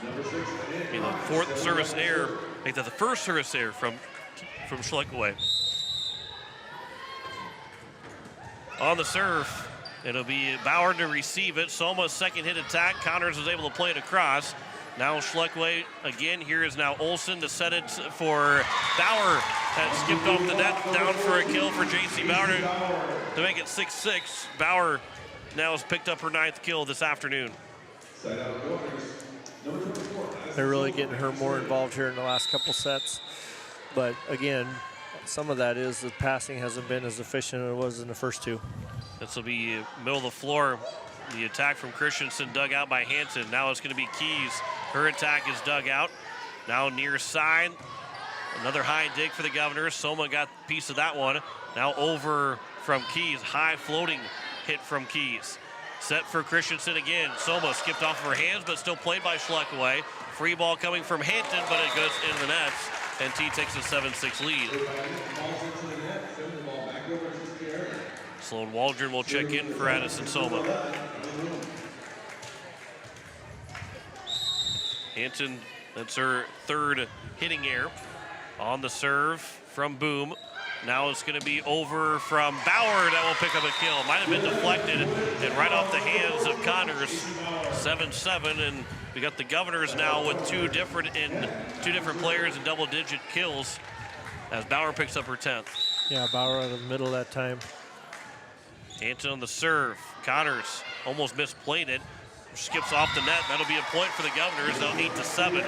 The 4th service error, make that the first service error from Schleckaway. On the serve, it'll be Bauer to receive it. Soma's second hit attack. Connors was able to play it across. Now Schleckaway again. Here is now Olsen to set it for Bauer. That skipped off the net, down for a kill for J.C. Bauer to make it 6-6. Bauer now has picked up her 9th kill this afternoon. They're really getting her more involved here in the last couple sets. But again, some of that is the passing hasn't been as efficient as it was in the first 2. This will be middle of the floor. The attack from Christensen dug out by Hanson. Now it's going to be Keys. Her attack is dug out. Now near side. Another high dig for the Governors. Soma got a piece of that one. Now over from Keys. High floating hit from Keys. Set for Christensen again. Soma skipped off of her hands, but still played by Schleckaway. Free ball coming from Hampton, but it goes in the nets. And T takes a 7-6 lead. Sloan Waldron will check in for Addison Soma. Hampton, that's her 3rd hitting error. On the serve from Boom. Now it's going to be over from Bauer that will pick up a kill. Might have been deflected and right off the hands of Connors. 7-7, and we got the Governors now with two different players in double-digit kills as Bauer picks up her 10th. Yeah, Bauer out of the middle that time. Hampton on the serve. Connors almost misplayed it. Skips off the net. That'll be a point for the Governors. Now 8-7.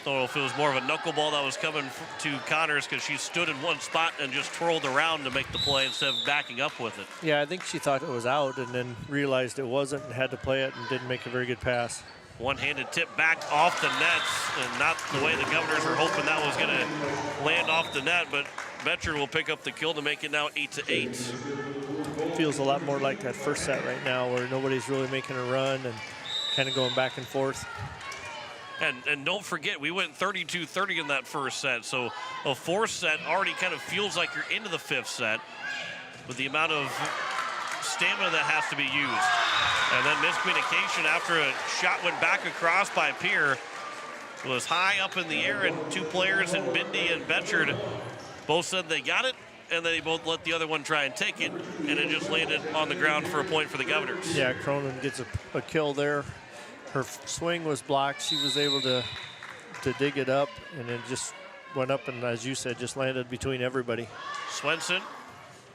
Don't know if it was more of a knuckleball that was coming to Connors because she stood in one spot and just twirled around to make the play instead of backing up with it. Yeah, I think she thought it was out and then realized it wasn't and had to play it and didn't make a very good pass. One-handed tip back off the nets, and not the way the Governors were hoping that was going to land off the net, but Betcher will pick up the kill to make it now 8-8. Feels a lot more like that first set right now where nobody's really making a run and kind of going back and forth. And don't forget, we went 32-30 in that first set, so a fourth set already kind of feels like you're into the 5th set with the amount of stamina that has to be used. And then miscommunication after a shot went back across by Pierre. was high up in the air, and two players, and Bindi and Betchard, both said they got it, and then they both let the other one try and take it, and it just landed on the ground for a point for the Governors. Yeah, Cronin gets a kill there. Her swing was blocked. She was able to dig it up, and it just went up and, as you said, just landed between everybody. Swenson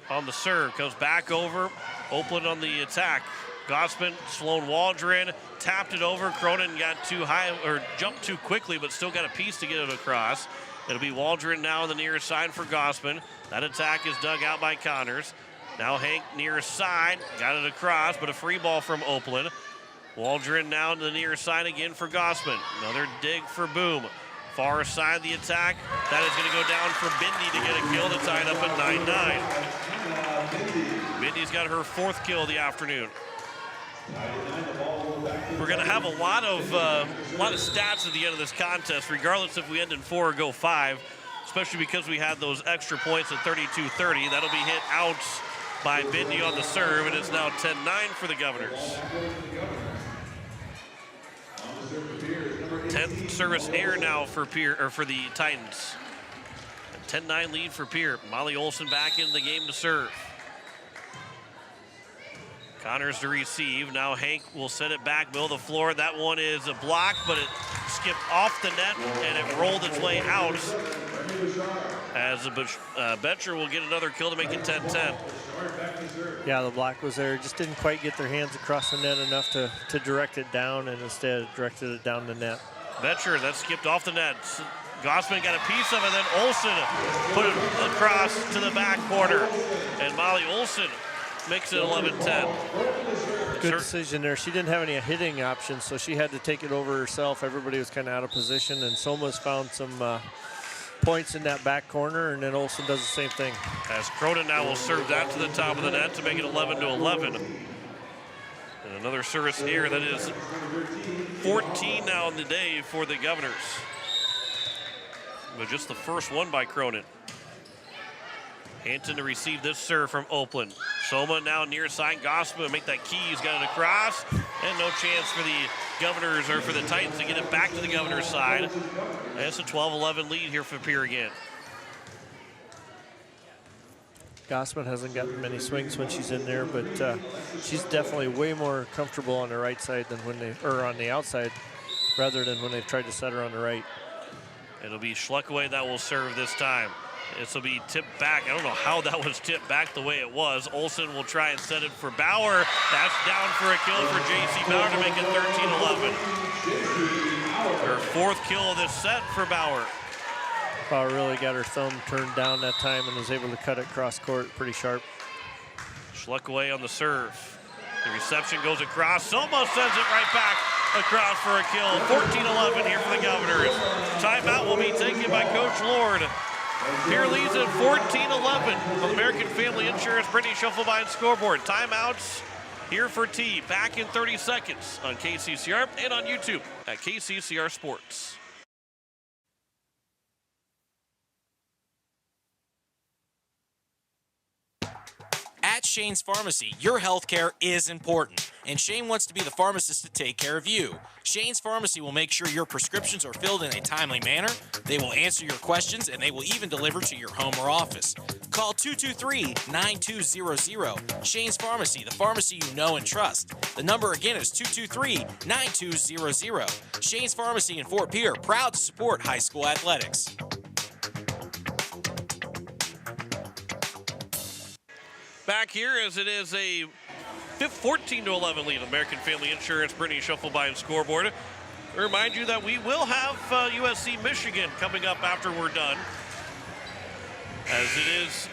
on the serve, comes back over. Oakland on the attack. Gossman, Sloan Waldron, tapped it over. Cronin got too high, or jumped too quickly, but still got a piece to get it across. It'll be Waldron now on the near side for Gossman. That attack is dug out by Connors. Now Hank near side, got it across, but a free ball from Oakland. Waldron now to the near side again for Gossman. Another dig for Boom. Far side of the attack. That is going to go down for Bindi to get a kill to tie it up at 9-9. Bindi's got her 4th kill of the afternoon. We're going to have a lot of stats at the end of this contest, regardless if we end in 4 or go 5, especially because we had those extra points at 32-30. That'll be hit out by Bindi on the serve, and it's now 10-9 for the Governors. 10th service error now for Pierre, or for the Titans. A 10-9 lead for Pierre. Molly Olson back in the game to serve. Connors to receive. Now Hank will set it back, middle of the floor. That one is a block, but it skipped off the net and it rolled its way out. As Betcher will get another kill to make it 10-10. Yeah, the block was there. Just didn't quite get their hands across the net enough to direct it down, and instead directed it down the net. Betcher, that skipped off the net. Gossman got a piece of it, then Olson put it across to the back corner. And Molly Olson makes it 11-10. Good decision there. She didn't have any hitting options, so she had to take it over herself. Everybody was kind of out of position, and Soma's found some points in that back corner, and then Olson does the same thing. As Cronin now will serve that to the top of the net to make it 11-11. And another service here that is 14 now in the day for the Governors. But just the first one by Cronin. Hanton to receive this serve from Oakland. Soma now near side. Gossman make that key. He's got it across. And no chance for the Governors, or for the Titans, to get it back to the Governors' side. And it's a 12-11 lead here for Pierre again. Gossman hasn't gotten many swings when she's in there, but she's definitely way more comfortable on the right side than when they, or on the outside, rather than when they've tried to set her on the right. It'll be Schluckaway that will serve this time. This will be tipped back. I don't know how that was tipped back the way it was. Olson will try and set it for Bauer. That's down for a kill for J.C. Bauer to make it 13-11. Her 4th kill of this set for Bauer. Bauer really got her thumb turned down that time and was able to cut it cross court pretty sharp. Schluckaway on the serve. The reception goes across. Soma sends it right back across for a kill. 14-11 here for the Governors. Timeout will be taken by Coach Lord. Pierre leads at 14-11 on American Family Insurance Brittany Schuffelbein scoreboard. Timeouts here for T. Back in 30 seconds on KCCR and on YouTube at KCCR Sports. At Shane's Pharmacy, your health care is important, and Shane wants to be the pharmacist to take care of you. Shane's Pharmacy will make sure your prescriptions are filled in a timely manner, they will answer your questions, and they will even deliver to your home or office. Call 223-9200. Shane's Pharmacy, the pharmacy you know and trust. The number again is 223-9200. Shane's Pharmacy in Fort Pierre, proud to support high school athletics. Back here as it is a 14-11 lead. American Family Insurance, Brittany Schuffelbein scoreboard. Remind you that we will have USC Michigan coming up after we're done, as it is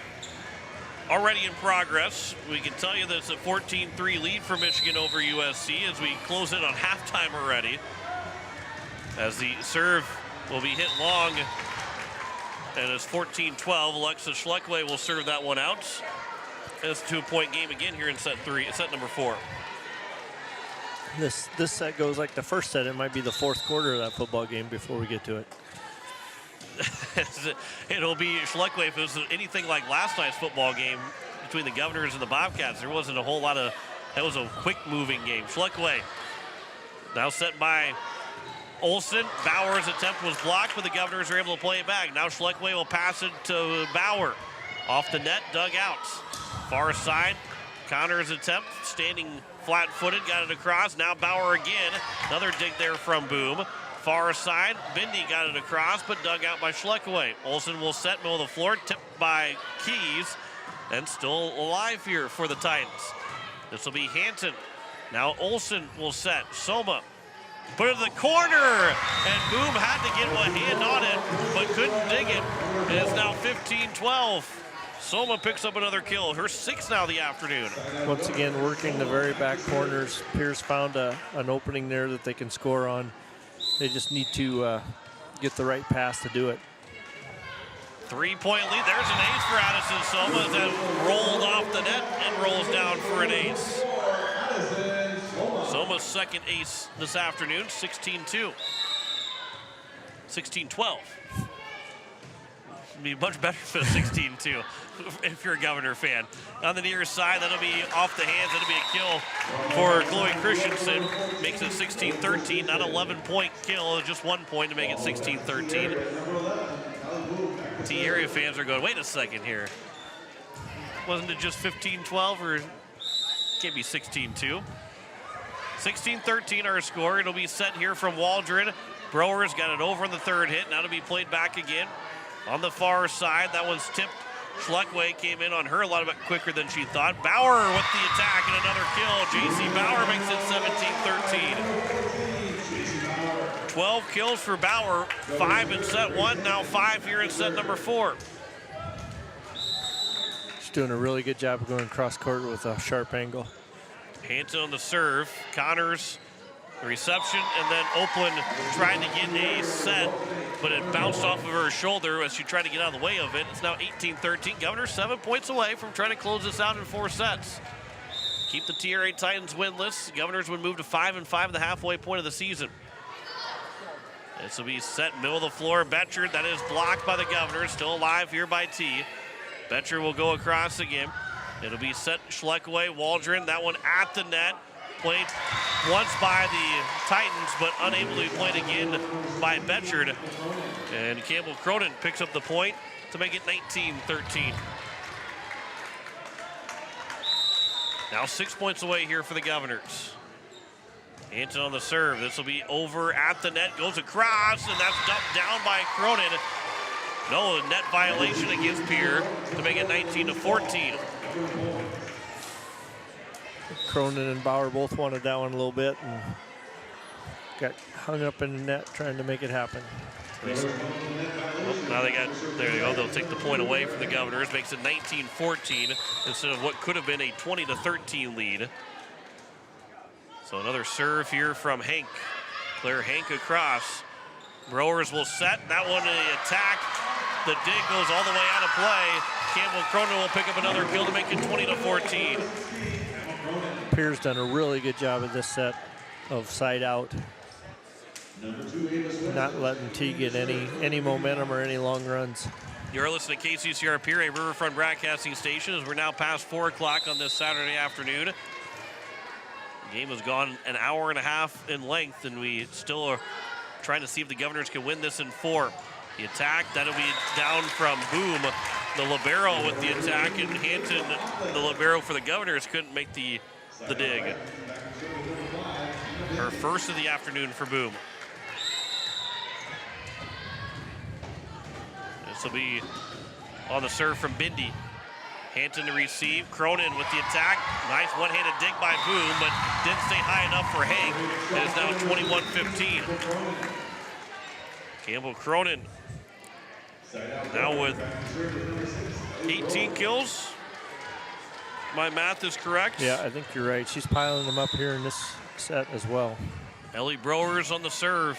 already in progress. We can tell you that it's a 14-3 lead for Michigan over USC as we close in on halftime already. As the serve will be hit long, and it's 14-12. Alexa Schleckway will serve that one out. And it's a 2-point game again here in set number 4. This set goes like the first set. It might be the 4th quarter of that football game before we get to it. It'll be Schleckway. If it was anything like last night's football game between the Governors and the Bobcats, there wasn't a whole lot of, that was a quick moving game. Schleckway now set by Olsen, Bauer's attempt was blocked, but the Governors are able to play it back. Now Schleckway will pass it to Bauer. Off the net, dug out. Far side, Connor's attempt, standing flat-footed, got it across. Now Bauer again. Another dig there from Boom. Far side, Bindi got it across, but dug out by Schleckway. Olsen will set middle of the floor, tipped by Keys, and still alive here for the Titans. This will be Hanton. Now Olsen will set. Soma put it in the corner, and Boom had to get a hand on it, but couldn't dig it. It is now 15-12. Soma picks up another kill. Her 6th now of the afternoon. Once again, working the very back corners. Pierce found an opening there that they can score on. They just need to get the right pass to do it. 3-point lead. There's an ace for Addison Soma that rolled off the net and rolls down for an ace. Soma's 2nd ace this afternoon, 16-2. 16-12. It'd be much better for 16-2 if you're a Governor fan. On the near side, that'll be off the hands. That'll be a kill for Chloe Christensen. Makes it 16-13, not 11-point kill, just 1 point to make it 16-13. T-area fans are going, wait a second here. Wasn't it just 15-12 or can't be 16-2? 16-13 our score. It'll be set here from Waldron. Brower's got it over in the 3rd hit. Now to be played back again. On the far side, that one's tipped. Schleckway came in on her a lot bit quicker than she thought. Bauer with the attack and another kill. JC Bauer makes it 17-13. 12 kills for Bauer, 5 in set 1, now 5 here in set number 4. She's doing a really good job of going cross court with a sharp angle. Hanson on the serve. Connors, the reception, and then Oakland trying to get a set, but it bounced off of her shoulder as she tried to get out of the way of it. It's now 18-13. Governor 7 points away from trying to close this out in 4 sets. Keep the TRA Titans winless. Governors would move to 5-5 at the halfway point of the season. This will be set middle of the floor. Betcher, that is blocked by the Governors. Still alive here by T. Betcher will go across again. It'll be set Schleckway, Waldron. That one at the net. Played once by the Titans, but unable to be played again by Betchard. And Campbell Cronin picks up the point to make it 19-13. Now 6 points away here for the Governors. Hanson on the serve. This will be over at the net. Goes across, and that's dumped down by Cronin. No, net violation against Pierre to make it 19-14. Cronin and Bauer both wanted that one a little bit and got hung up in the net trying to make it happen. Now they got, there you go, they'll take the point away from the Governors. Makes it 19-14 instead of what could have been a 20-13 lead. So another serve here from Hank. Claire Hank across. Browers will set. That one in the attack. The dig goes all the way out of play. Campbell Cronin will pick up another kill to make it 20-14. Pierre's done a really good job of this set of side out. Not letting T get any momentum or any long runs. You're listening to KCCR Pierre, a Riverfront broadcasting station, as we're now past 4 o'clock on this Saturday afternoon. The game has gone an hour and a half in length, and we still are trying to see if the Governors can win this in 4. The attack, that'll be down from Boom. The libero with the attack, and Hanton, the libero for the Governors, couldn't make the dig. Her first of the afternoon for Boom. This will be on the serve from Bindi. Hanton to receive. Cronin with the attack. Nice one-handed dig by Boom, but didn't stay high enough for Hank. It is now 21-15. Campbell Cronin now with 18 kills. My math is correct. Yeah, I think you're right. She's piling them up here in this set as well. Ellie Browers on the serve.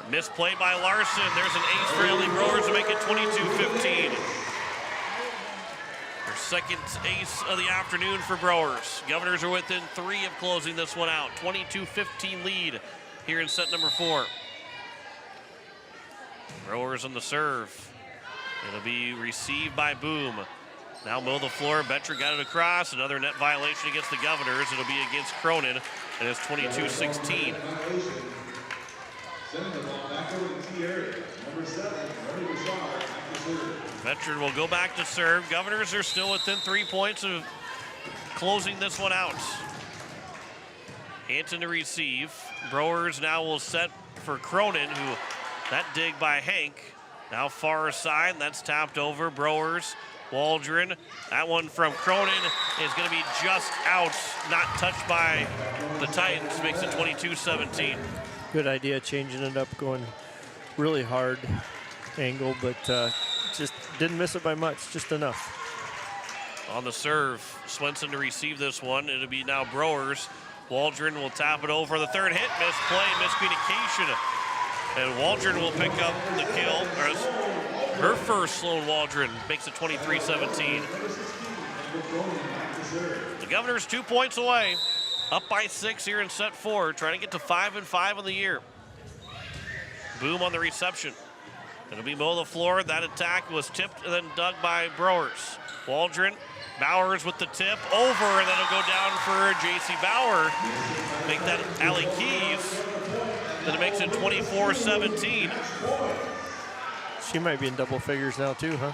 Misplay by Larson. There's an ace for Ellie Browers to make it 22-15. Her second ace of the afternoon for Browers. Governors are within 3 of closing this one out. 22-15 lead here in set number 4. Browers on the serve. It'll be received by Boom. Now middle of the floor, Betcher got it across. Another net violation against the Governors. It'll be against Cronin, and it's 22-16. Sending the ball back over to T area. Number 7, Ernie Bouchard, back to serve. Veteran will go back to serve. Governors are still within 3 points of closing this one out. Hanson to receive. Brewers now will set for Cronin, who that dig by Hank. Now far side, that's tapped over. Brewers, Waldron. That one from Cronin is going to be just out, not touched by the Titans. Makes it 22-17. Good idea, changing it up, going really hard angle, but just didn't miss it by much, just enough. On the serve, Swenson to receive this one. It'll be now Brewers. Waldron will tap it over. The third hit, misplay, miscommunication. And Waldron will pick up the kill. Her first, Sloan Waldron, makes it 23-17. The Governors 2 points away. Up by 6 here in set 4, trying to get to 5-5 on the year. Boom on the reception. It'll be Mo the floor. That attack was tipped and then dug by Brewers. Waldron, Bowers with the tip over, and then it'll go down for J.C. Bauer. Make that Allie Keys. Then it makes it 24-17. She might be in double figures now too, huh?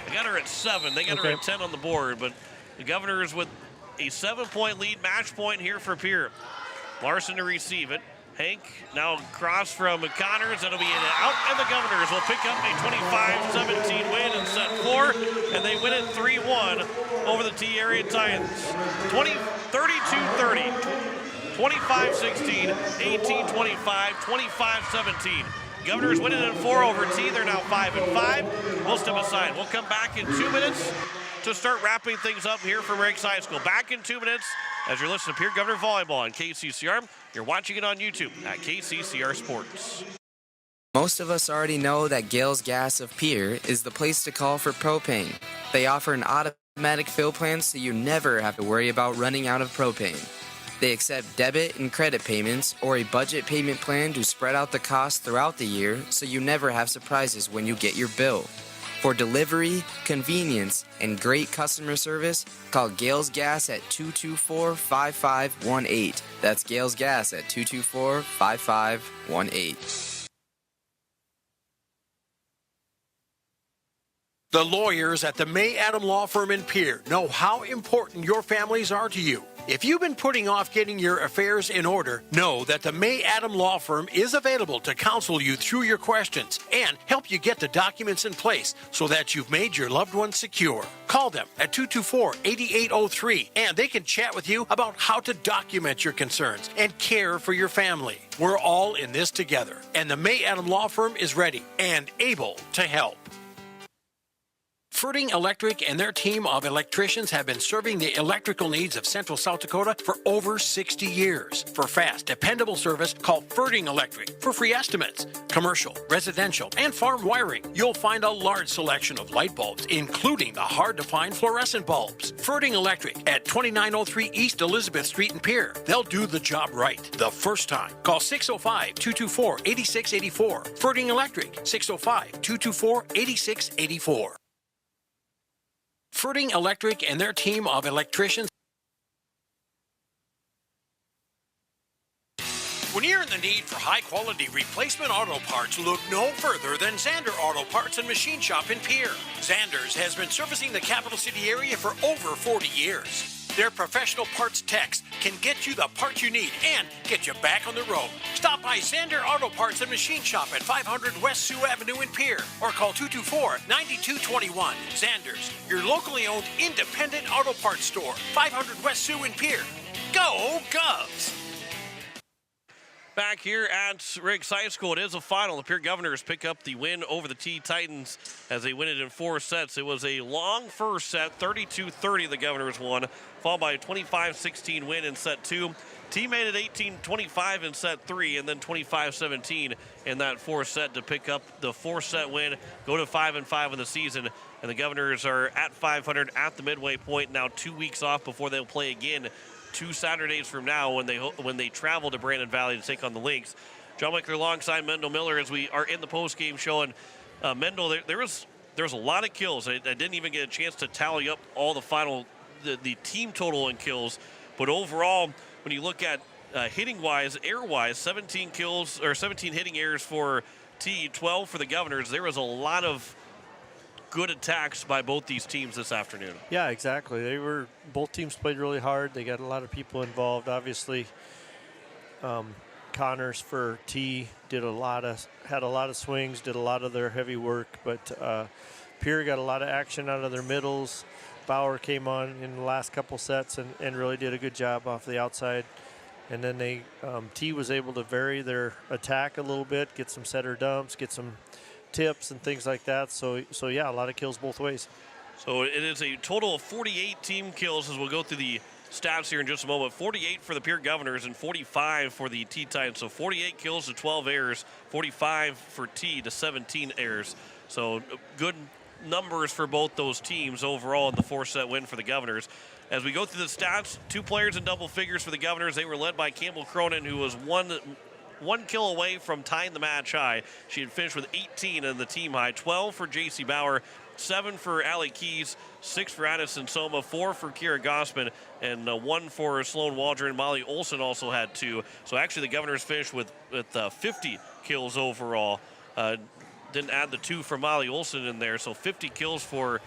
They got her at 7. They got her at 10 on the board, but the Governors with a 7-point lead, match point here for Pierre. Larson to receive it. Hank now cross from Connors. That'll be in and out, and the Governors will pick up a 25-17 win in set 4, and they win it 3-1 over the T-Area Titans. 32-30, 25-16, 18-25, 25-17. Governors winning in 4 over T. They're now 5-5. We'll step aside. We'll come back in 2 minutes to start wrapping things up here from Riggs High School. Back in 2 minutes as you're listening to Pierre Governor Volleyball on KCCR. You're watching it on YouTube at KCCR Sports. Most of us already know that Gales Gas of Pierre is the place to call for propane. They offer an automatic fill plan so you never have to worry about running out of propane. They accept debit and credit payments or a budget payment plan to spread out the cost throughout the year so you never have surprises when you get your bill. For delivery, convenience, and great customer service, call Gales Gas at 224-5518. That's Gales Gas at 224-5518. The lawyers at the May Adam Law Firm in Pierre know how important your families are to you. If you've been putting off getting your affairs in order, know that the May Adam Law Firm is available to counsel you through your questions and help you get the documents in place so that you've made your loved ones secure. Call them at 224-8803 and they can chat with you about how to document your concerns and care for your family. We're all in this together, and the May Adam Law Firm is ready and able to help. Ferding Electric and their team of electricians have been serving the electrical needs of Central South Dakota for over 60 years. For fast, dependable service, call Ferding Electric. For free estimates, commercial, residential, and farm wiring, you'll find a large selection of light bulbs, including the hard-to-find fluorescent bulbs. Ferding Electric at 2903 East Elizabeth Street in Pierre. They'll do the job right the first time. Call 605-224-8684. Ferding Electric, 605-224-8684. Ferding Electric and their team of electricians. When you're in the need for high-quality replacement auto parts, look no further than Zander Auto Parts and Machine Shop in Pierre. Zander's has been servicing the capital city area for over 40 years. Their professional parts techs can get you the parts you need and get you back on the road. Stop by Zander Auto Parts and Machine Shop at 500 West Sioux Avenue in Pierre or call 224-9221. Zander's, your locally owned independent auto parts store, 500 West Sioux in Pierre. Go Govs! Back here at Riggs High School, it is a final. The Pierre Governors pick up the win over the T Titans as they win it in 4 sets. It was a long first set, 32-30 the Governors won, followed by a 25-16 win in set 2. T made it 18-25 in set 3, and then 25-17 in that 4th set to pick up the 4-set win, go to 5-5 in the season. And the Governors are at 500 at the midway point, now 2 weeks off before they'll play again 2 Saturdays from now when they travel to Brandon Valley to take on the Lynx. John Wicker alongside Mendel Miller as we are in the post-game show. And Mendel, there was a lot of kills. I didn't even get a chance to tally up all the final, the team total in kills. But overall, when you look at hitting-wise, air-wise, 17 kills or 17 hitting errors for T, 12 for the Governors. There was a lot of good attacks by both these teams this afternoon. Yeah, exactly. Both teams played really hard. They got a lot of people involved. Obviously, Connors for T had a lot of swings, did a lot of their heavy work, but Pierre got a lot of action out of their middles. Bauer came on in the last couple sets and really did a good job off the outside. And then T was able to vary their attack a little bit, get some setter dumps, get some tips and things like that. So yeah, a lot of kills both ways. So it is a total of 48 team kills as we'll go through the stats here in just a moment. 48 for the Pierre Governors and 45 for the T Titans. So 48 kills to 12 errors, 45 for T to 17 errors. So good numbers for both those teams overall in the 4-set win for the Governors. As we go through the stats, 2 players in double figures for the Governors. They were led by Campbell Cronin, who was one kill away from tying the match high. She had finished with 18 in the team high, 12 for J.C. Bauer, 7 for Allie Keys, 6 for Addison Soma, 4 for Kira Gossman, and 1 for Sloan Waldron. Molly Olson also had 2. So actually the Governors finished with 50 kills overall. Didn't add the 2 for Molly Olson in there, so 50 kills for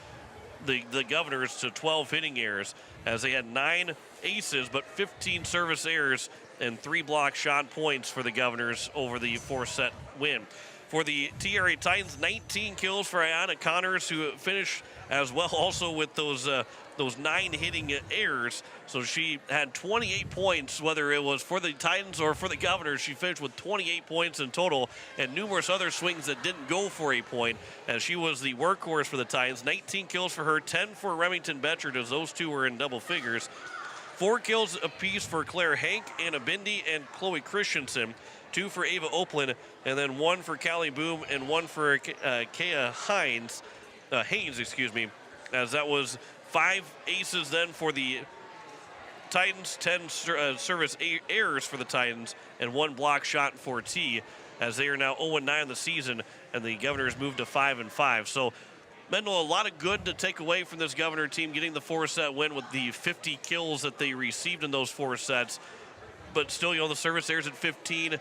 the Governors to 12 hitting errors, as they had 9 aces but 15 service errors and 3 block shot points for the Governors over the 4-set win. For the TRA Titans, 19 kills for Ayanna Connors, who finished as well also with those 9 hitting errors. So she had 28 points, whether it was for the Titans or for the Governors. She finished with 28 points in total and numerous other swings that didn't go for a point, as she was the workhorse for the Titans. 19 kills for her, 10 for Remington Betchard, as those two were in double figures. 4 kills apiece for Claire Hank, Anna Bindi, and Chloe Christensen. 2 for Ava Oplin, and then 1 for Callie Boom and 1 for Kea Haynes, as that was 5 aces then for the Titans, 10 service errors for the Titans, and 1 block shot for T, as they are now 0-9 in the season, and the Governors moved to 5-5. So Mendel, a lot of good to take away from this Governor team, getting the 4-set win with the 50 kills that they received in those 4 sets. But still, the service errors at 15.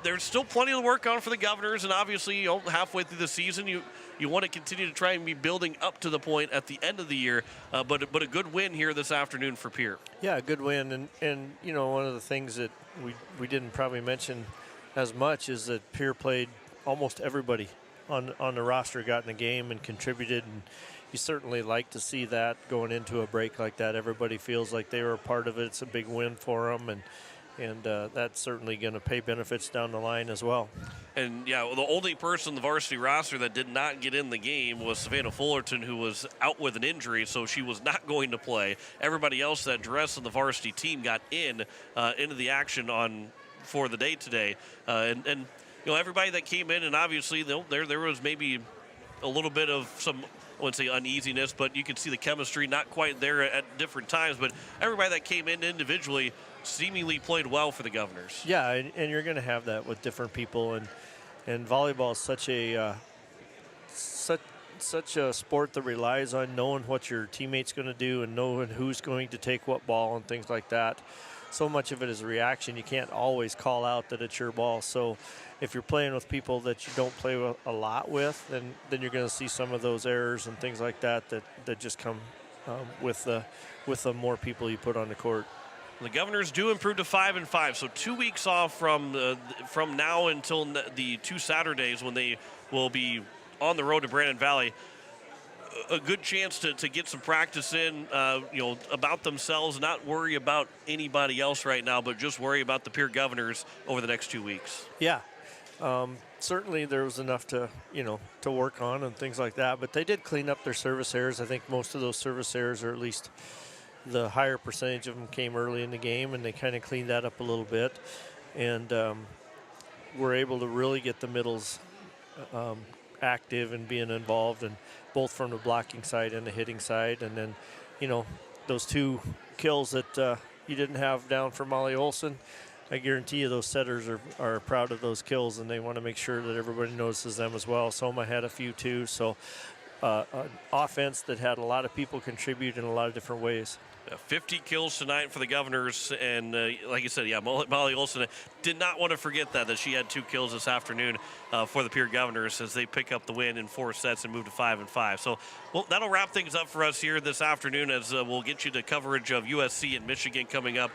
There's still plenty to work on for the Governors, and obviously, halfway through the season, you want to continue to try and be building up to the point at the end of the year. But a good win here this afternoon for Pierre. Yeah, a good win, and one of the things that we didn't probably mention as much is that Pierre played almost everybody on the roster, got in a game and contributed, and you certainly like to see that going into a break like that. Everybody feels like they were a part of it. It's a big win for them, and that's certainly going to pay benefits down the line as well. And yeah, the only person on the varsity roster that did not get in the game was Savannah Fullerton, who was out with an injury, so she was not going to play. Everybody else that dressed on the varsity team got into the action for the day today, and everybody that came in, and obviously there was maybe a little bit of some, I wouldn't say uneasiness, but you could see the chemistry not quite there at different times. But everybody that came in individually seemingly played well for the Governors. Yeah, and you're going to have that with different people, and volleyball is such a sport that relies on knowing what your teammate's going to do and knowing who's going to take what ball and things like that. So much of it is reaction. You can't always call out that it's your ball. So if you're playing with people that you don't play a lot with, then you're going to see some of those errors and things like that just come with the more people you put on the court. The Governors do improve to 5-5, so 2 weeks off from now until the 2 Saturdays when they will be on the road to Brandon Valley. A good chance to get some practice in, about themselves, not worry about anybody else right now, but just worry about the Pierre Governors over the next 2 weeks. Yeah, certainly there was enough to work on and things like that, but they did clean up their service errors. I think most of those service errors, or at least the higher percentage of them, came early in the game, and they kind of cleaned that up a little bit, and were able to really get the middles active and being involved, and both from the blocking side and the hitting side. And then, those 2 kills that you didn't have down for Molly Olson, I guarantee you those setters are proud of those kills, and they want to make sure that everybody notices them as well. Soma had a few too, so an offense that had a lot of people contribute in a lot of different ways. 50 kills tonight for the Governors, and like you said, Molly Olson did not want to forget that she had 2 kills this afternoon for the Pierre Governors as they pick up the win in 4 sets and move to 5-5. So, well, that'll wrap things up for us here this afternoon as we'll get you the coverage of USC and Michigan coming up.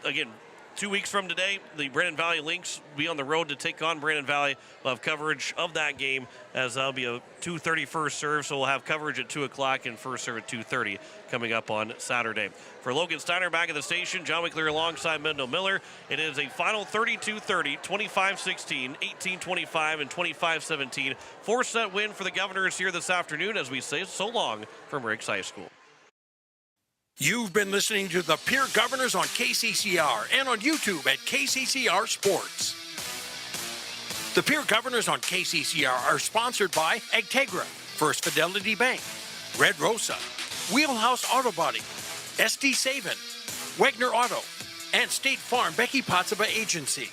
Again, 2 weeks from today, the Brandon Valley Lynx will be on the road to take on Brandon Valley. We'll have coverage of that game as that'll be a 2:30 first serve, so we'll have coverage at 2 o'clock and first serve at 2:30 coming up on Saturday. For Logan Steiner back at the station, John McClear alongside Mendel Miller. It is a final 32-30, 25-16, 18-25, and 25-17. 4-set win for the Governors here this afternoon as we say so long from Riggs High School. You've been listening to the Pierre Governors on KCCR and on YouTube at KCCR Sports. The Pierre Governors on KCCR are sponsored by Agtegra, First Fidelity Bank, Red Rosa, Wheelhouse Auto Body, SD Savin, Wegner Auto, and State Farm Becky Potsaba Agency.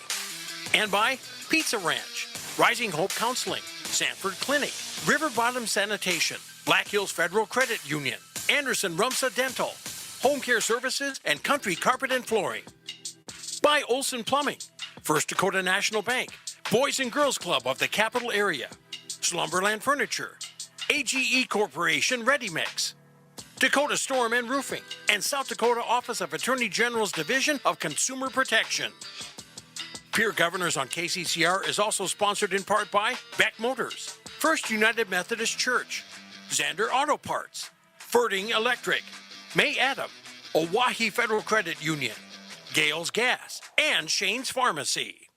And by Pizza Ranch, Rising Hope Counseling, Sanford Clinic, River Bottom Sanitation, Black Hills Federal Credit Union, Anderson Rumsa Dental, Home Care Services, and Country Carpet and Flooring. By Olson Plumbing, First Dakota National Bank, Boys and Girls Club of the Capital Area, Slumberland Furniture, AGE Corporation Ready Mix, Dakota Storm and Roofing, and South Dakota Office of Attorney General's Division of Consumer Protection. Pierre Governors on KCCR is also sponsored in part by Beck Motors, First United Methodist Church, Zander Auto Parts, Ferding Electric, May Adam, Owyhee Federal Credit Union, Gales Gas, and Shane's Pharmacy.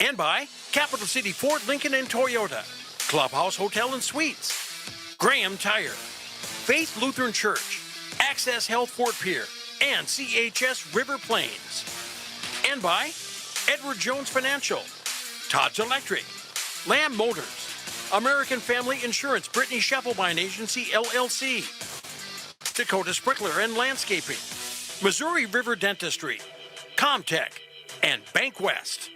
And by Capital City Ford, Lincoln, and Toyota, Clubhouse Hotel and Suites, Graham Tire, Faith Lutheran Church, Access Health Fort Pierre, and CHS River Plains. And by Edward Jones Financial, Todd's Electric, Lamb Motors, American Family Insurance Brittany Scheffelbein Agency, LLC, Dakota Sprinkler and Landscaping, Missouri River Dentistry, Comtech, and Bank West.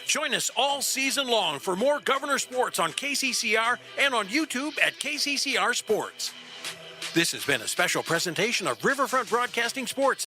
Join us all season long for more Governor Sports on KCCR and on YouTube at KCCR Sports. This has been a special presentation of Riverfront Broadcasting Sports